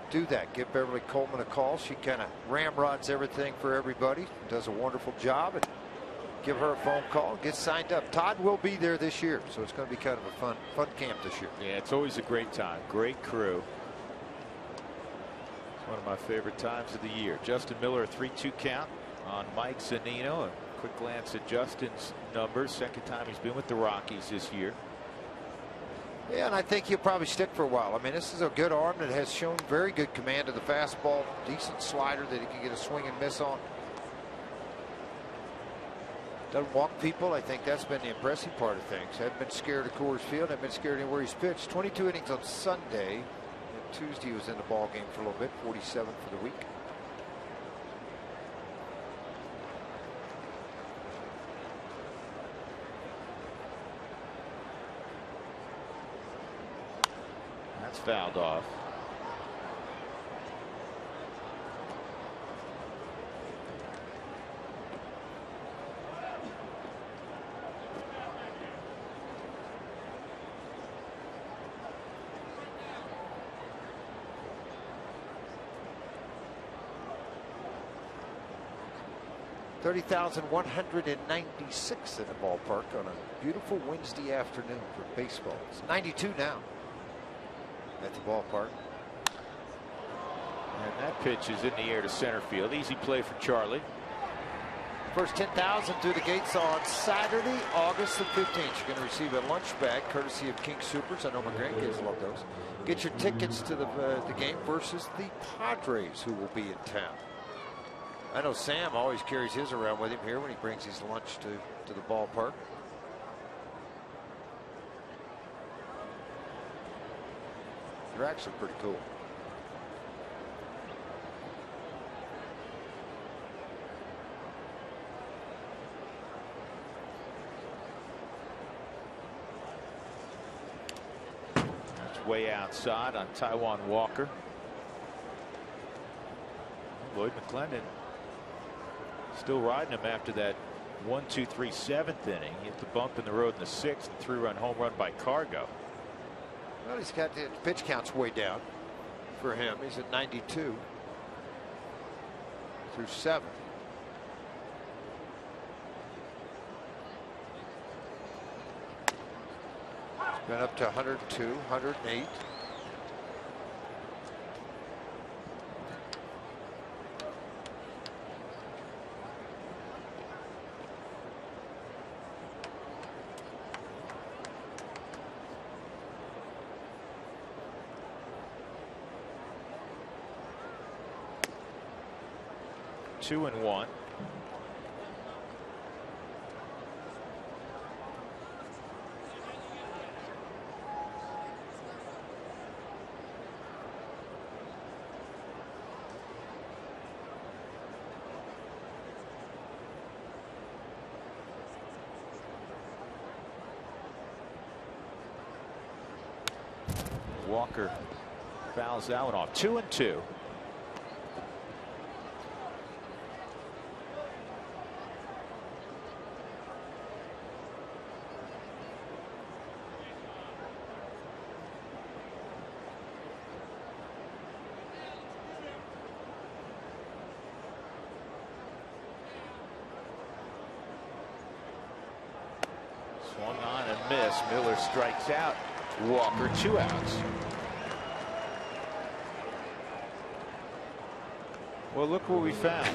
do that. Give Beverly Coleman a call. She kind of ramrods everything for everybody. Does a wonderful job. And give her a phone call. Get signed up. Todd will be there this year, so it's going to be kind of a fun camp this year. Yeah, it's always a great time. Great crew. It's one of my favorite times of the year. Justin Miller, a 3-2 count on Mike Zunino. A quick glance at Justin's numbers. Second time he's been with the Rockies this year. Yeah, and I think he'll probably stick for a while. I mean, this is a good arm that has shown very good command of the fastball. Decent slider that he can get a swing and miss on. Doesn't walk people. I think that's been the impressive part of things. Hasn't been scared of Coors Field. Hasn't been scared anywhere he's pitched. 22 innings on Sunday. And Tuesday he was in the ball game for a little bit. 47 for the week. That's fouled off. $30,196 in the ballpark on a beautiful Wednesday afternoon for baseball. It's 92 now at the ballpark. And that pitch is in the air to center field. Easy play for Charlie. First 10,000 through the gates on Saturday, August the 15th. You're going to receive a lunch bag courtesy of King Soopers. I know my grandkids love those. Get your tickets to the game versus the Padres, who will be in town. I know Sam always carries his around with him here when he brings his lunch to the ballpark. They're actually pretty cool. That's way outside on Taijuan Walker. Lloyd McClendon still riding him after that 1-2-3 7th inning. He hit the bump in the road in the 6th and 3-run home run by Cargo. Well, he's got the pitch counts way down for him. He's at 92 through 7. Been up to 102, 108. Two and one. Walker fouls that one off. 2-2. Swung on and missed. Miller strikes out. Walker 2 outs. Well, look what we found.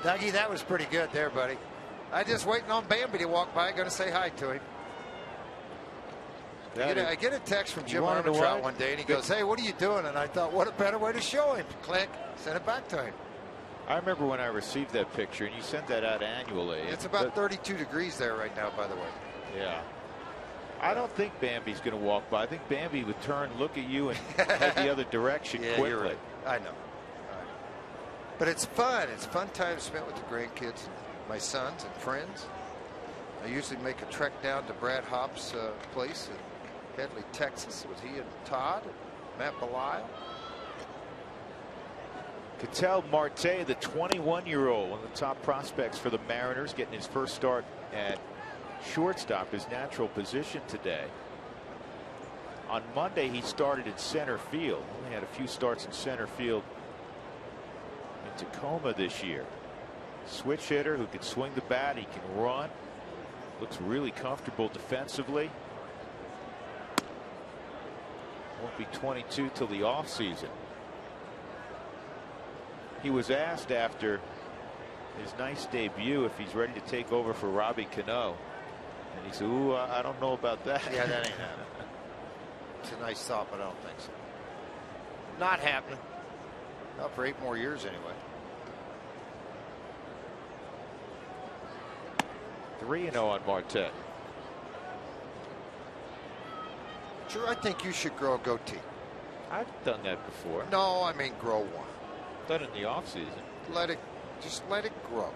Dougie, that was pretty good there, buddy. I just waiting on Bambi to walk by. Going to say hi to him. I get a text from Jim Armstrong one day, and he goes, "Hey, what are you doing?" And I thought, what a better way to show him. Click, send it back to him. I remember when I received that picture, and you sent that out annually. It's about 32 degrees there right now, by the way. Yeah. I don't think Bambi's going to walk by. I think Bambi would turn, look at you, and head the other direction quickly. You're right. I know. But it's fun. It's fun time spent with the grandkids, and my sons and friends. I usually make a trek down to Brad Hopp's place in Headley, Texas, with he and Todd and Matt Belisle. Ketel Marte, the 21-year-old, one of the top prospects for the Mariners, getting his first start at shortstop, his natural position today. On Monday, he started in center field. Only had a few starts in center field in Tacoma this year. Switch hitter who can swing the bat. He can run. Looks really comfortable defensively. Won't be 22 till the offseason. He was asked after his nice debut if he's ready to take over for Robbie Cano. And he said, "Ooh, I don't know about that." Yeah, that ain't happening. It's a nice thought, but I don't think so. Not happening. Not for 8 more years anyway. 3-0 on Marte. Sure, I think you should grow a goatee. I've done that before. No, I mean grow one. Done in the offseason. Just let it grow.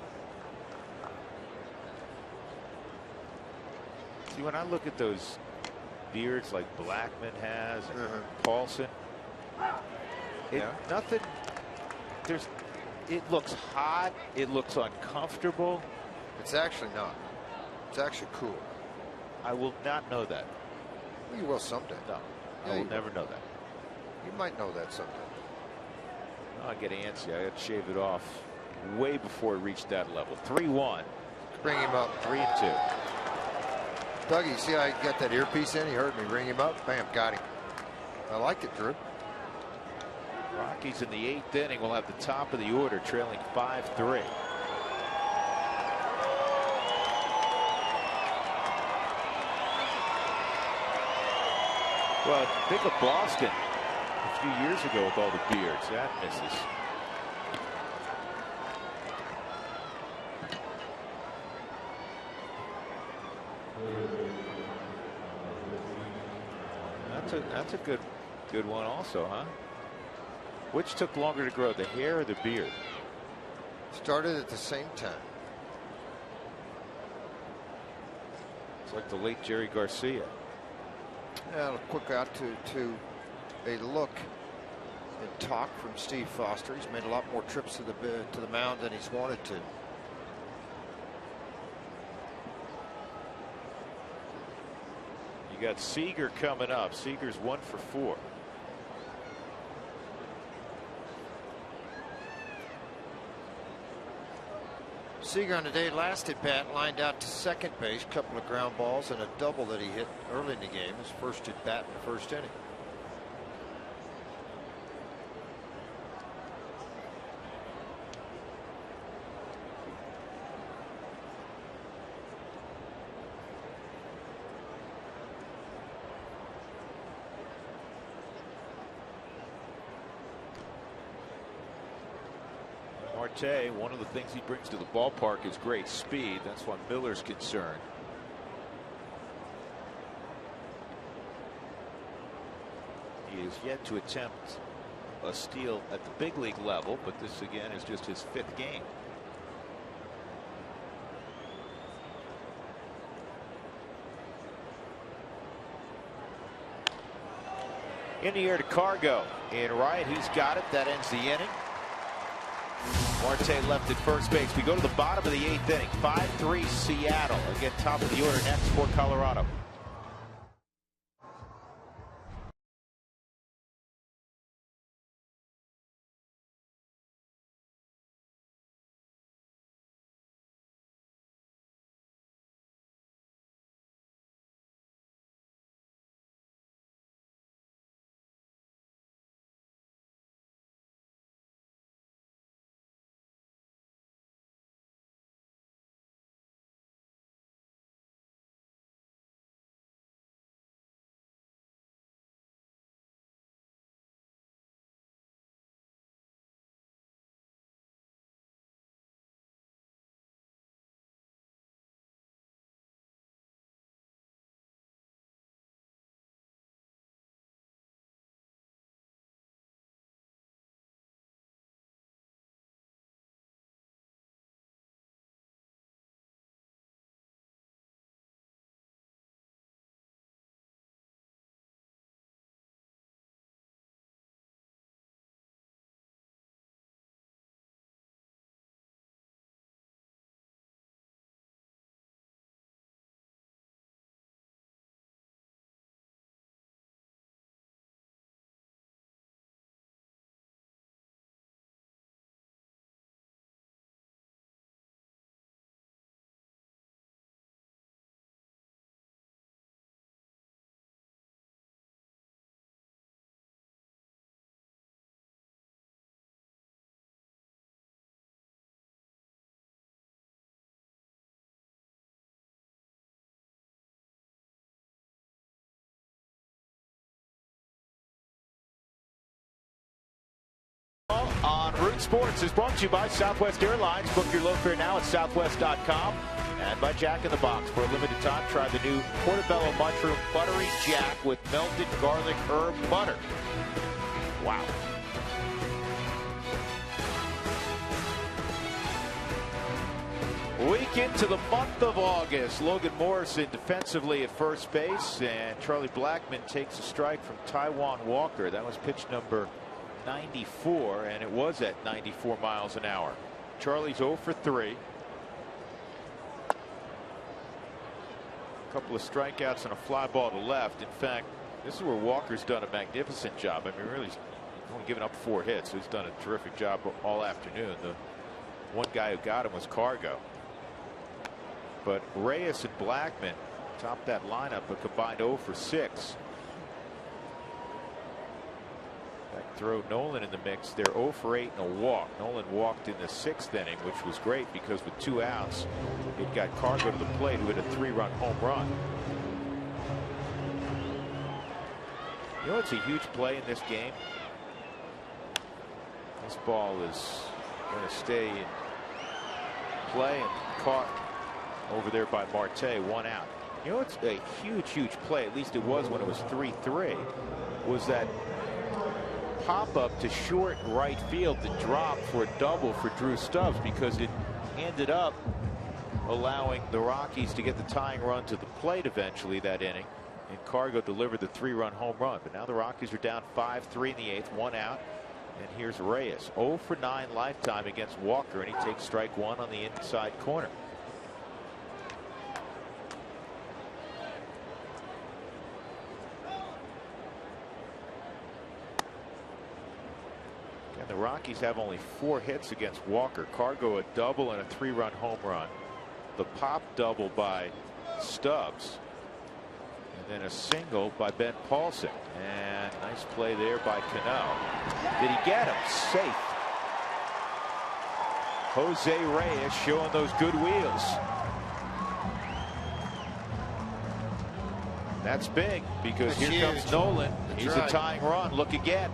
See, when I look at those beards like Blackman has and Paulson, nothing. It looks hot. It looks uncomfortable. It's actually not. It's actually cool. I will not know that. Well, you will someday. No, I will never know that. You might know that someday. I get antsy. I got to shave it off way before it reached that level. 3-1. Bring him up. 3-2. Dougie, you see how I got that earpiece in? He heard me ring him up. Bam, got him. I like it, Drew. Rockies in the 8th inning will have the top of the order, trailing 5-3. Well, think of Boston a few years ago with all the beards. That misses. That's a good one also, huh? Which took longer to grow, the hair or the beard? Started at the same time. It's like the late Jerry Garcia. Yeah, a quick out to a look and talk from Steve Foster. He's made a lot more trips to the mound than he's wanted to. You got Seager coming up. Seager's 1 for 4. Seager on the day last at bat lined out to second base, couple of ground balls and a double that he hit early in the game, his first at bat in the first inning. Marte, one of the things he brings to the ballpark is great speed. That's why Miller's concerned. He is yet to attempt a steal at the big league level, but this again is just his 5th game. In the air to Cargo. In right, he's got it. That ends the inning. Marte left at first base. We go to the bottom of the 8th inning. 5-3 Seattle. Again, top of the order next for Colorado. On Root Sports is brought to you by Southwest Airlines. Book your low fare now at southwest.com. And by Jack in the Box. For a limited time, try the new Portobello Mushroom Buttery Jack with melted garlic herb butter. Wow. Week into the month of August. Logan Morrison defensively at first base. And Charlie Blackmon takes a strike from Taijuan Walker. That was pitch number 94, and it was at 94 miles an hour. Charlie's 0 for 3. A couple of strikeouts and a fly ball to left. In fact, this is where Walker's done a magnificent job. I mean, really, he's only given up 4 hits. So he's done a terrific job all afternoon. The one guy who got him was Cargo. But Reyes and Blackmon topped that lineup, a combined 0 for 6. Throw Nolan in the mix. They're 0 for 8 and a walk. Nolan walked in the 6th inning, which was great because with 2 outs, it got Cargo to the plate, who hit a 3-run home run. You know, it's a huge play in this game. This ball is going to stay in play and caught over there by Marte, 1 out. You know, it's a huge play. At least it was when it was 3-3. Was that pop-up to short right field to drop for a double for Drew Stubbs, because it ended up allowing the Rockies to get the tying run to the plate eventually that inning, and Cargo delivered the 3-run home run. But now the Rockies are down 5-3 in the 8th, 1 out, and here's Reyes, 0 for 9 lifetime against Walker, and he takes strike 1 on the inside corner. The the Rockies have only 4 hits against Walker. Cargo a double and a 3-run home run. The pop double by Stubbs. And then a single by Ben Paulson. And nice play there by Cano. Did he get him? Safe. Jose Reyes showing those good wheels. That's big because That's here huge. comes Nolan. That's He's right. a tying run. Look again.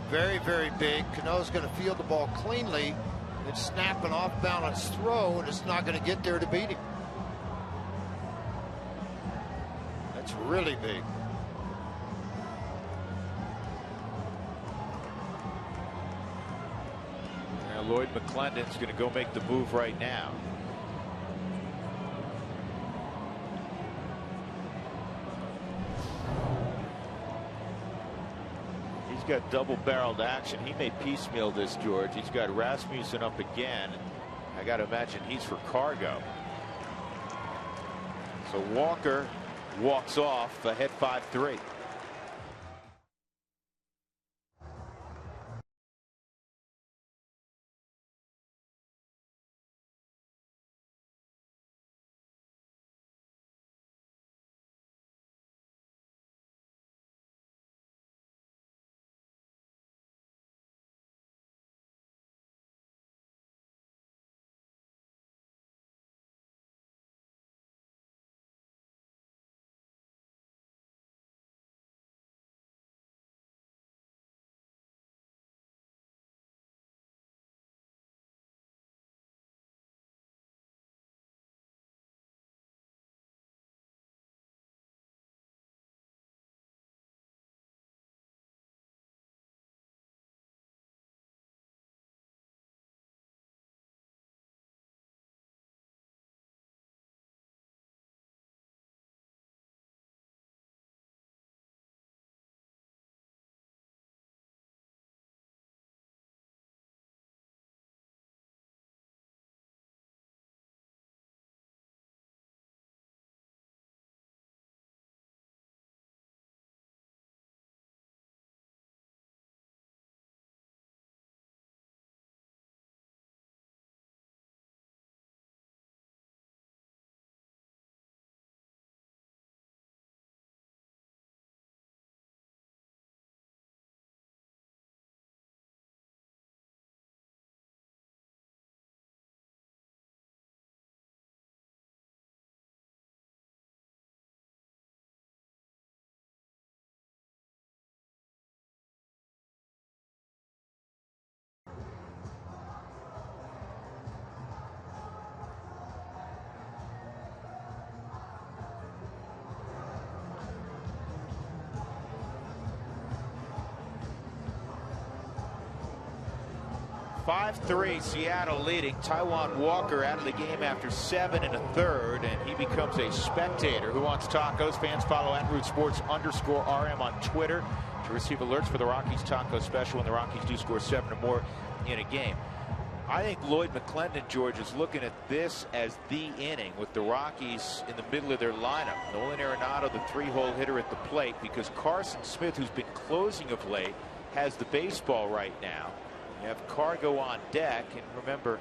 Very, very big. Cano's going to field the ball cleanly. It's snapping off balance throw, and it's not going to get there to beat him. That's really big. Now Lloyd McClendon's going to go make the move right now. He's got double-barreled action. He may piecemeal this, George. He's got Rasmussen up again. I got to imagine he's for Cargo. So Walker walks off ahead 5-3. (5-3) Seattle leading. Taijuan Walker out of the game after 7 1/3, and he becomes a spectator. Who wants tacos? Fans follow @RootSports_RM on Twitter to receive alerts for the Rockies taco special when the Rockies do score 7 or more in a game. I think Lloyd McClendon, George, is looking at this as the inning with the Rockies in the middle of their lineup. Nolan Arenado, the 3-hole hitter at the plate, because Carson Smith, who's been closing of late, has the baseball right now. You have Cargo on deck, and remember,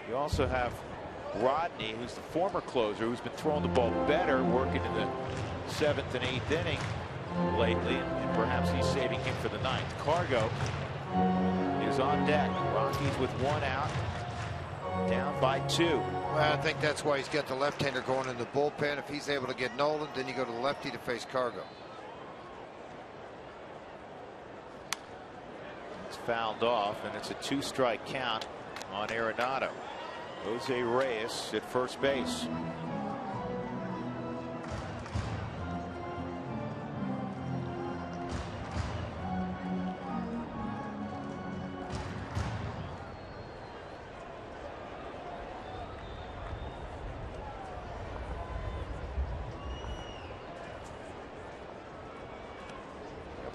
you also have Rodney, who's the former closer, who's been throwing the ball better, working in the 7th and 8th inning lately, and perhaps he's saving him for the 9th. Cargo is on deck. Rockies with 1 out, down by 2. Well, I think that's why he's got the left-hander going in the bullpen. If he's able to get Nolan, then you go to the lefty to face Cargo. Fouled off, and it's a 2-strike count on Arenado. Jose Reyes at first base.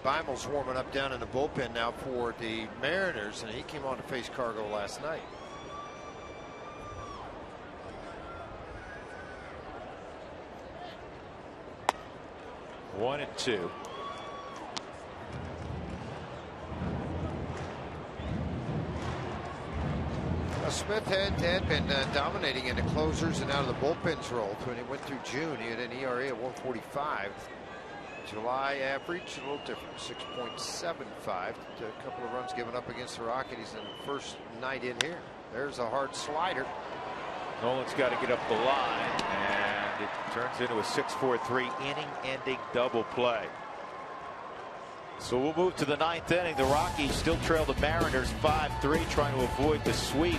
Bimel's warming up down in the bullpen now for the Mariners, and he came on to face Cargo last night. One and two. Smith had been dominating in the closers and out of the bullpens role. When he went through June, he had an ERA of 145. July average, a little different, 6.75. A couple of runs given up against the Rockies in the first night in here. There's a hard slider. Nolan's got to get up the line, and it turns into a 6-4-3 inning-ending double play. So we'll move to the ninth inning. The Rockies still trail the Mariners 5-3, trying to avoid the sweep.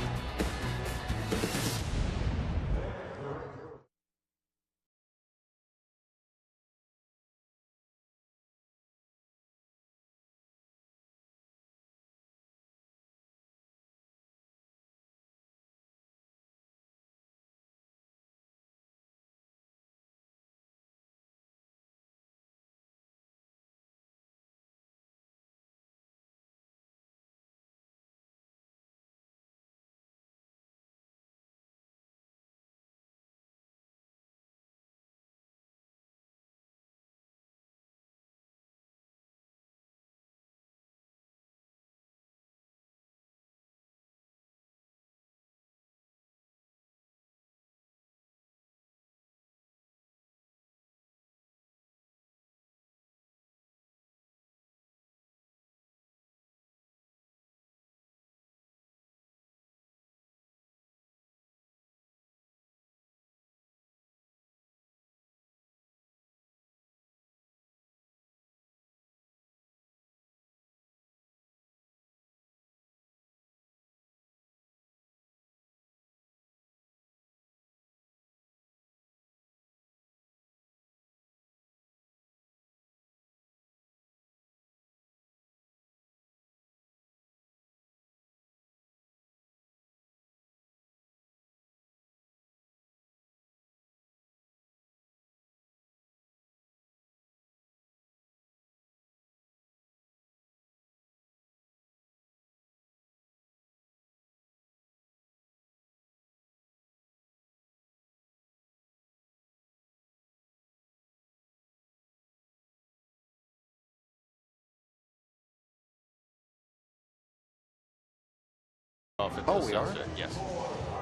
Oh, we are? Yes.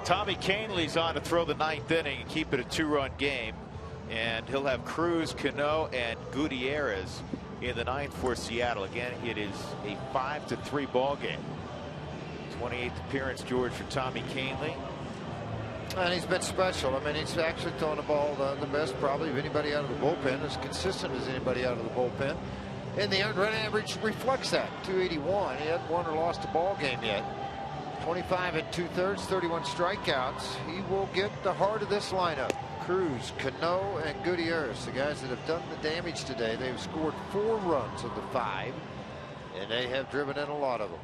Tommy Kahnle's on to throw the ninth inning and keep it a 2-run game. And he'll have Cruz, Cano, and Gutierrez in the ninth for Seattle. Again, it is a 5-3 ball game. 28th appearance, George, for Tommy Kahnle. And he's been special. I mean, he's actually throwing the ball the best probably of anybody out of the bullpen, as consistent as anybody out of the bullpen. And the earned run average reflects that, 281. He hasn't won or lost a ball game yet. 25 2/3, 31 strikeouts. He will get the heart of this lineup. Cruz, Cano, and Gutierrez, the guys that have done the damage today. They've scored 4 runs of the 5, and they have driven in a lot of them.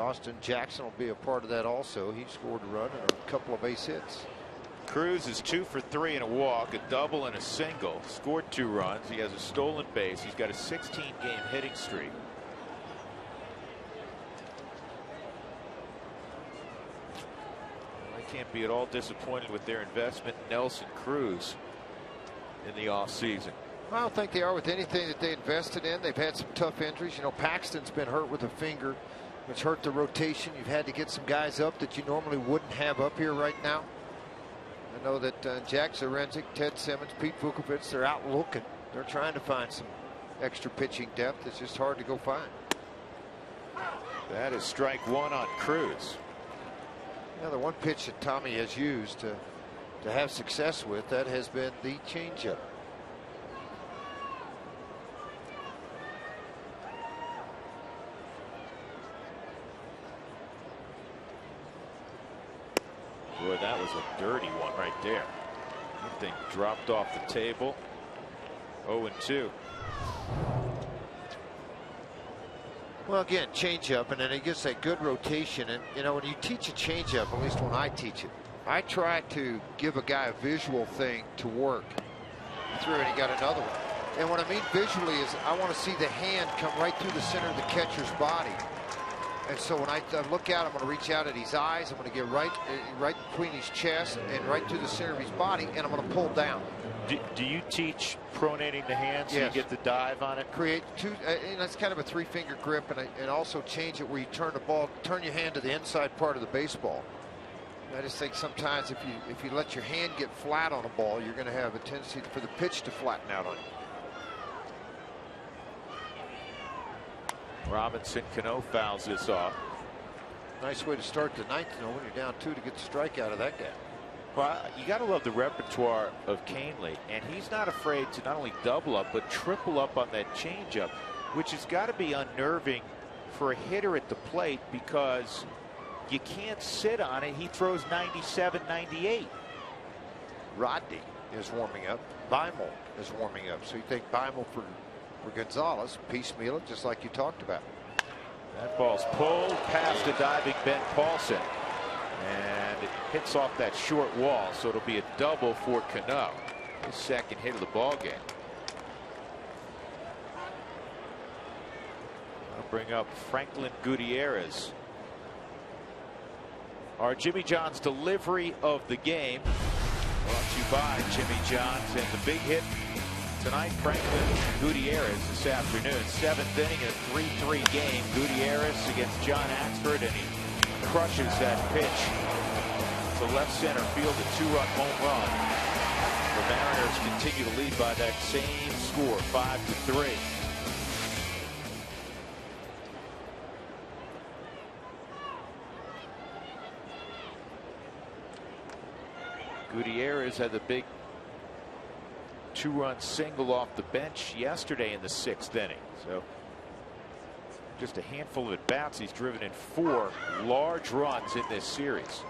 Austin Jackson will be a part of that also. He scored a run and a couple of base hits. Cruz is 2 for 3 in a walk, a double and a single. Scored 2 runs. He has a stolen base. He's got a 16-game hitting streak. Can't be at all disappointed with their investment in Nelson Cruz in the offseason. I don't think they are with anything that they invested in. They've had some tough injuries. You know, Paxton's been hurt with a finger, which hurt the rotation. You've had to get some guys up that you normally wouldn't have up here right now. I know that Jack Zarenzik, Ted Simmons, Pete Vukovich, they're out looking. They're trying to find some extra pitching depth. It's just hard to go find. That is strike 1 on Cruz. Yeah, the one pitch that Tommy has used to have success with, that has been the changeup. Boy, that was a dirty one right there. That thing dropped off the table. 0-2. Well, again, changeup, and then he gets that good rotation. And you know, when you teach a changeup, at least when I teach it, I try to give a guy a visual thing to work. He threw it, he got another one. And what I mean visually is I want to see the hand come right through the center of the catcher's body. And so when I look out, I'm going to reach out at his eyes. I'm going to get right between his chest and right through the center of his body, and I'm going to pull down. Do you teach pronating the hand so yes. you get the dive on it? Create 2, and that's kind of a 3-finger grip, and also change it where you turn the ball, turn your hand to the inside part of the baseball. I just think sometimes if you let your hand get flat on a ball, you're going to have a tendency for the pitch to flatten out on you. Robinson Cano fouls this off. Nice way to start the ninth, when you're down 2 to get the strike out of that guy. Well, you got to love the repertoire of Canely, and he's not afraid to not only double up but triple up on that changeup, which has got to be unnerving for a hitter at the plate because you can't sit on it. He throws 97, 98. Rodney is warming up. Beimel is warming up. So you think Beimel for Gonzalez, piecemeal it just like you talked about. That ball's pulled past a diving Ben Paulson, and it hits off that short wall, so it'll be a double for Cano. His second hit of the ball game. I'll bring up Franklin Gutierrez. Our Jimmy John's delivery of the game, brought to you by Jimmy John's, and the big hit tonight, Franklin Gutierrez this afternoon. 7th inning, a 3-3 game. Gutierrez against John Axford, and he crushes that pitch to left center field, a 2-run home run. The Mariners continue to lead by that same score, 5-3. Gutierrez had the big 2-run single off the bench yesterday in the 6th inning. So just a handful of at bats. He's driven in 4 large runs in this series.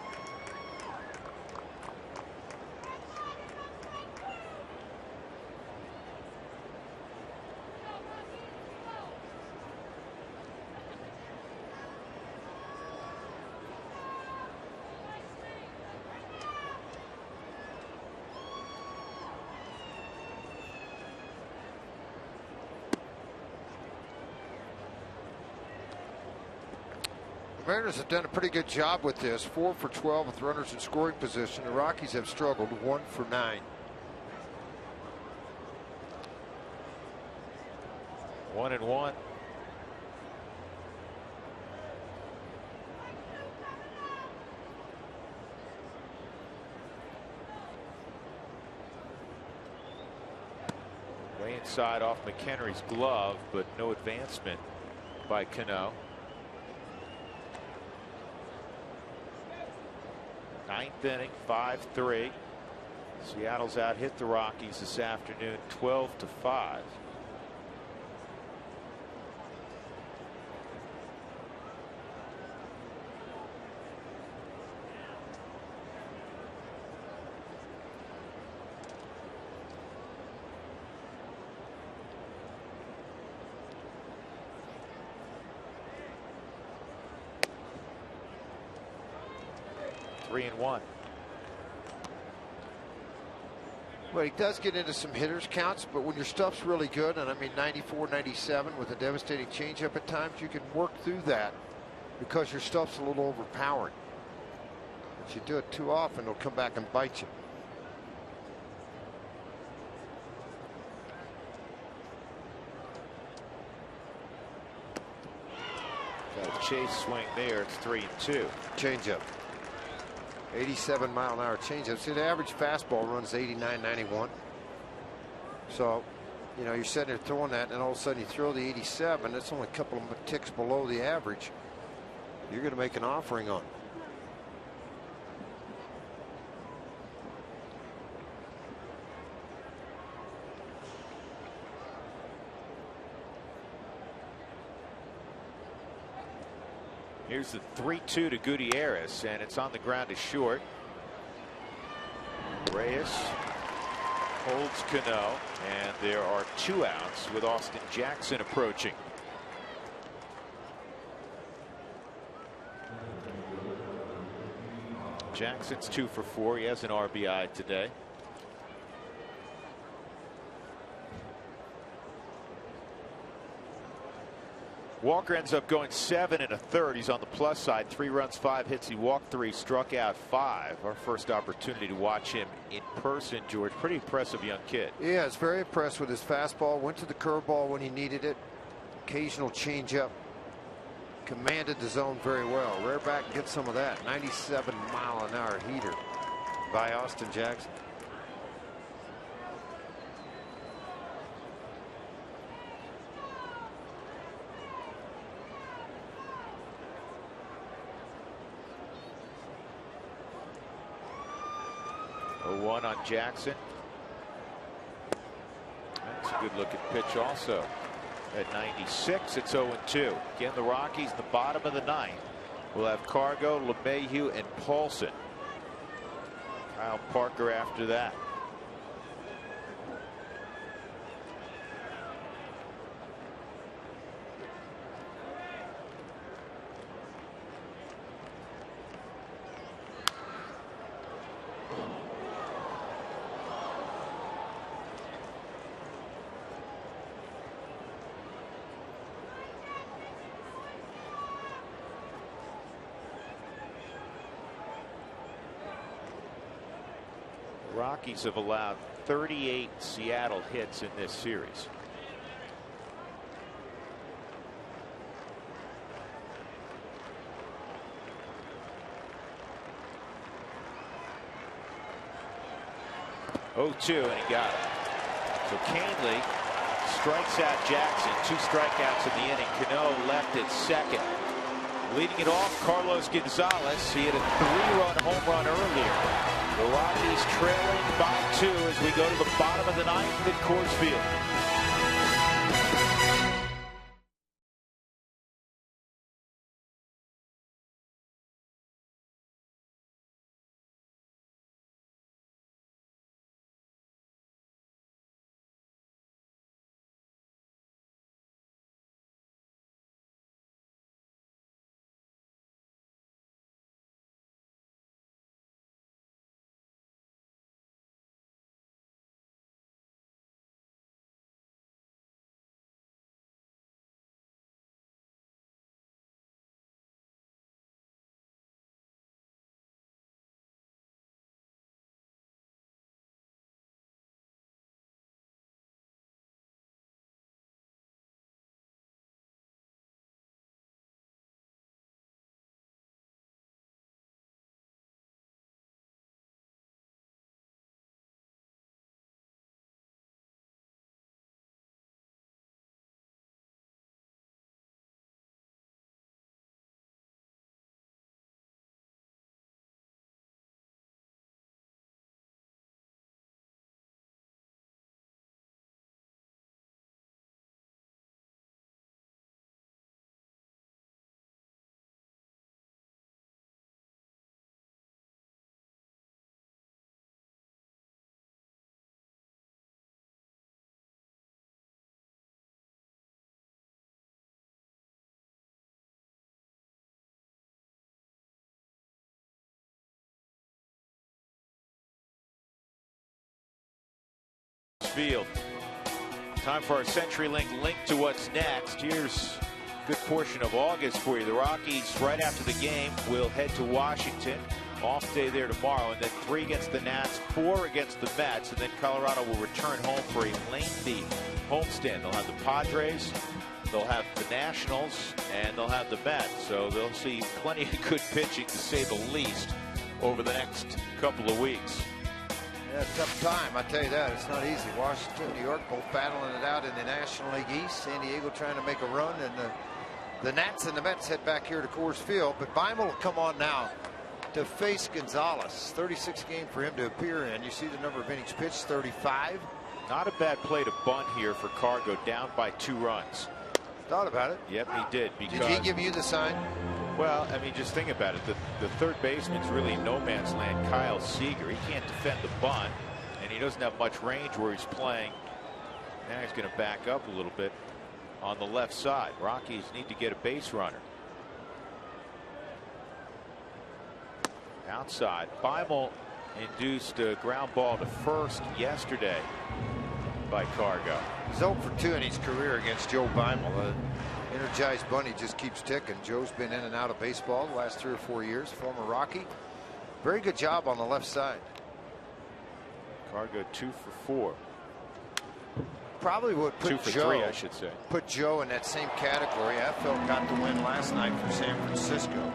Mariners have done a pretty good job with this. 4 for 12 with runners in scoring position. The Rockies have struggled, 1 for 9. 1-1. Way inside off McHenry's glove, but no advancement by Cano. 9th inning, 5-3. Seattle's out hit the Rockies this afternoon, 12-5. And 1. Well, he does get into some hitters counts, but when your stuff's really good, and I mean 94, 97 with a devastating changeup at times, you can work through that because your stuff's a little overpowering. If you do it too often, it'll come back and bite you. Got a chase swing there. It's 3-2. Changeup. 87-mile-an-hour changeup. See, the average fastball runs 89, 91. So, you're sitting there throwing that, and all of a sudden you throw the 87. That's only a couple of ticks below the average. You're going to make an offering on. Here's the 3-2 to Gutierrez, and it's on the ground to short. Reyes holds Cano, and there are 2 outs with Austin Jackson approaching. Jackson's 2 for 4. He has an RBI today. Walker ends up going 7 1/3. He's on the plus side. 3 runs, 5 hits. He walked 3, struck out 5. Our first opportunity to watch him in person, George. Pretty impressive young kid. Yeah, it's very impressed with his fastball. Went to the curveball when he needed it. Occasional changeup. commanded the zone very well. Rare back gets some of that. 97-mile-an-hour heater by Austin Jackson. One on Jackson. That's a good looking pitch also. At 96, it's 0-2. Again, the Rockies, the bottom of the ninth. We'll have Cargo, LeMahieu, and Paulson. Kyle Parker after that. Rockies have allowed 38 Seattle hits in this series. Oh, 2, and he got it. So Canley strikes out Jackson. 2 strikeouts in the inning. Cano left at second. Leading it off, Carlos Gonzalez. He hit a 3-run home run earlier. The Rockies trailing by 2 as we go to the bottom of the ninth at Coors Field. Field. Time for our CenturyLink link to what's next. Here's a good portion of August for you. The Rockies, right after the game, will head to Washington. Off day there tomorrow, and then 3 against the Nats, 4 against the Mets, and then Colorado will return home for a lengthy homestand. They'll have the Padres, they'll have the Nationals, and they'll have the Mets. So they'll see plenty of good pitching, to say the least, over the next couple of weeks. Yeah, tough time, I tell you that. It's not easy. Washington, New York, both battling it out in the National League East. San Diego trying to make a run, and the Nats and the Mets head back here to Coors Field. But Beimel will come on now to face Gonzalez. 36 game for him to appear in. You see the number of innings pitched, 35. Not a bad play to bunt here for Cargo, down by 2 runs. Thought about it. Yep, he did. Because, did he give you the sign? Well, I mean, just think about it. The third baseman's really no man's land. Kyle Seager. He can't defend the bunt, and he doesn't have much range where he's playing. Now he's going to back up a little bit on the left side. Rockies need to get a base runner. Outside. Beimel induced a ground ball to first yesterday by Cargo. He's 0 for 2 in his career against Joe Beimel. Energized bunny just keeps ticking. Joe's been in and out of baseball the last 3 or 4 years. Former Rocky. Very good job on the left side. Cargo 2 for 4. probably would put 2 for Joe, 3, I should say. Put Joe in that same category. Affeldt got the win last night for San Francisco.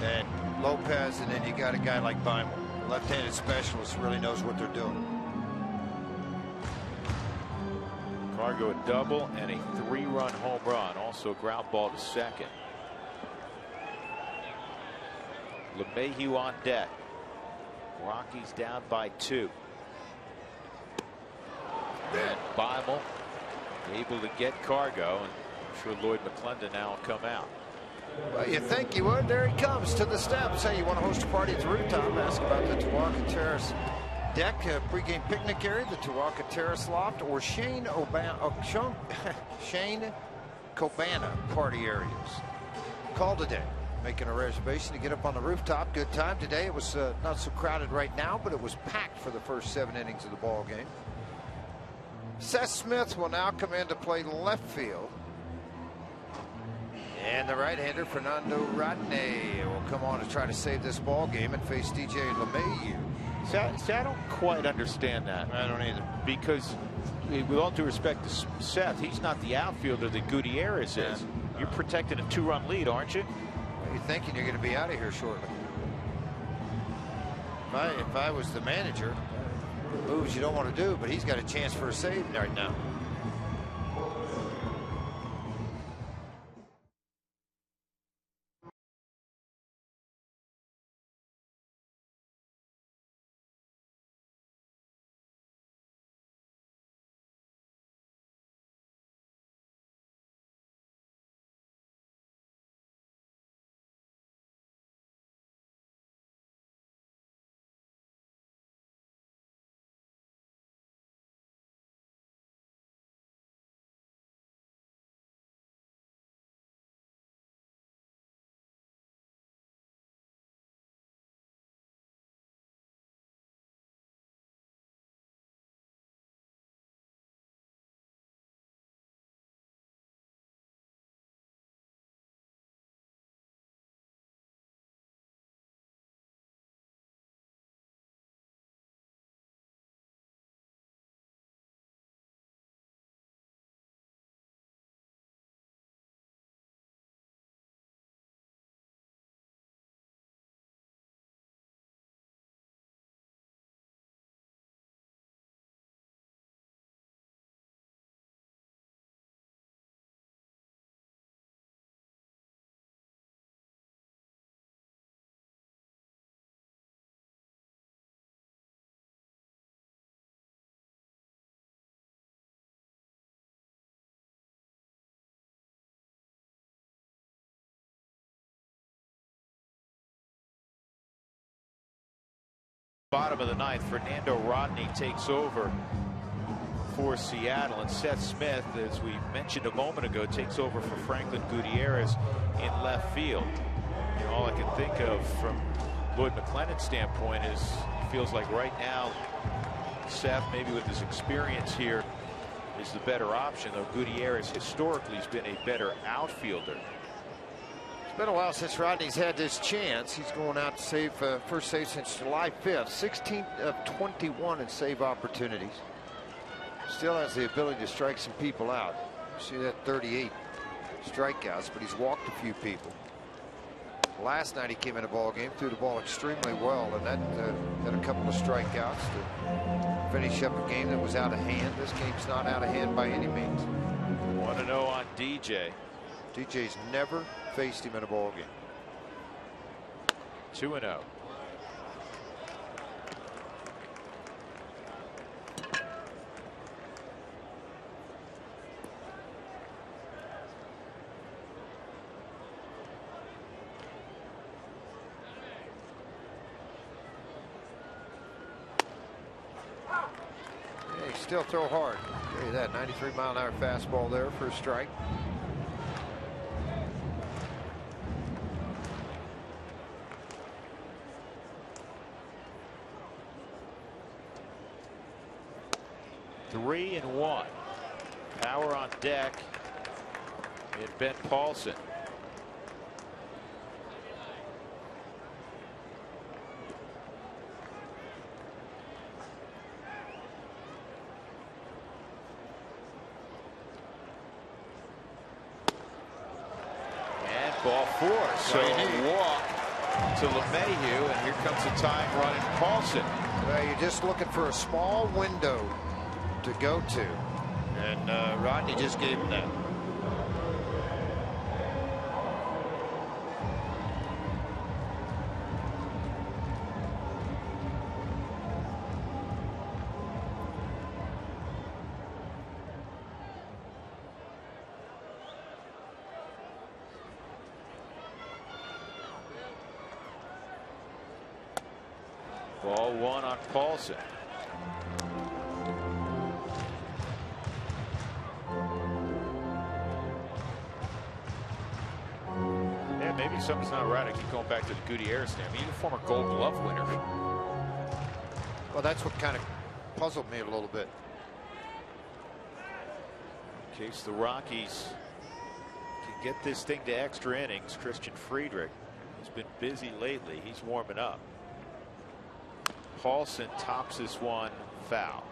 And Lopez, and then you got a guy like Beimel. Left-handed specialist really knows what they're doing. Cargo a double and a 3-run home run. Also ground ball to second. LeMahieu on deck. Rockies down by 2. Then Beimel able to get Cargo, and I'm sure Lloyd McClendon now will come out. Well, you think you would. There he comes to the steps. Hey, you want to host a party at the rooftop? Ask about the Tawaka Terrace deck, pregame picnic area, the Tawaka Terrace loft, or Shane Kobana party areas. Call today. Making a reservation to get up on the rooftop. Good time today. It was not so crowded right now, but it was packed for the first 7 innings of the ball game. Seth Smith will now come in to play left field. And the right-hander, Fernando Rodney, will come on to try to save this ball game and face DJ LeMahieu. See, I don't quite understand that. I don't either. Because, with all due respect to Seth, he's not the outfielder that Gutierrez is. You're protecting a 2-run lead, aren't you? You're thinking you're going to be out of here shortly. If I was the manager, moves you don't want to do, but he's got a chance for a save right now. Bottom of the 9th, Fernando Rodney takes over for Seattle, and Seth Smith, as we mentioned a moment ago, takes over for Franklin Gutierrez in left field. You know, all I can think of from Lloyd McClendon's standpoint is it feels like right now Seth, maybe with his experience here, is the better option, though Gutierrez historically has been a better outfielder. It's been a while since Rodney's had this chance. He's going out to save first save since July 5th. 16 of 21 in save opportunities. Still has the ability to strike some people out. You see that 38 strikeouts, but he's walked a few people. Last night he came in a ball game, threw the ball extremely well, and that had a couple of strikeouts to finish up a game that was out of hand. This game's not out of hand by any means. 1-0 on DJ. DJ's never faced him in a ball game. 2-0. Yeah, he still throw hard. I'll tell you that. 93-mile-an-hour fastball there for a strike. Three and one. Power on deck in Ben Paulson. 4. So a walk to LeMahieu, and here comes a tying run in Paulson. Well, you're just looking for a small window to go to, and Rodney just gave him that. Ball 1 on Paulson. Yeah, maybe something's not right. I keep going back to the Gutierrez thing. I mean, he's a former Gold Glove winner. Well, that's what kind of puzzled me a little bit. In case the Rockies can get this thing to extra innings, Christian Friedrich has been busy lately. He's warming up. Paulson tops this one foul.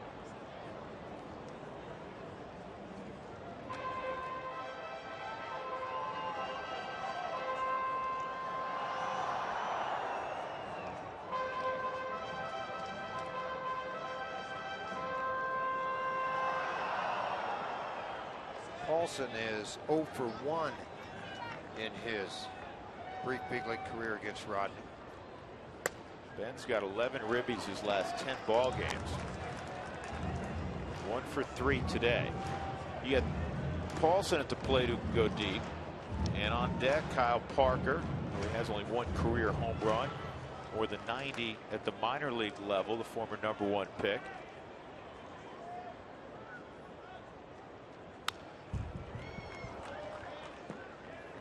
Paulson is 0 for 1 in his brief big league career against Rodney. Ben's got 11 ribbies his last 10 ball games. 1 for 3 today. You got Paulson at the plate who can go deep. And on deck, Kyle Parker, who has only 1 career home run, more than 90 at the minor league level, the former #1 pick.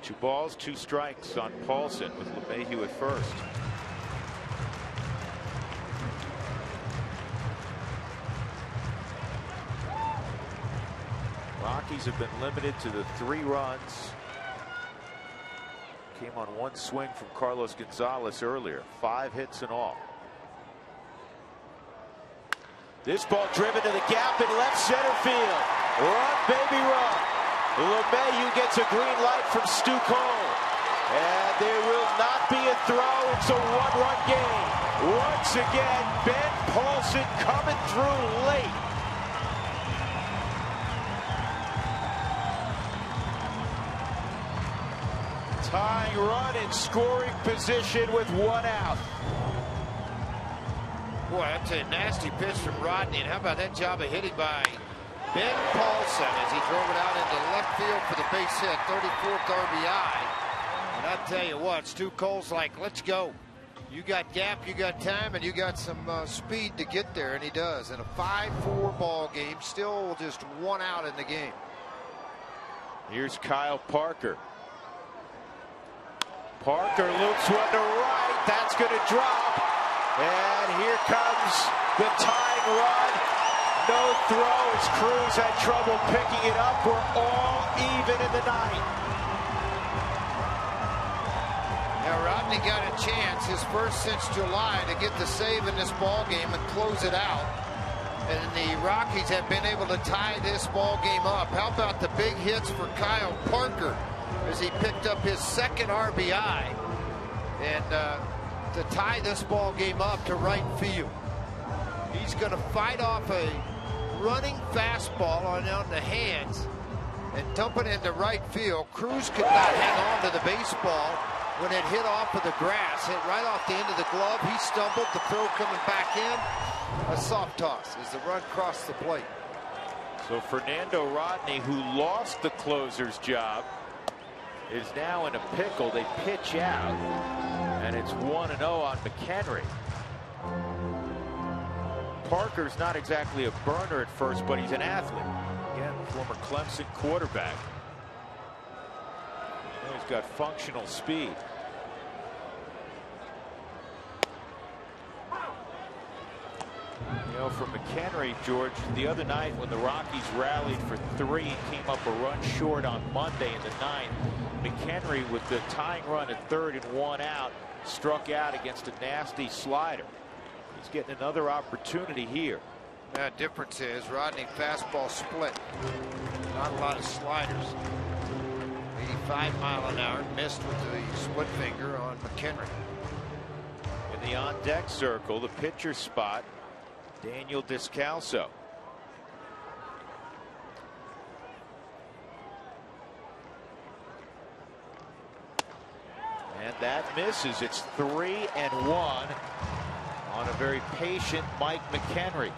Two balls, 2 strikes on Paulson with LeMahieu at first. Rockies have been limited to the 3 runs. Came on 1 swing from Carlos Gonzalez earlier. 5 hits in all. This ball driven to the gap in left center field. Run, baby, run. LeMahieu gets a green light from Stu Cole. And there will not be a throw. It's a 1-run game. Once again, Ben Paulson coming through late. Tying run in scoring position with 1 out. Boy, that's a nasty pitch from Rodney. And how about that job of hitting by Ben Paulson as he drove it out into left field for the base hit, 34th RBI. And I tell you what, Stu Cole's like, let's go. You got gap, you got time, and you got some speed to get there, and he does. In a 5-4 ball game, still just 1 out in the game. Here's Kyle Parker. Parker loops one to right. That's going to drop. And here comes the tying run. No throw as Cruz had trouble picking it up. We're all even in the 9th. Now Rodney got a chance, his first since July, to get the save in this ball game and close it out. And the Rockies have been able to tie this ball game up. How about the big hits for Kyle Parker as he picked up his 2nd RBI and to tie this ball game up to right field. He's going to fight off a running fastball on the hands and dump it into right field. Cruz could not hang on to the baseball when it hit off of the grass, hit right off the end of the glove. He stumbled, the throw coming back in. A soft toss as the run crossed the plate. So Fernando Rodney, who lost the closer's job, is now in a pickle. They pitch out, and it's 1-0 on McHenry. Parker's not exactly a burner at first, but he's an athlete. Again, former Clemson quarterback. He's got functional speed. You know, for McHenry, George, the other night when the Rockies rallied for 3, came up a run short on Monday in the 9th. McHenry, with the tying run at 3rd and 1 out, struck out against a nasty slider. He's getting another opportunity here. The difference is Rodney fastball split. Not a lot of sliders. 5-mile-an-hour, missed with the split finger on McHenry. In the on-deck circle, the pitcher spot, Daniel Descalso. And that misses. It's 3-1 on a very patient Mike McHenry.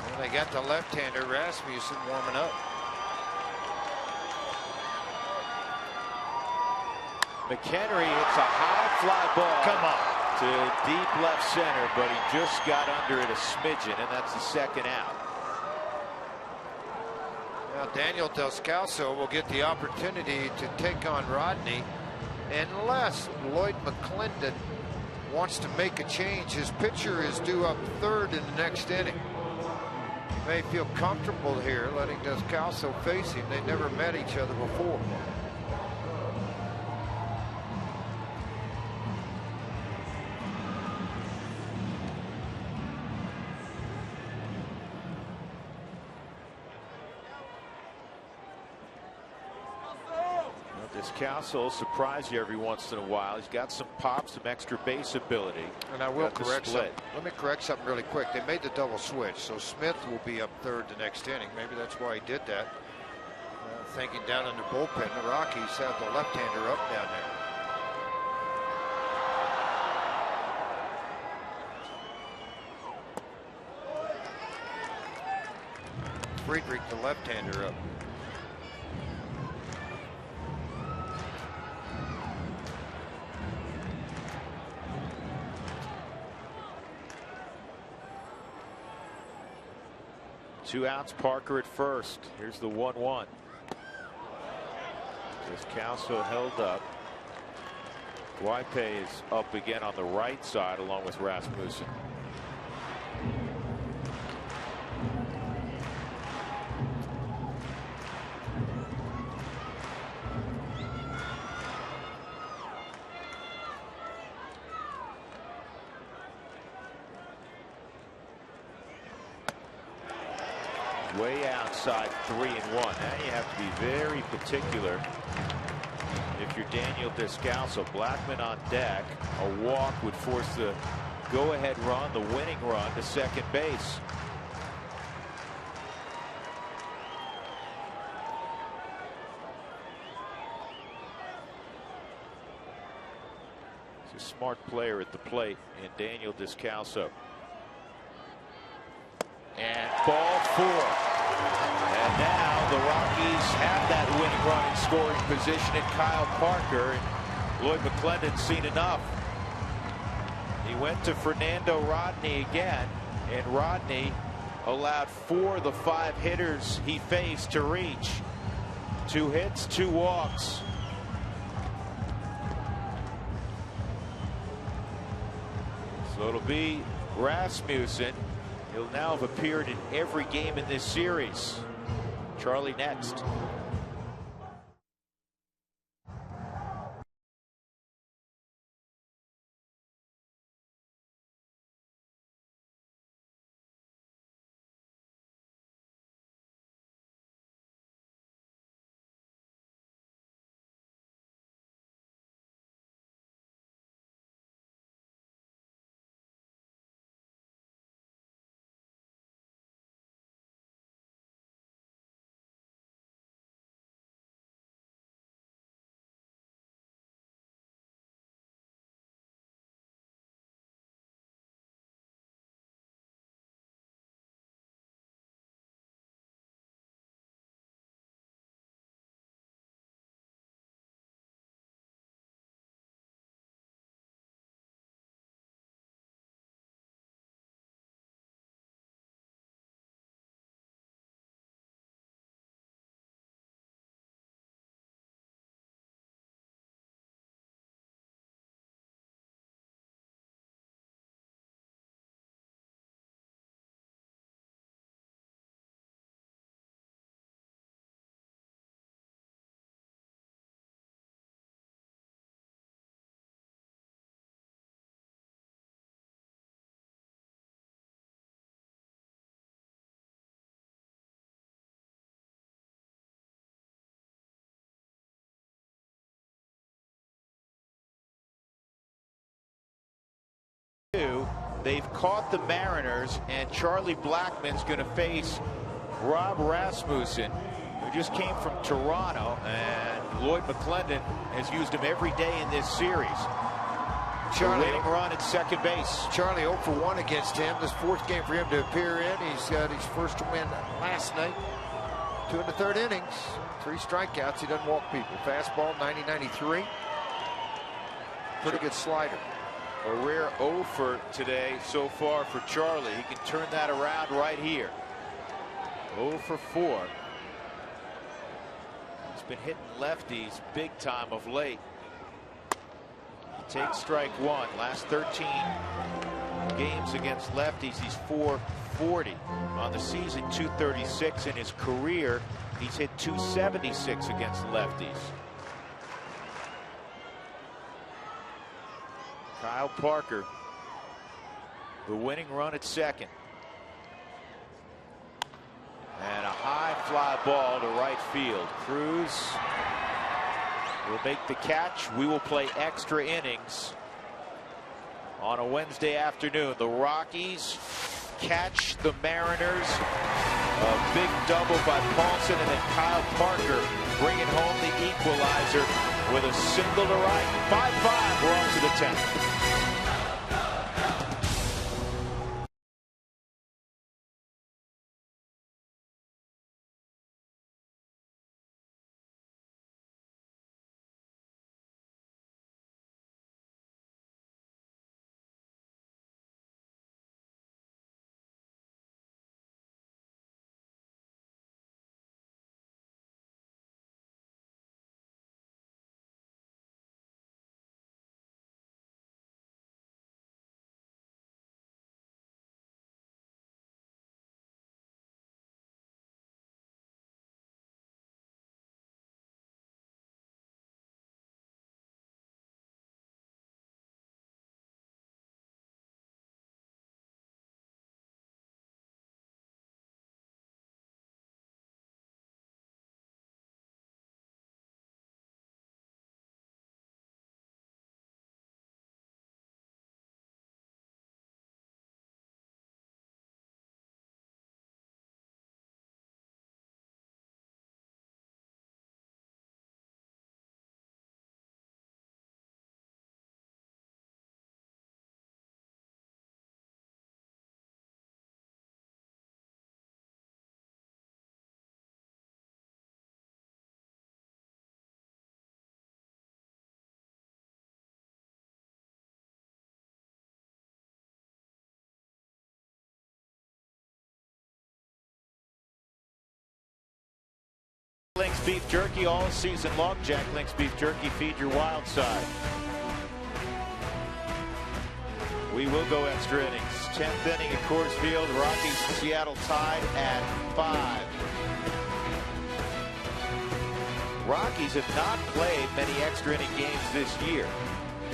And they got the left-hander Rasmussen warming up. McHenry hits a high fly ball. Come on. To deep left center, but he just got under it a smidgen, and that's the second out. Now Daniel Descalso will get the opportunity to take on Rodney unless Lloyd McClendon wants to make a change. His pitcher is due up third in the next inning. He may feel comfortable here letting Descalso face him. They never met each other before. Descalso will surprise you every once in a while. He's got some pop, some extra base ability. And I will correct something. Let me correct something really quick. They made the double switch, so Smith will be up third the next inning. Maybe that's why he did that. Thinking down in the bullpen, the Rockies have the left-hander up down there. Friedrich, the left-hander, up. Two outs, Parker at first. Here's the 1-1. Descalso held up. Guaipe is up again on the right side along with Rasmussen. Way outside, 3-1. Now you have to be very particular if you're Daniel Descalso. Blackman on deck. A walk would force the go-ahead run, the winning run to second base. He's a smart player at the plate in Daniel Descalso. And ball 4. And now the Rockies have that winning run in scoring position in Kyle Parker. And Lloyd McClendon's seen enough. He went to Fernando Rodney again, and Rodney allowed 4 of the 5 hitters he faced to reach. 2 hits, 2 walks. So it'll be Rasmussen. He'll now have appeared in every game in this series. Charlie next. They've caught the Mariners, and Charlie Blackmon's going to face Rob Rasmussen, who just came from Toronto, and Lloyd McClendon has used him every day in this series. Charlie, winning run at second base. Charlie 0 for 1 against him. This 4th game for him to appear in. He's got his first win last night. 2 in the 3rd innings. 3 strikeouts. He doesn't walk people. Fastball 90-93. Pretty good slider. A rare 0 for today so far for Charlie. He can turn that around right here. 0 for 4. He's been hitting lefties big time of late. He takes strike 1. Last 13 games against lefties, he's .440. On the season, .236. In his career, he's hit .276 against lefties. Kyle Parker, the winning run at second. And a high fly ball to right field. Cruz will make the catch. We will play extra innings on a Wednesday afternoon. The Rockies catch the Mariners. A big double by Paulson, and then Kyle Parker bringing home the equalizer with a single to right. 5-5. We're on to the 10th. Link's Beef Jerky all season long. Jack Link's Beef Jerky, feed your wild side. We will go extra innings. 10th inning at Coors Field. Rockies Seattle tied at 5. Rockies have not played many extra inning games this year.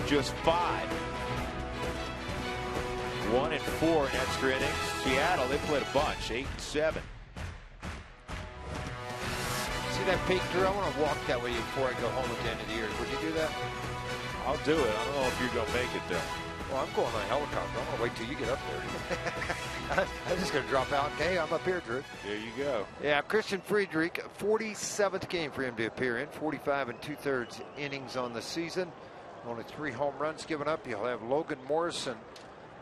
Just 5. 1 and 4 in extra innings. Seattle, they played a bunch. 8 and 7. See that peak, Drew? I want to walk that way before I go home at the end of the year. Would you do that? I'll do it. I don't know if you're going to make it there. Well, I'm going on a helicopter. I'm going to wait till you get up there. I'm just going to drop out. Okay, I'm up here, Drew. There you go. Yeah, Christian Friedrich, 47th game for him to appear in. 45 2/3 innings on the season. Only 3 home runs given up. You'll have Logan Morrison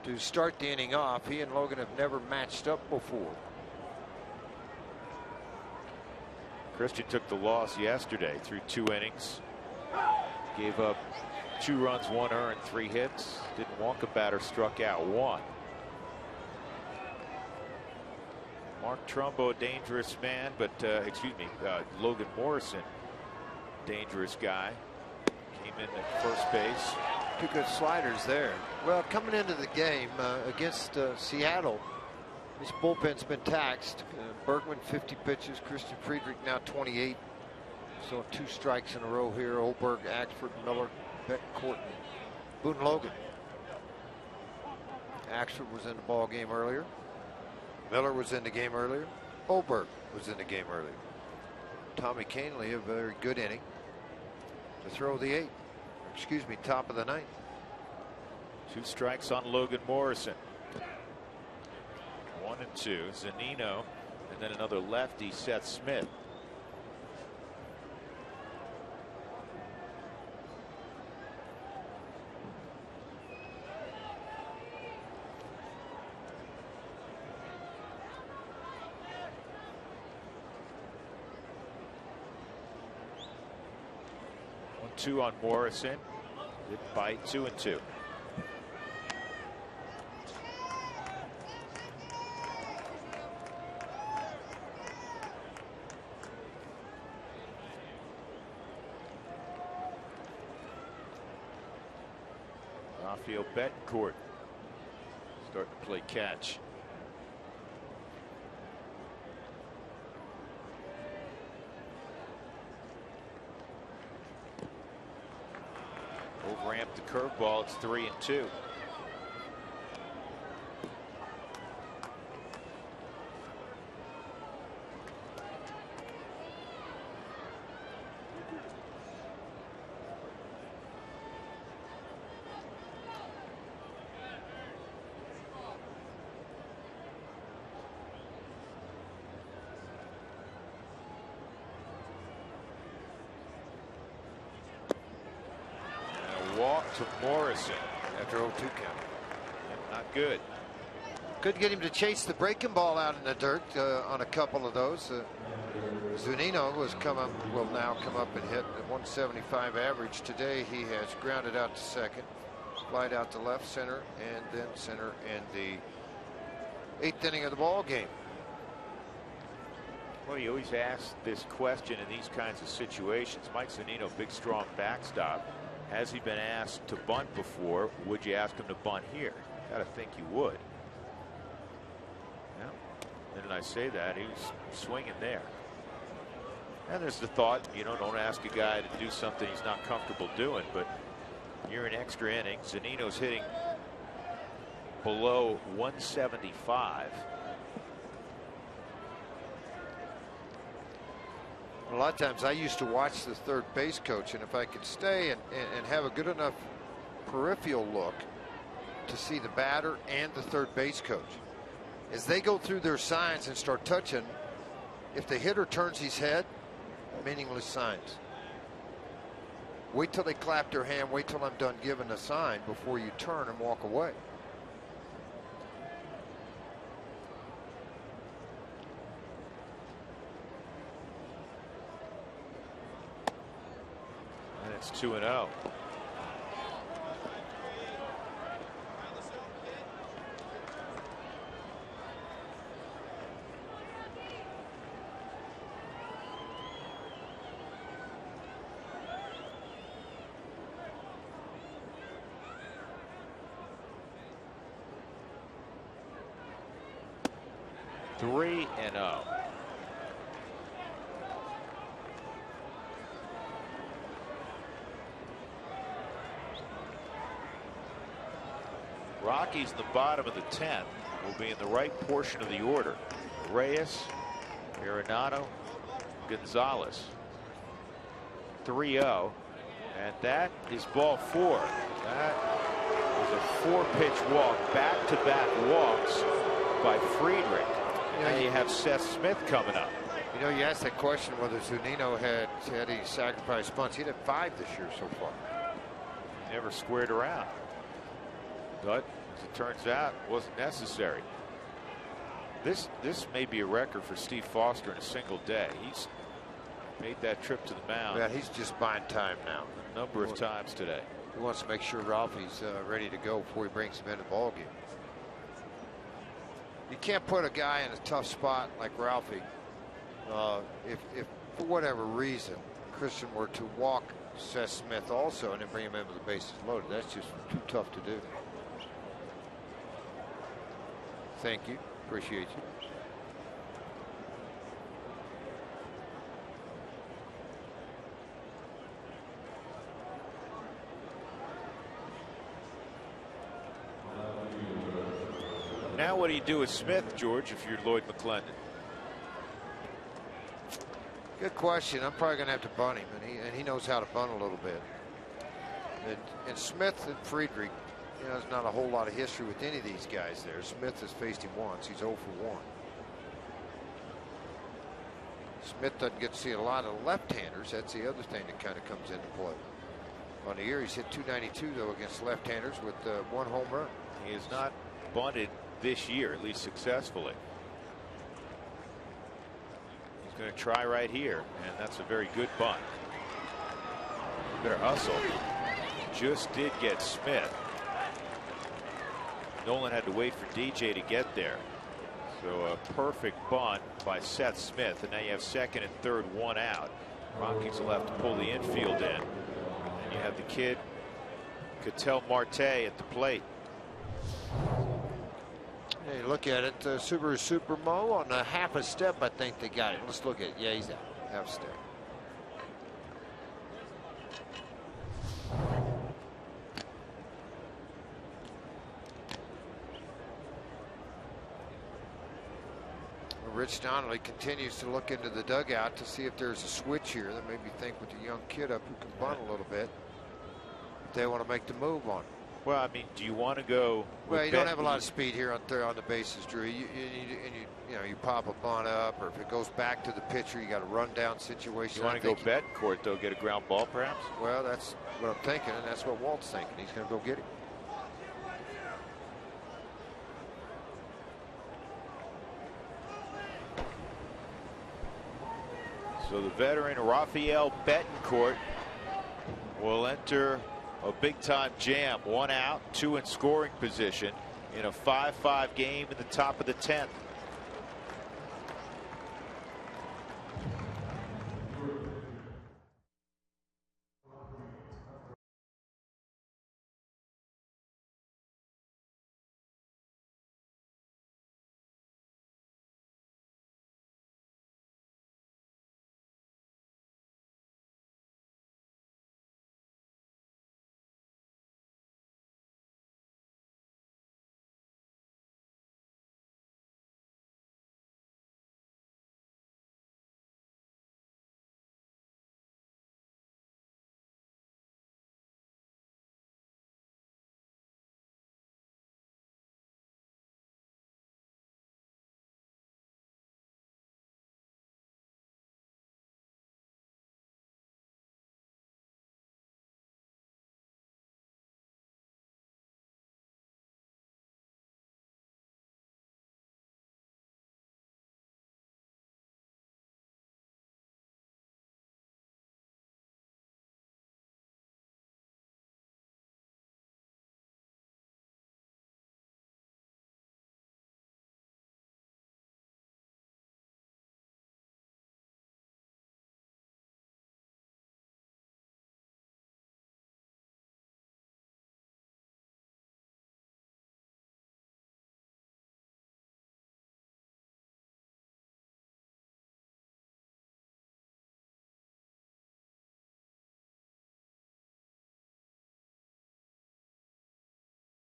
to start the inning off. He and Logan have never matched up before. Christian took the loss yesterday through 2 innings. Gave up 2 runs, 1 earned, 3 hits. Didn't walk a batter, struck out 1. Mark Trumbo, a dangerous man, but Logan Morrison, dangerous guy. Came in at first base. 2 good sliders there. Well, coming into the game against Seattle, this bullpen's been taxed. Bergman 50 pitches. Christian Friedrich now 28. So 2 strikes in a row here. Olberg, Axford, Miller, Betancourt, Boone Logan. Axford was in the ball game earlier. Miller was in the game earlier. Olberg was in the game earlier. Tommy Canely, a very good inning to throw the 8. Excuse me, top of the 9th. 2 strikes on Logan Morrison. 1-2. Zunino, and then another lefty, Seth Smith. Two on Morrison. Good bite. 2-2. Rafael Betancourt starting to play catch. Overamped the curveball. It's 3-2. Walk to Morrison after 0-2 count. Not good. Couldn't get him to chase the breaking ball out in the dirt on a couple of those. Zunino will now come up and hit at 175 average. Today he has grounded out to second, flied out to left, center, and then center in the 8th inning of the ball game. Well, you always ask this question in these kinds of situations. Mike Zunino, big, strong backstop. Has he been asked to bunt before? Would you ask him to bunt here? Gotta think you would. Yeah. And I say that he was swinging there. And there's the thought, don't ask a guy to do something he's not comfortable doing. But you're in extra innings. Zunino's hitting below 175. A lot of times I used to watch the third base coach, and if I could stay and have a good enough peripheral look to see the batter and the third base coach, as they go through their signs and start touching, if the hitter turns his head, meaningless signs. Wait till they clap their hand, wait till I'm done giving a sign before you turn and walk away. It's 2-0. Three and 0. Rockies in the bottom of the 10th will be in the right portion of the order. Reyes, Arenado, Gonzalez. 3-0, and that is ball 4. That was a 4-pitch walk, back-to-back walks by Friedrich. And you have Seth Smith coming up. You asked that question whether Zunino had any sacrifice bunts. He had 5 this year so far. Never squared around. But as it turns out, it wasn't necessary. This may be a record for Steve Foster in a single day. He's made that trip to the mound. Yeah, he's just buying time now. A number of times today. He wants to make sure Ralphie's ready to go before he brings him in the ball game. You can't put a guy in a tough spot like Ralphie if for whatever reason Christian were to walk Seth Smith also and then bring him in with the bases loaded. That's just too tough to do. Thank you. Appreciate you. Now what do you do with Smith, George, if you're Lloyd McClendon? Good question. I'm probably going to have to bunt him, and he knows how to bunt a little bit. And Smith and Friedrich You know, there's not a whole lot of history with any of these guys there. Smith has faced him once. He's 0 for 1. Smith doesn't get to see a lot of left-handers. That's the other thing that kind of comes into play. On the year, he's hit .292 though against left-handers with 1 home run. He has not bunted this year, at least successfully. He's going to try right here, and that's a very good bunt. Better hustle. Just did get Smith. Nolan had to wait for DJ to get there. So a perfect bunt by Seth Smith, and now you have second and third, 1 out. Rockies will have to pull the infield in. And you have the kid Ketel Marte at the plate. Hey, look at it. Subaru Super Mo on a half a step. I think they got it. Let's look at it. Yeah, he's out. Half a step. Rich Donnelly continues to look into the dugout to see if there's a switch here that made me think with the young kid up who can bunt a little bit, if they want to make the move on. Well, I mean, do you want to go? Well, you don't have a lot of speed here on the bases, Drew. You know, you pop a bunt up, or if it goes back to the pitcher, you got a rundown situation. You want to go Betancourt though, get a ground ball, perhaps? Well, that's what I'm thinking, and that's what Walt's thinking. He's going to go get him. So the veteran Rafael Betancourt will enter a big-time jam. 1 out, 2 in scoring position in a 5-5 game in the top of the 10th.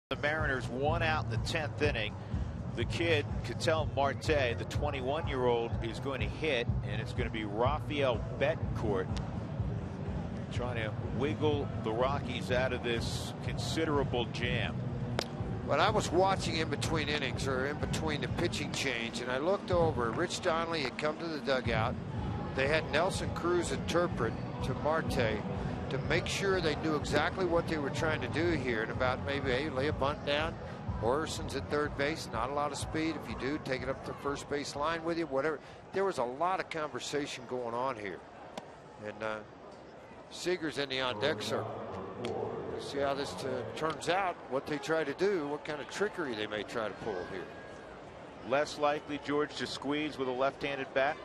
The Mariners 1 out in the 10th inning. The kid, Ketel Marte, the 21-year-old, is going to hit, and it's going to be Rafael Betancourt trying to wiggle the Rockies out of this considerable jam. But I was watching in between innings, or in between the pitching change, and I looked over. Rich Donnelly had come to the dugout. They had Nelson Cruz interpret to Marte to make sure they knew exactly what they were trying to do here, and about maybe, hey, lay a bunt down. Orson's at third base, not a lot of speed. If you do, take it up the first base line with you, whatever. There was a lot of conversation going on here. And Seager's in the on-deck circle. We'll see how this turns out, what they try to do, what kind of trickery they may try to pull here. Less likely, George, to squeeze with a left-handed bat?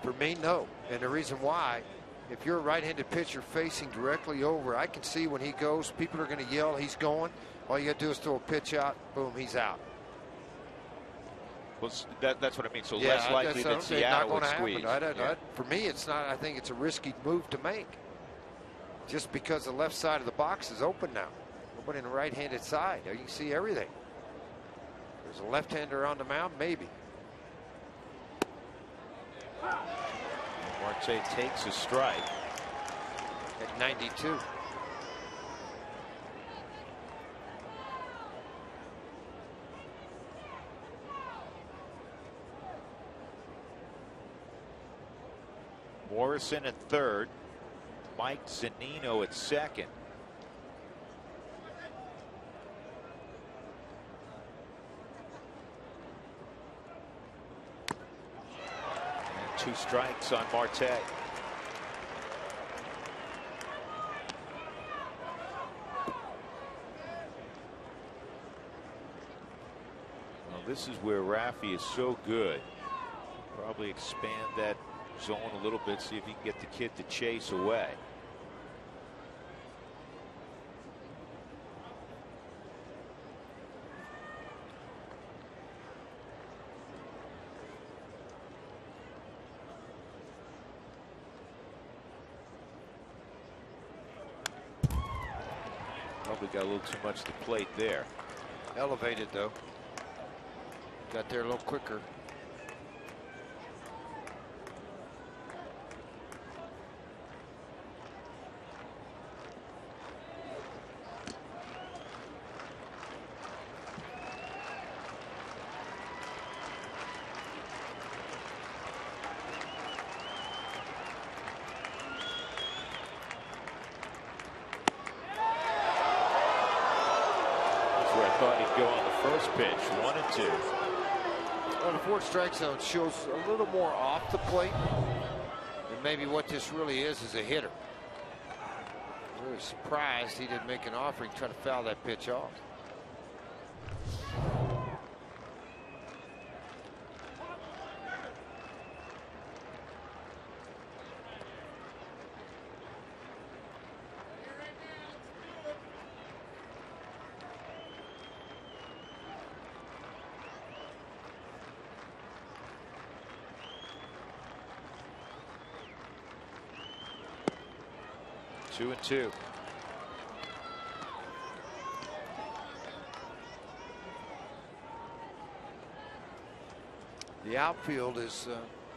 For me, no. And the reason why, if you're a right-handed pitcher facing directly over, I can see when he goes, people are going to yell, he's going. All you got to do is throw a pitch out, boom, he's out. Well, that's what I mean. So yeah, less likely that Seattle would squeeze. For me, it's not. I think it's a risky move to make. Just because the left side of the box is open now. Nobody in the right-handed side. You can see everything. There's a left-hander on the mound, maybe. Marte takes a strike at 92. Morrison at third. Mike Zunino at second. And 2 strikes on Marte. Well, this is where Raffy is so good. Probably expand that zone a little bit, see if he can get the kid to chase away. Probably got a little too much to plate there. Elevated though. Got there a little quicker. Pitch 1 and 2. Well, the 4 strike zone shows a little more off the plate, and maybe what this really is a hitter. I'm really surprised he didn't make an offering, try to foul that pitch off. Two and 2. The outfield is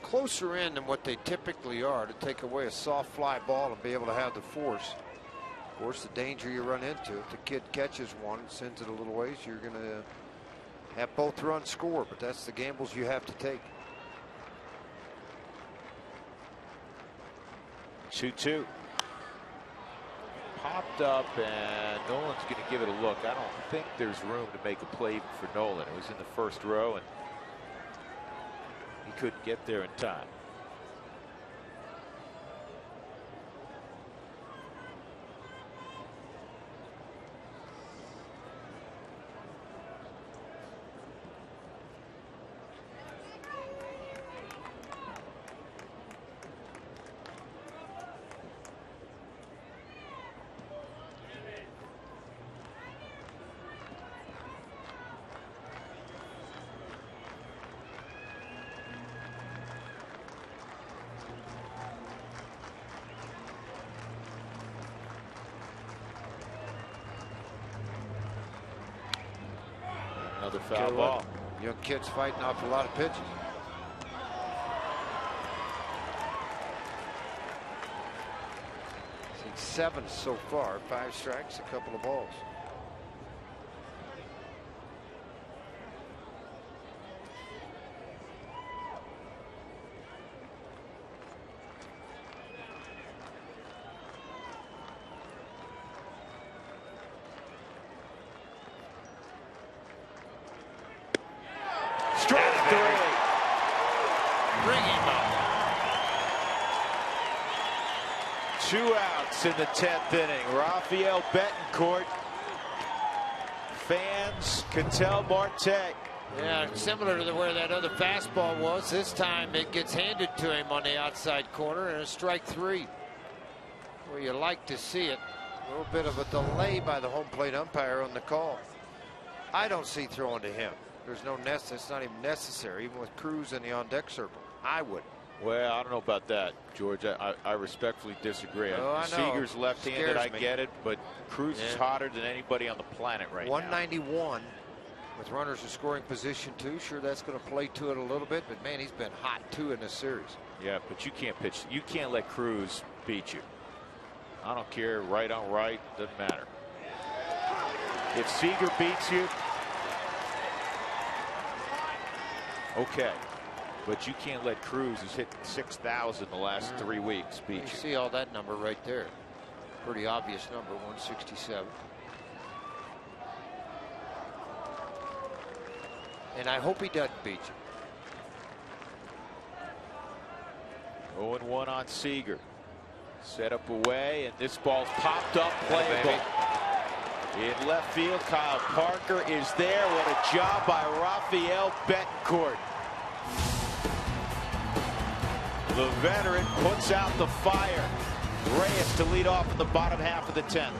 closer in than what they typically are to take away a soft fly ball and be able to have the force. Of course, the danger you run into, if the kid catches one and sends it a little ways, you're going to have both runs score, but that's the gambles you have to take. 2-2. Popped up, and Nolan's going to give it a look. I don't think there's room to make a play for Nolan. It was in the first row, and he couldn't get there in time. Another foul ball. Young kids fighting off a lot of pitches. I think 7 so far, 5 strikes, a couple of balls. In the 10th inning, Rafael Betancourt. Fans can tell Marte. Yeah, similar to where that other fastball was. This time it gets handed to him on the outside corner, and a strike 3. Well, you like to see it. A little bit of a delay by the home plate umpire on the call. I don't see throwing to him. There's no it's not even necessary, even with Cruz in the on-deck circle. I would. Well, I don't know about that, George. I respectfully disagree. Oh, I know. Seager's left-handed, I get it, but Cruz is hotter than anybody on the planet right 191 now. with runners in scoring position too. Sure, that's going to play to it a little bit, but man, he's been hot too in this series. Yeah, but you can't pitch. You can't let Cruz beat you. I don't care, right on right, doesn't matter. If Seager beats you, okay. but you can't let Cruz, who's hit 6,000 the last 3 weeks, beat You see all that number right there. Pretty obvious number, 167. And I hope he doesn't beat you. 0-1 on Seager. Set up away, and this ball's popped up, playable. In left field, Kyle Parker is there. What a job by Rafael Betancourt. The veteran puts out the fire. Reyes to lead off in the bottom half of the 10th.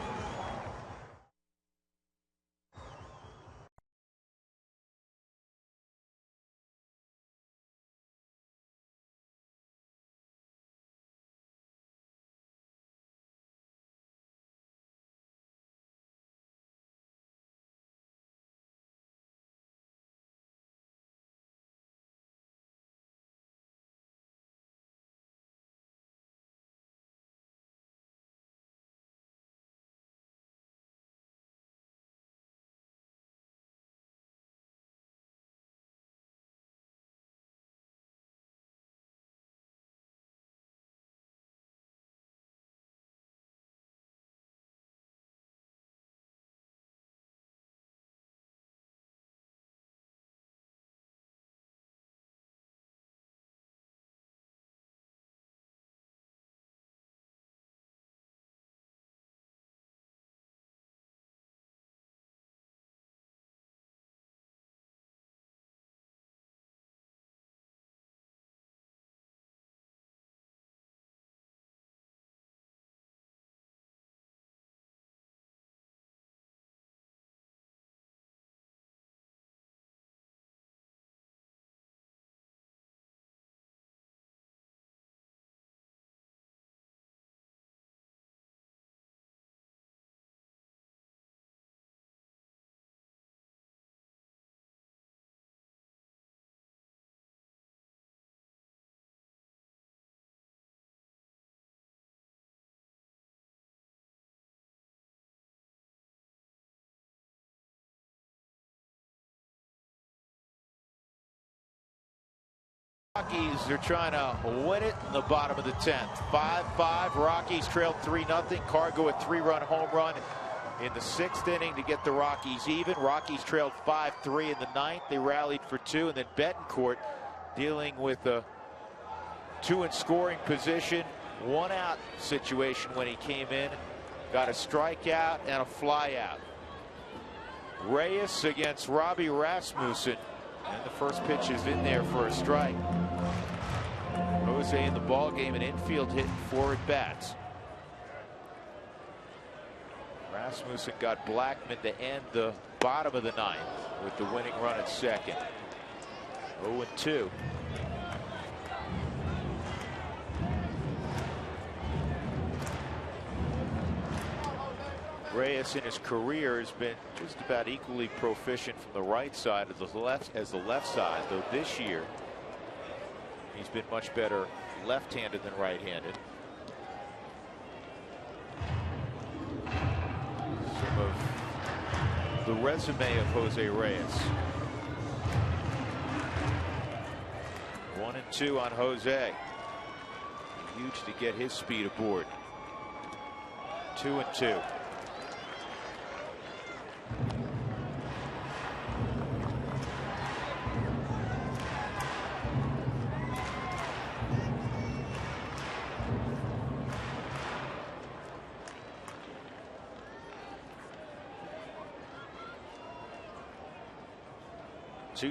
Rockies are trying to win it in the bottom of the 10th. 5-5. Rockies trailed 3-0. Cargo a 3-run home run in the 6th inning to get the Rockies even. Rockies trailed 5-3 in the 9th. They rallied for 2, and then Betancourt dealing with a 2 in scoring position, 1 out situation when he came in. Got a strikeout and a fly out. Reyes against Robbie Rasmussen. And the first pitch is in there for a strike. Jose in the ball game, and infield hitting 4 at bats. Rasmussen got Blackman to end the bottom of the 9th with the winning run at second. 0-2. Reyes in his career has been just about equally proficient from the right side as the left side, though this year he's been much better left-handed than right-handed. Some of the resume of Jose Reyes. 1-2 on Jose. Huge to get his speed aboard. 2-2.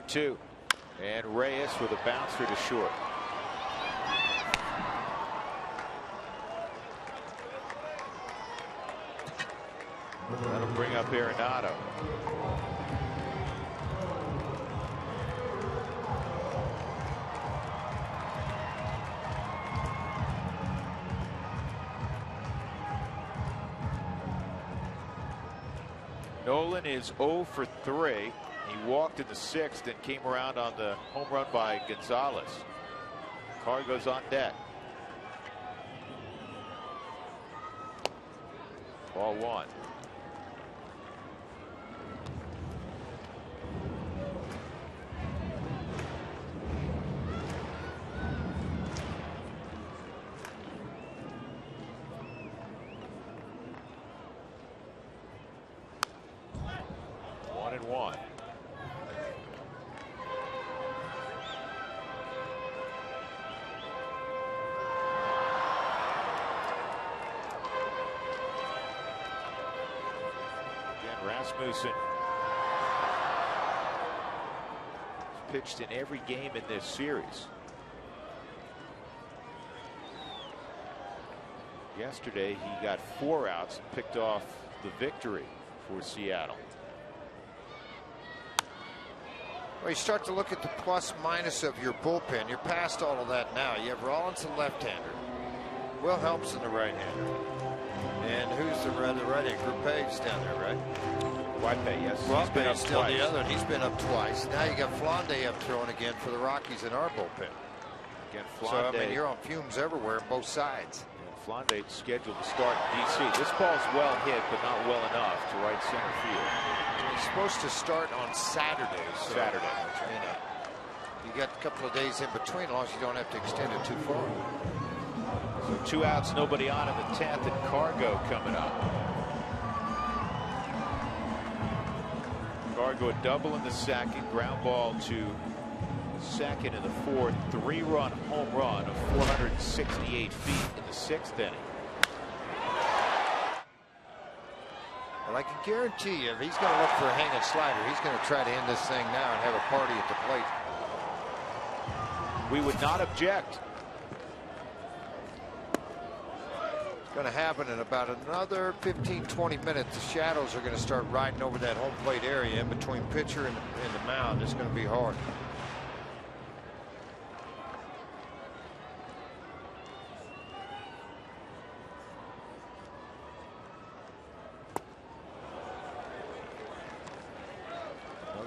Two, and Reyes with a bouncer to short. That'll bring up Arenado. Nolan is 0 for 3. He walked in the 6th and came around on the home run by Gonzalez. Car goes on deck. Ball 1. 1. Again, Rasmussen pitched in every game in this series. Yesterday, he got 4 outs and picked off the victory for Seattle. Well, you start to look at the plus minus of your bullpen. You're past all of that now. You have Rollins, the left-hander. Will Helmson, the right-hander. And who's the right-hander? Grupe's down there, right? Whitebay, yes. He's been up still twice. The other, and he's been up twice. Now you got Flande up throwing again for the Rockies in our bullpen. Again, so, I mean, you're on fumes everywhere on both sides. Flande scheduled to start in D.C. This ball's well hit, but not well enough to right center field. He's supposed to start on Saturday. So, Saturday. You got a couple of days in between, as long as you don't have to extend it too far. So 2 outs, nobody on in the 10th, and Cargo coming up. Cargo a double in the second, ground ball to second in the 4th, 3-run home run of 468 feet in the 6th inning. Well, I can guarantee you, if he's going to look for a hanging slider, he's going to try to end this thing now and have a party at the plate. We would not object. It's going to happen in about another 15-20 minutes. The shadows are going to start riding over that home plate area in between pitcher and the mound. It's going to be hard.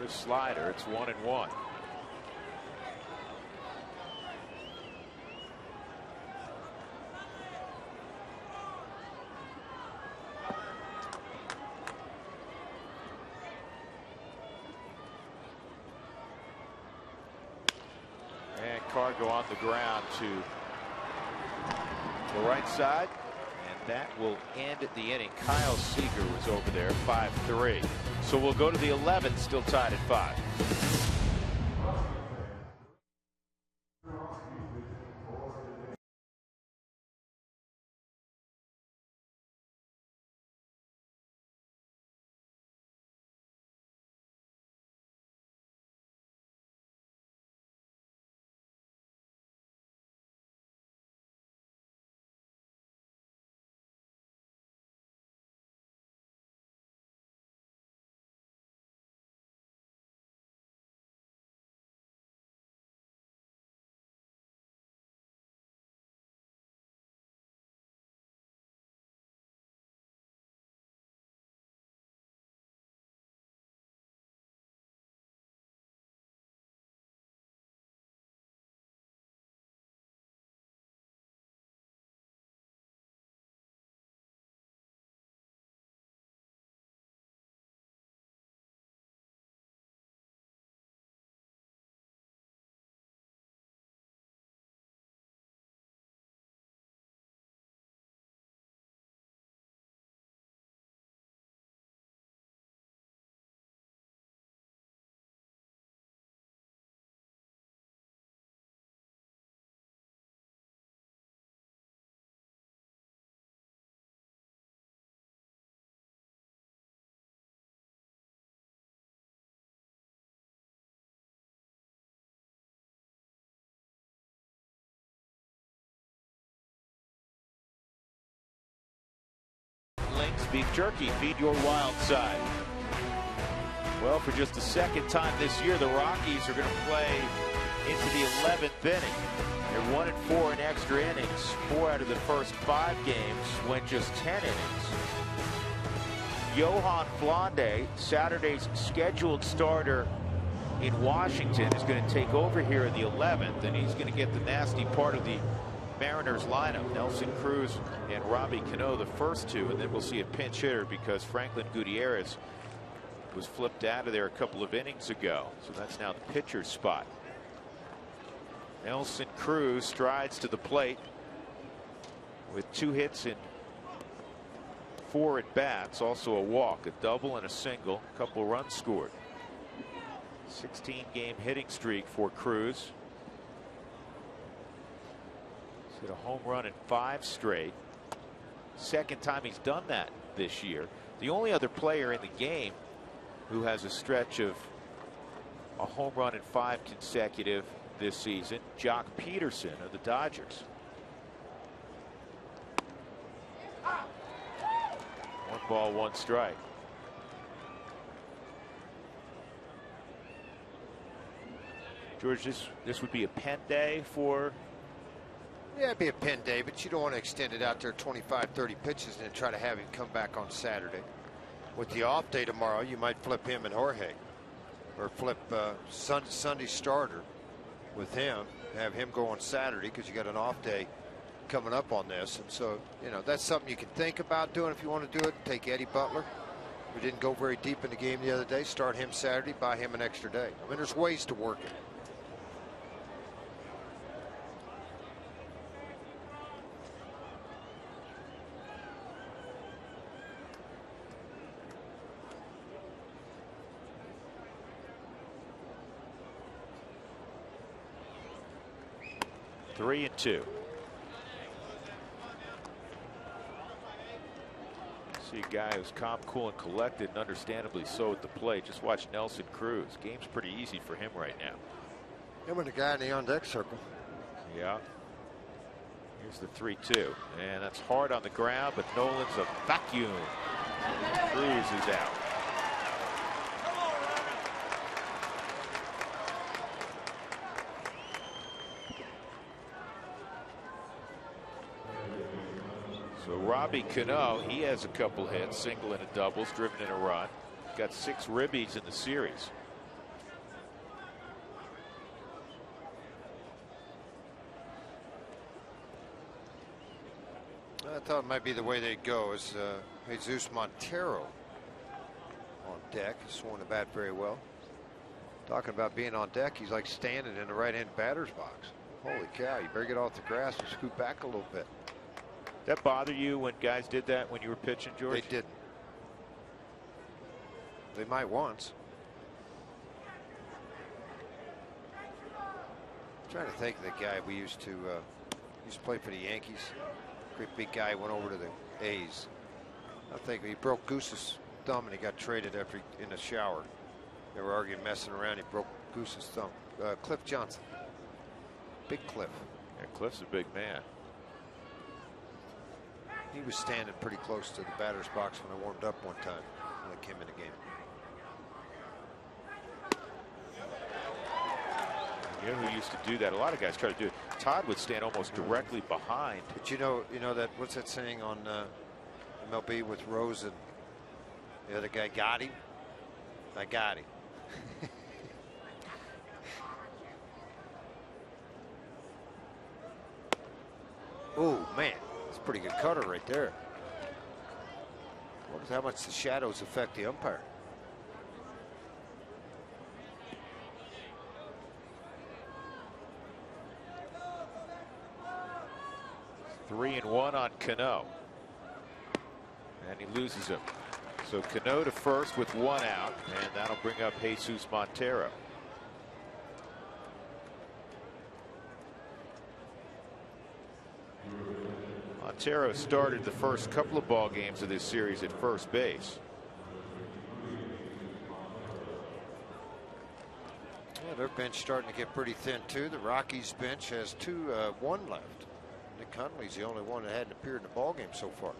Slider. It's 1-1. And Cargo on the ground to the right side, and that will end the inning. Kyle Seager was over there, 5-3. So we'll go to the 11th, still tied at 5. Beef jerky, feed your wild side. Well, for just the second time this year, the Rockies are going to play into the 11th inning. They're 1-4 in extra innings. 4 out of the first 5 games went just 10 innings. Yohan Flande, Saturday's scheduled starter in Washington, is going to take over here in the 11th, and he's going to get the nasty part of the Mariners lineup. Nelson Cruz and Robbie Cano, the first 2, and then we'll see a pinch hitter because Franklin Gutierrez was flipped out of there a couple of innings ago. So that's now the pitcher's spot. Nelson Cruz strides to the plate with 2 hits in 4 at bats, also a walk, a double and a single, a couple runs scored. 16-game hitting streak for Cruz. He's hit a home run in 5 straight. Second time he's done that this year. The only other player in the game who has a stretch of a home run in 5 consecutive this season, Jock Peterson of the Dodgers. 1 ball, 1 strike. George, this would be a pen day for. Yeah, it'd be a pen day, but you don't want to extend it out there 25, 30 pitches and then try to have him come back on Saturday. With the off day tomorrow, you might flip him and Jorge, or flip Sunday starter with him, have him go on Saturday because you got an off day coming up on this. And so, you know, that's something you can think about doing if you want to do it. Take Eddie Butler. We didn't go very deep in the game the other day. Start him Saturday, buy him an extra day. I mean, there's ways to work it. Three and 2. See a guy who's calm, cool, and collected, and understandably so at the plate. Just watch Nelson Cruz. Game's pretty easy for him right now. Him and the guy in the on-deck circle. Yeah. Here's the 3-2, and that's hard on the ground, but Nolan's a vacuum. Cruz is out. So Robbie Cano, he has a couple hits, single and a doubles, driven in a run. Got 6 ribbies in the series. I thought it might be the way they'd go is Jesus Montero on deck. He's swung the bat very well. Talking about being on deck, he's like standing in the right-hand batter's box. Holy cow, you better get off the grass and scoot back a little bit. That bother you when guys did that when you were pitching, George? They didn't. They might once. I'm trying to think of the guy we used to play for the Yankees. Great big guy, went over to the A's. I think he broke Goose's thumb and he got traded after in the shower. They were arguing, messing around. He broke Goose's thumb. Cliff Johnson. Big Cliff. Yeah, Cliff's a big man. He was standing pretty close to the batter's box when I warmed up one time when I came in the game. You know who used to do that? A lot of guys try to do it. Todd would stand almost directly behind. But you know that, what's that saying on MLB with Rose and the other guy, got him? I got him. Oh, man. That's a pretty good cutter right there. What is how much the shadows affect the umpire? Three and 1 on Cano. And he loses him. So Cano to first with 1 out, and that'll bring up Jesus Montero. Montero started the first couple of ball games of this series at first base. Yeah, their bench starting to get pretty thin too. The Rockies bench has 1 left. Nick Conley's the only one that hadn't appeared in the ball game so far.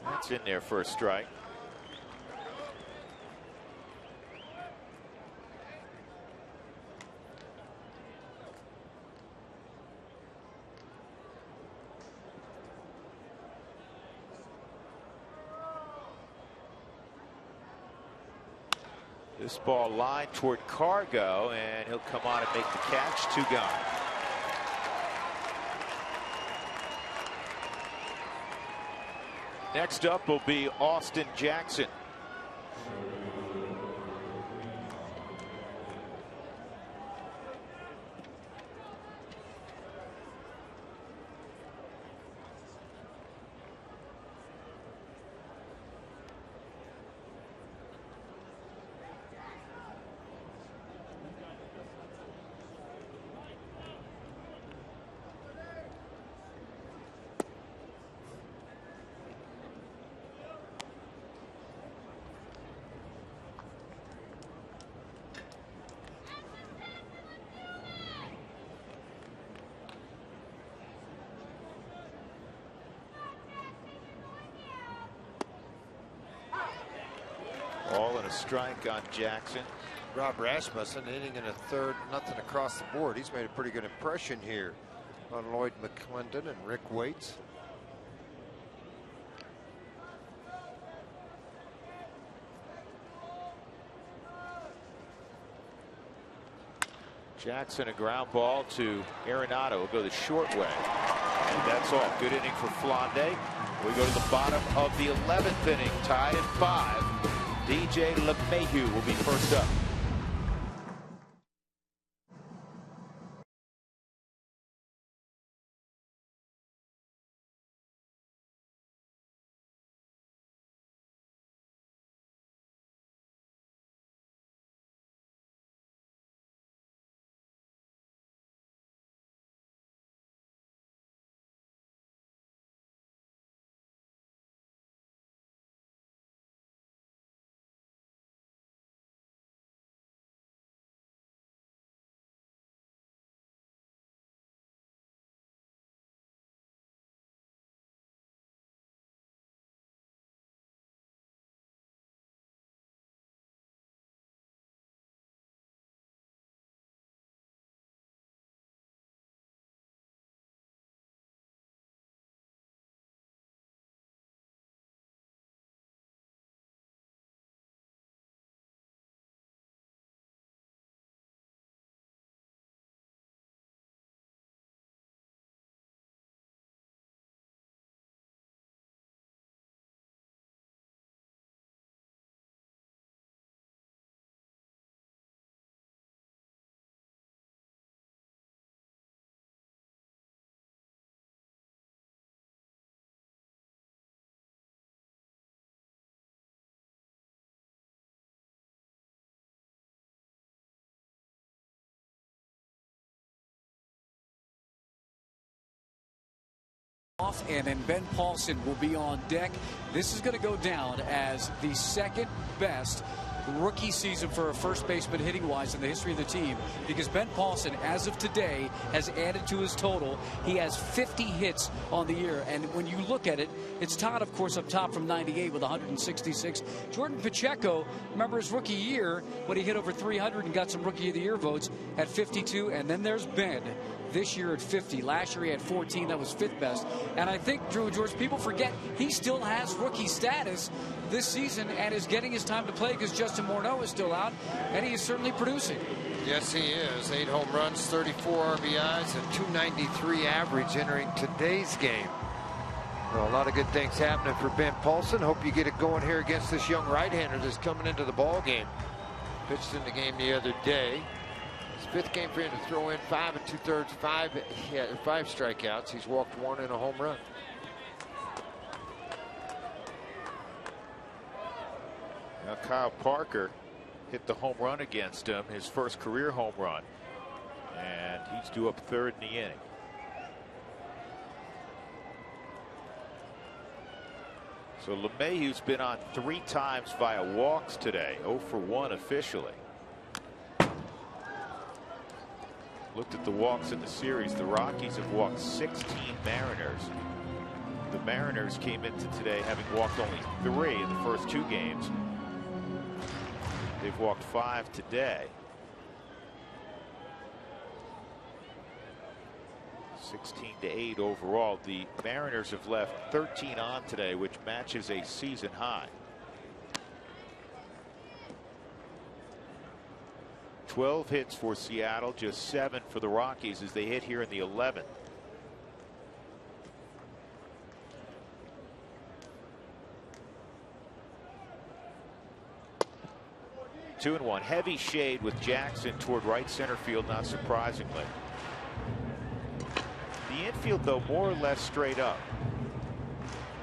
That's in there for a strike. This ball lined toward Cargo, and he'll come on and make the catch. 2 gone. Next up will be Austin Jackson. a strike on Jackson. Rob Rasmussen, inning in a third, nothing across the board. He's made a pretty good impression here on Lloyd McClendon and Rick Waits. Jackson, a ground ball to Arenado. Will go the short way. And that's all. Good inning for Flande. We go to the bottom of the 11th inning, tied at 5. DJ LeMahieu will be first up. And then Ben Paulson will be on deck. This is going to go down as the second best rookie season for a first baseman hitting wise in the history of the team, because Ben Paulson, as of today, has added to his total. He has 50 hits on the year, and when you look at it, it's Todd, of course, up top from 98 with 166. Jordan Pacheco, remember his rookie year when he hit over 300 and got some rookie of the year votes, at 52. And then there's Ben this year at 50. Last year he had 14. That was fifth best. And I think, Drew and George, people forget he still has rookie status this season and is getting his time to play because Justin Morneau is still out, and he is certainly producing. Yes, he is. 8 home runs, 34 RBIs, and 293 average entering today's game. Well, a lot of good things happening for Ben Paulson. Hope you get it going here against this young right-hander that's coming into the ball game. Pitched in the game the other day. His 5th game for him to throw in 5 2/3, 5 strikeouts. He's walked 1 and a home run. Now Kyle Parker hit the home run against him, his first career home run, and he's due up 3rd in the inning. So LeMahieu's been on 3 times via walks today, 0 for 1 officially. Looked at the walks in the series. The Rockies have walked 16 Mariners. The Mariners came into today having walked only 3 in the first 2 games. They've walked 5 today. 16-8 overall. The Mariners have left 13 on today, which matches a season high. 12 hits for Seattle, just 7 for the Rockies as they hit here in the 11th. Two and one. Heavy shade with Jackson toward right center field, not surprisingly. The infield, though, more or less straight up,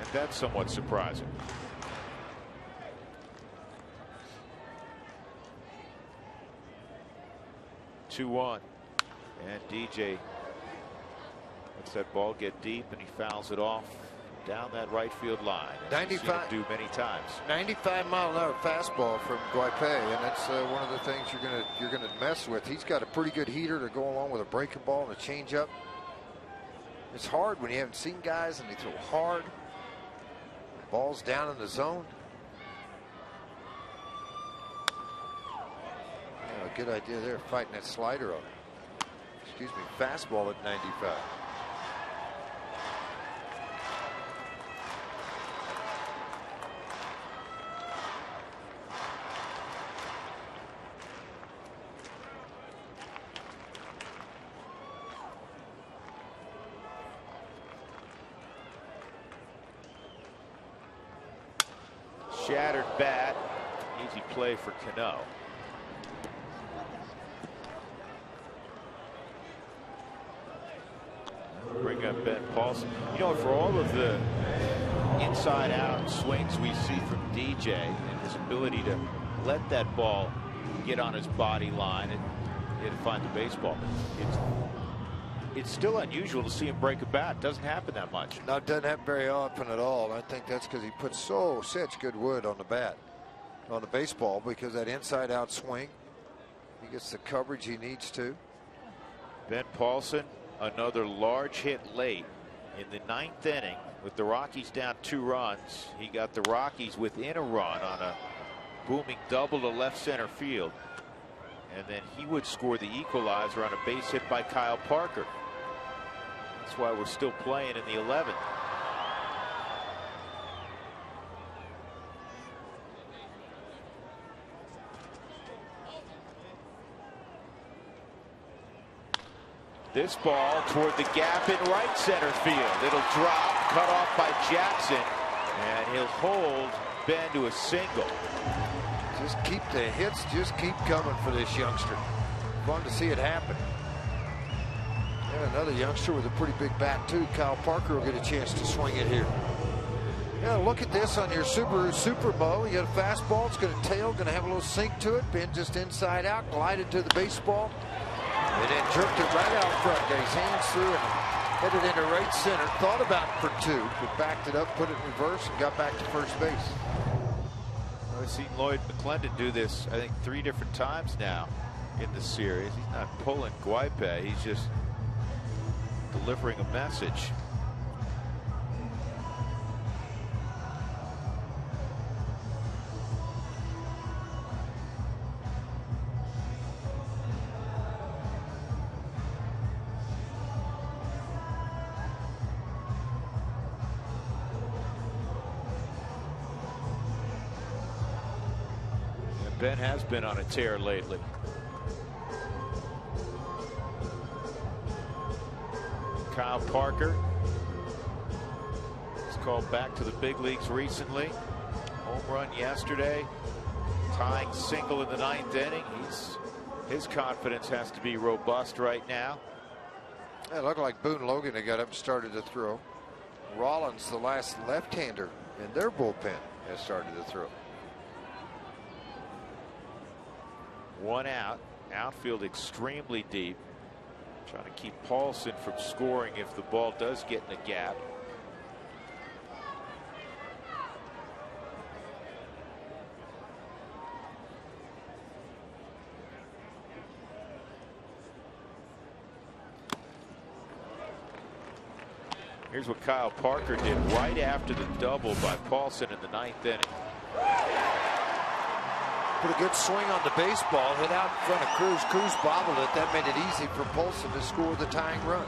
and that's somewhat surprising. Two-one, and DJ lets that ball get deep, and he fouls it off down that right field line. 95 do many times. 95-mile-an-hour fastball from Guaype, and that's one of the things you're gonna mess with. He's got a pretty good heater to go along with a breaking ball and a changeup. It's hard when you haven't seen guys and they throw hard. Ball's down in the zone. good idea there, fighting that slider on. Excuse me, fastball at 95. Shattered bat. Easy play for Cano. Bring up Ben Paulson. You know, for all of the inside-out swings we see from DJ and his ability to let that ball get on his body line and find the baseball, it's still unusual to see him break a bat. Doesn't happen that much. No, it doesn't happen very often at all. I think that's because he puts such good wood on the bat, on the baseball, because that inside-out swing, he gets the coverage he needs to. Ben Paulson, another large hit late in the 9th inning with the Rockies down 2 runs. He got the Rockies within a run on a booming double to left center field, and then he would score the equalizer on a base hit by Kyle Parker. That's why we're still playing in the 11th. This ball toward the gap in right center field. It'll drop, cut off by Jackson, and he'll hold Ben to a single. Just keep the hits, just keep coming for this youngster. Fun to see it happen. And another youngster with a pretty big bat too. Kyle Parker will get a chance to swing it here. Yeah, look at this on your Super Bowl. You got a fastball, it's going to tail, going to have a little sink to it. Ben just inside out, glided to the baseball, and then jerked it right out front. Got his hands through and headed into right center. Thought about it for 2, but backed it up, put it in reverse, and got back to first base. I've seen Lloyd McClendon do this, I think, 3 different times now in the series. He's not pulling Guipe, he's just delivering a message. And Ben has been on a tear lately. Kyle Parker is called back to the big leagues recently. Home run yesterday, tying single in the 9th inning. His confidence has to be robust right now. It looked like Boone Logan had got up and started to throw. Rollins, the last left-hander in their bullpen, has started to throw. 1 out. Outfield extremely deep. Trying to keep Paulson from scoring if the ball does get in the gap. Here's what Kyle Parker did right after the double by Paulson in the 9th inning. Put a good swing on the baseball, hit out in front of Cruz. Cruz bobbled it. That made it easy for Paulson to score the tying run.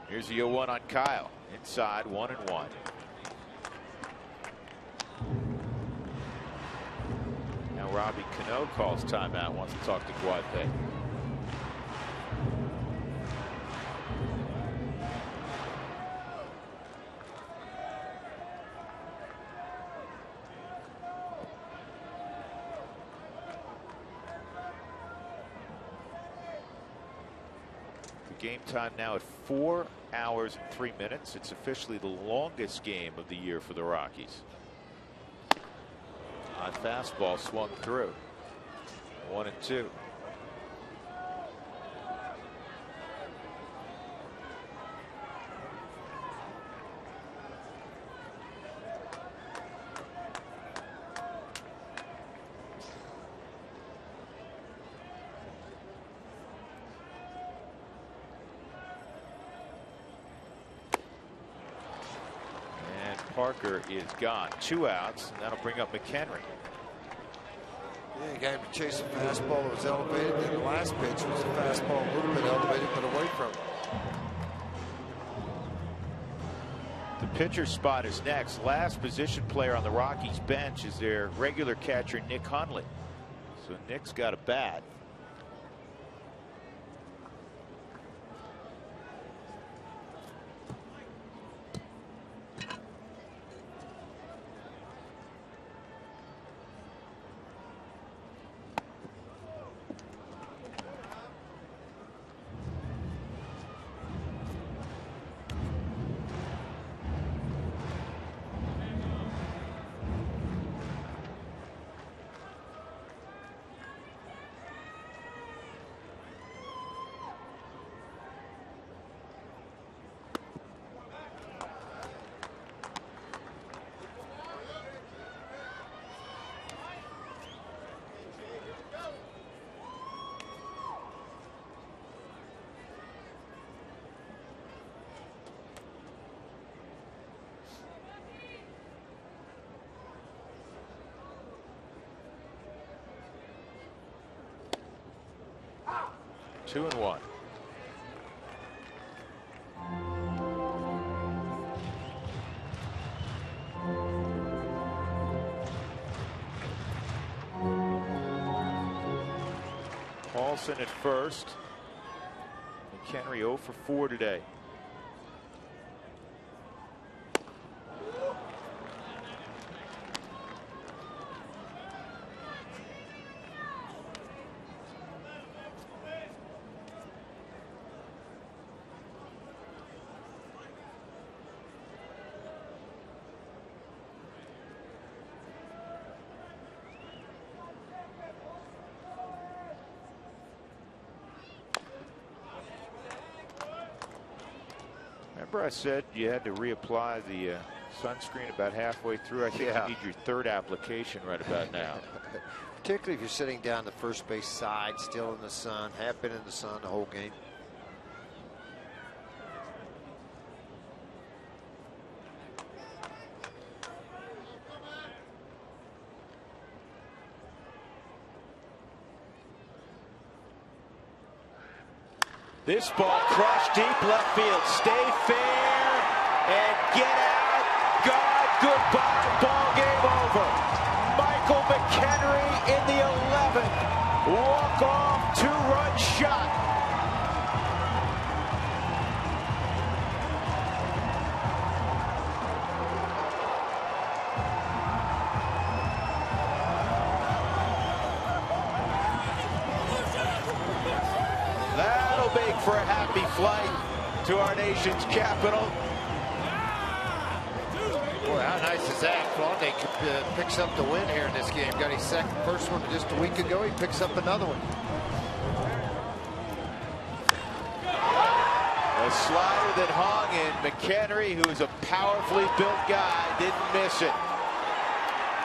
Here's the 0-1 on Kyle. Inside, 1-1. Now Robbie Cano calls timeout, wants to talk to Guipe. Game time now at 4 hours and 3 minutes. It's officially the longest game of the year for the Rockies. On fastball, swung through. 1-2. Parker is gone. 2 outs, and that'll bring up McHenry. Yeah, you got him to chase a fastball that was elevated. Then the last pitch was a fastball a little bit elevated, but away from him. The pitcher spot is next. Last position player on the Rockies bench is their regular catcher, Nick Hundley. So Nick's got a bat. Two and one. Paulson at first. McHenry 0 for 4 today. Remember I said you had to reapply the sunscreen about halfway through? I think you need your third application right about now. Particularly if you're sitting down the first base side, still in the sun, have been in the sun the whole game. This ball crushed deep left field. Stay fair and get out. God, goodbye. Ball game over. Michael McHenry in the 11th. Walk-off 2-run shot. For a happy flight to our nation's capital. Boy, how nice is that? Flonde picks up the win here in this game. Got his first one just a week ago. He picks up another one. A slider that hung in. McHenry, who is a powerfully built guy, didn't miss it.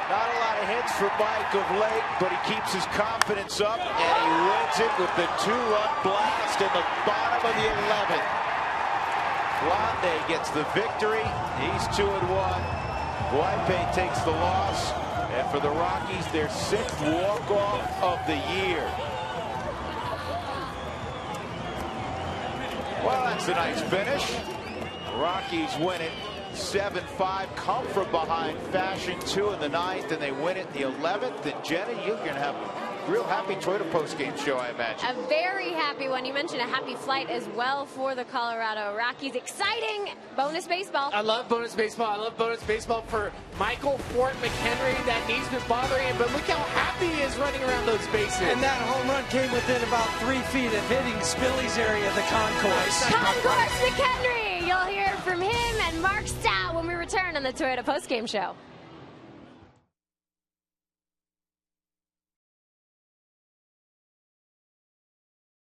Not a lot of hits for Mike of late, but he keeps his confidence up, and he wins it with the 2-run blast in the bottom of the 11th. Flonde gets the victory. He's 2-1. Guaipe takes the loss, and for the Rockies, their 6th walk-off of the year. Well, that's a nice finish. Rockies win it 7-5, come from behind fashion, 2 in the 9th, and they win it in the 11th. And Jenny, you're going to have a real happy Toyota postgame show, I imagine. A very happy one. You mentioned a happy flight as well for the Colorado Rockies. Exciting bonus baseball. I love bonus baseball. I love bonus baseball for Michael Fort McHenry. That knee's been bothering him, but look how happy he is running around those bases. And that home run came within about 3 feet of hitting Spilly's area, the concourse. Concourse McHenry. You'll hear from him and Mark Stout when we return on the Toyota postgame show.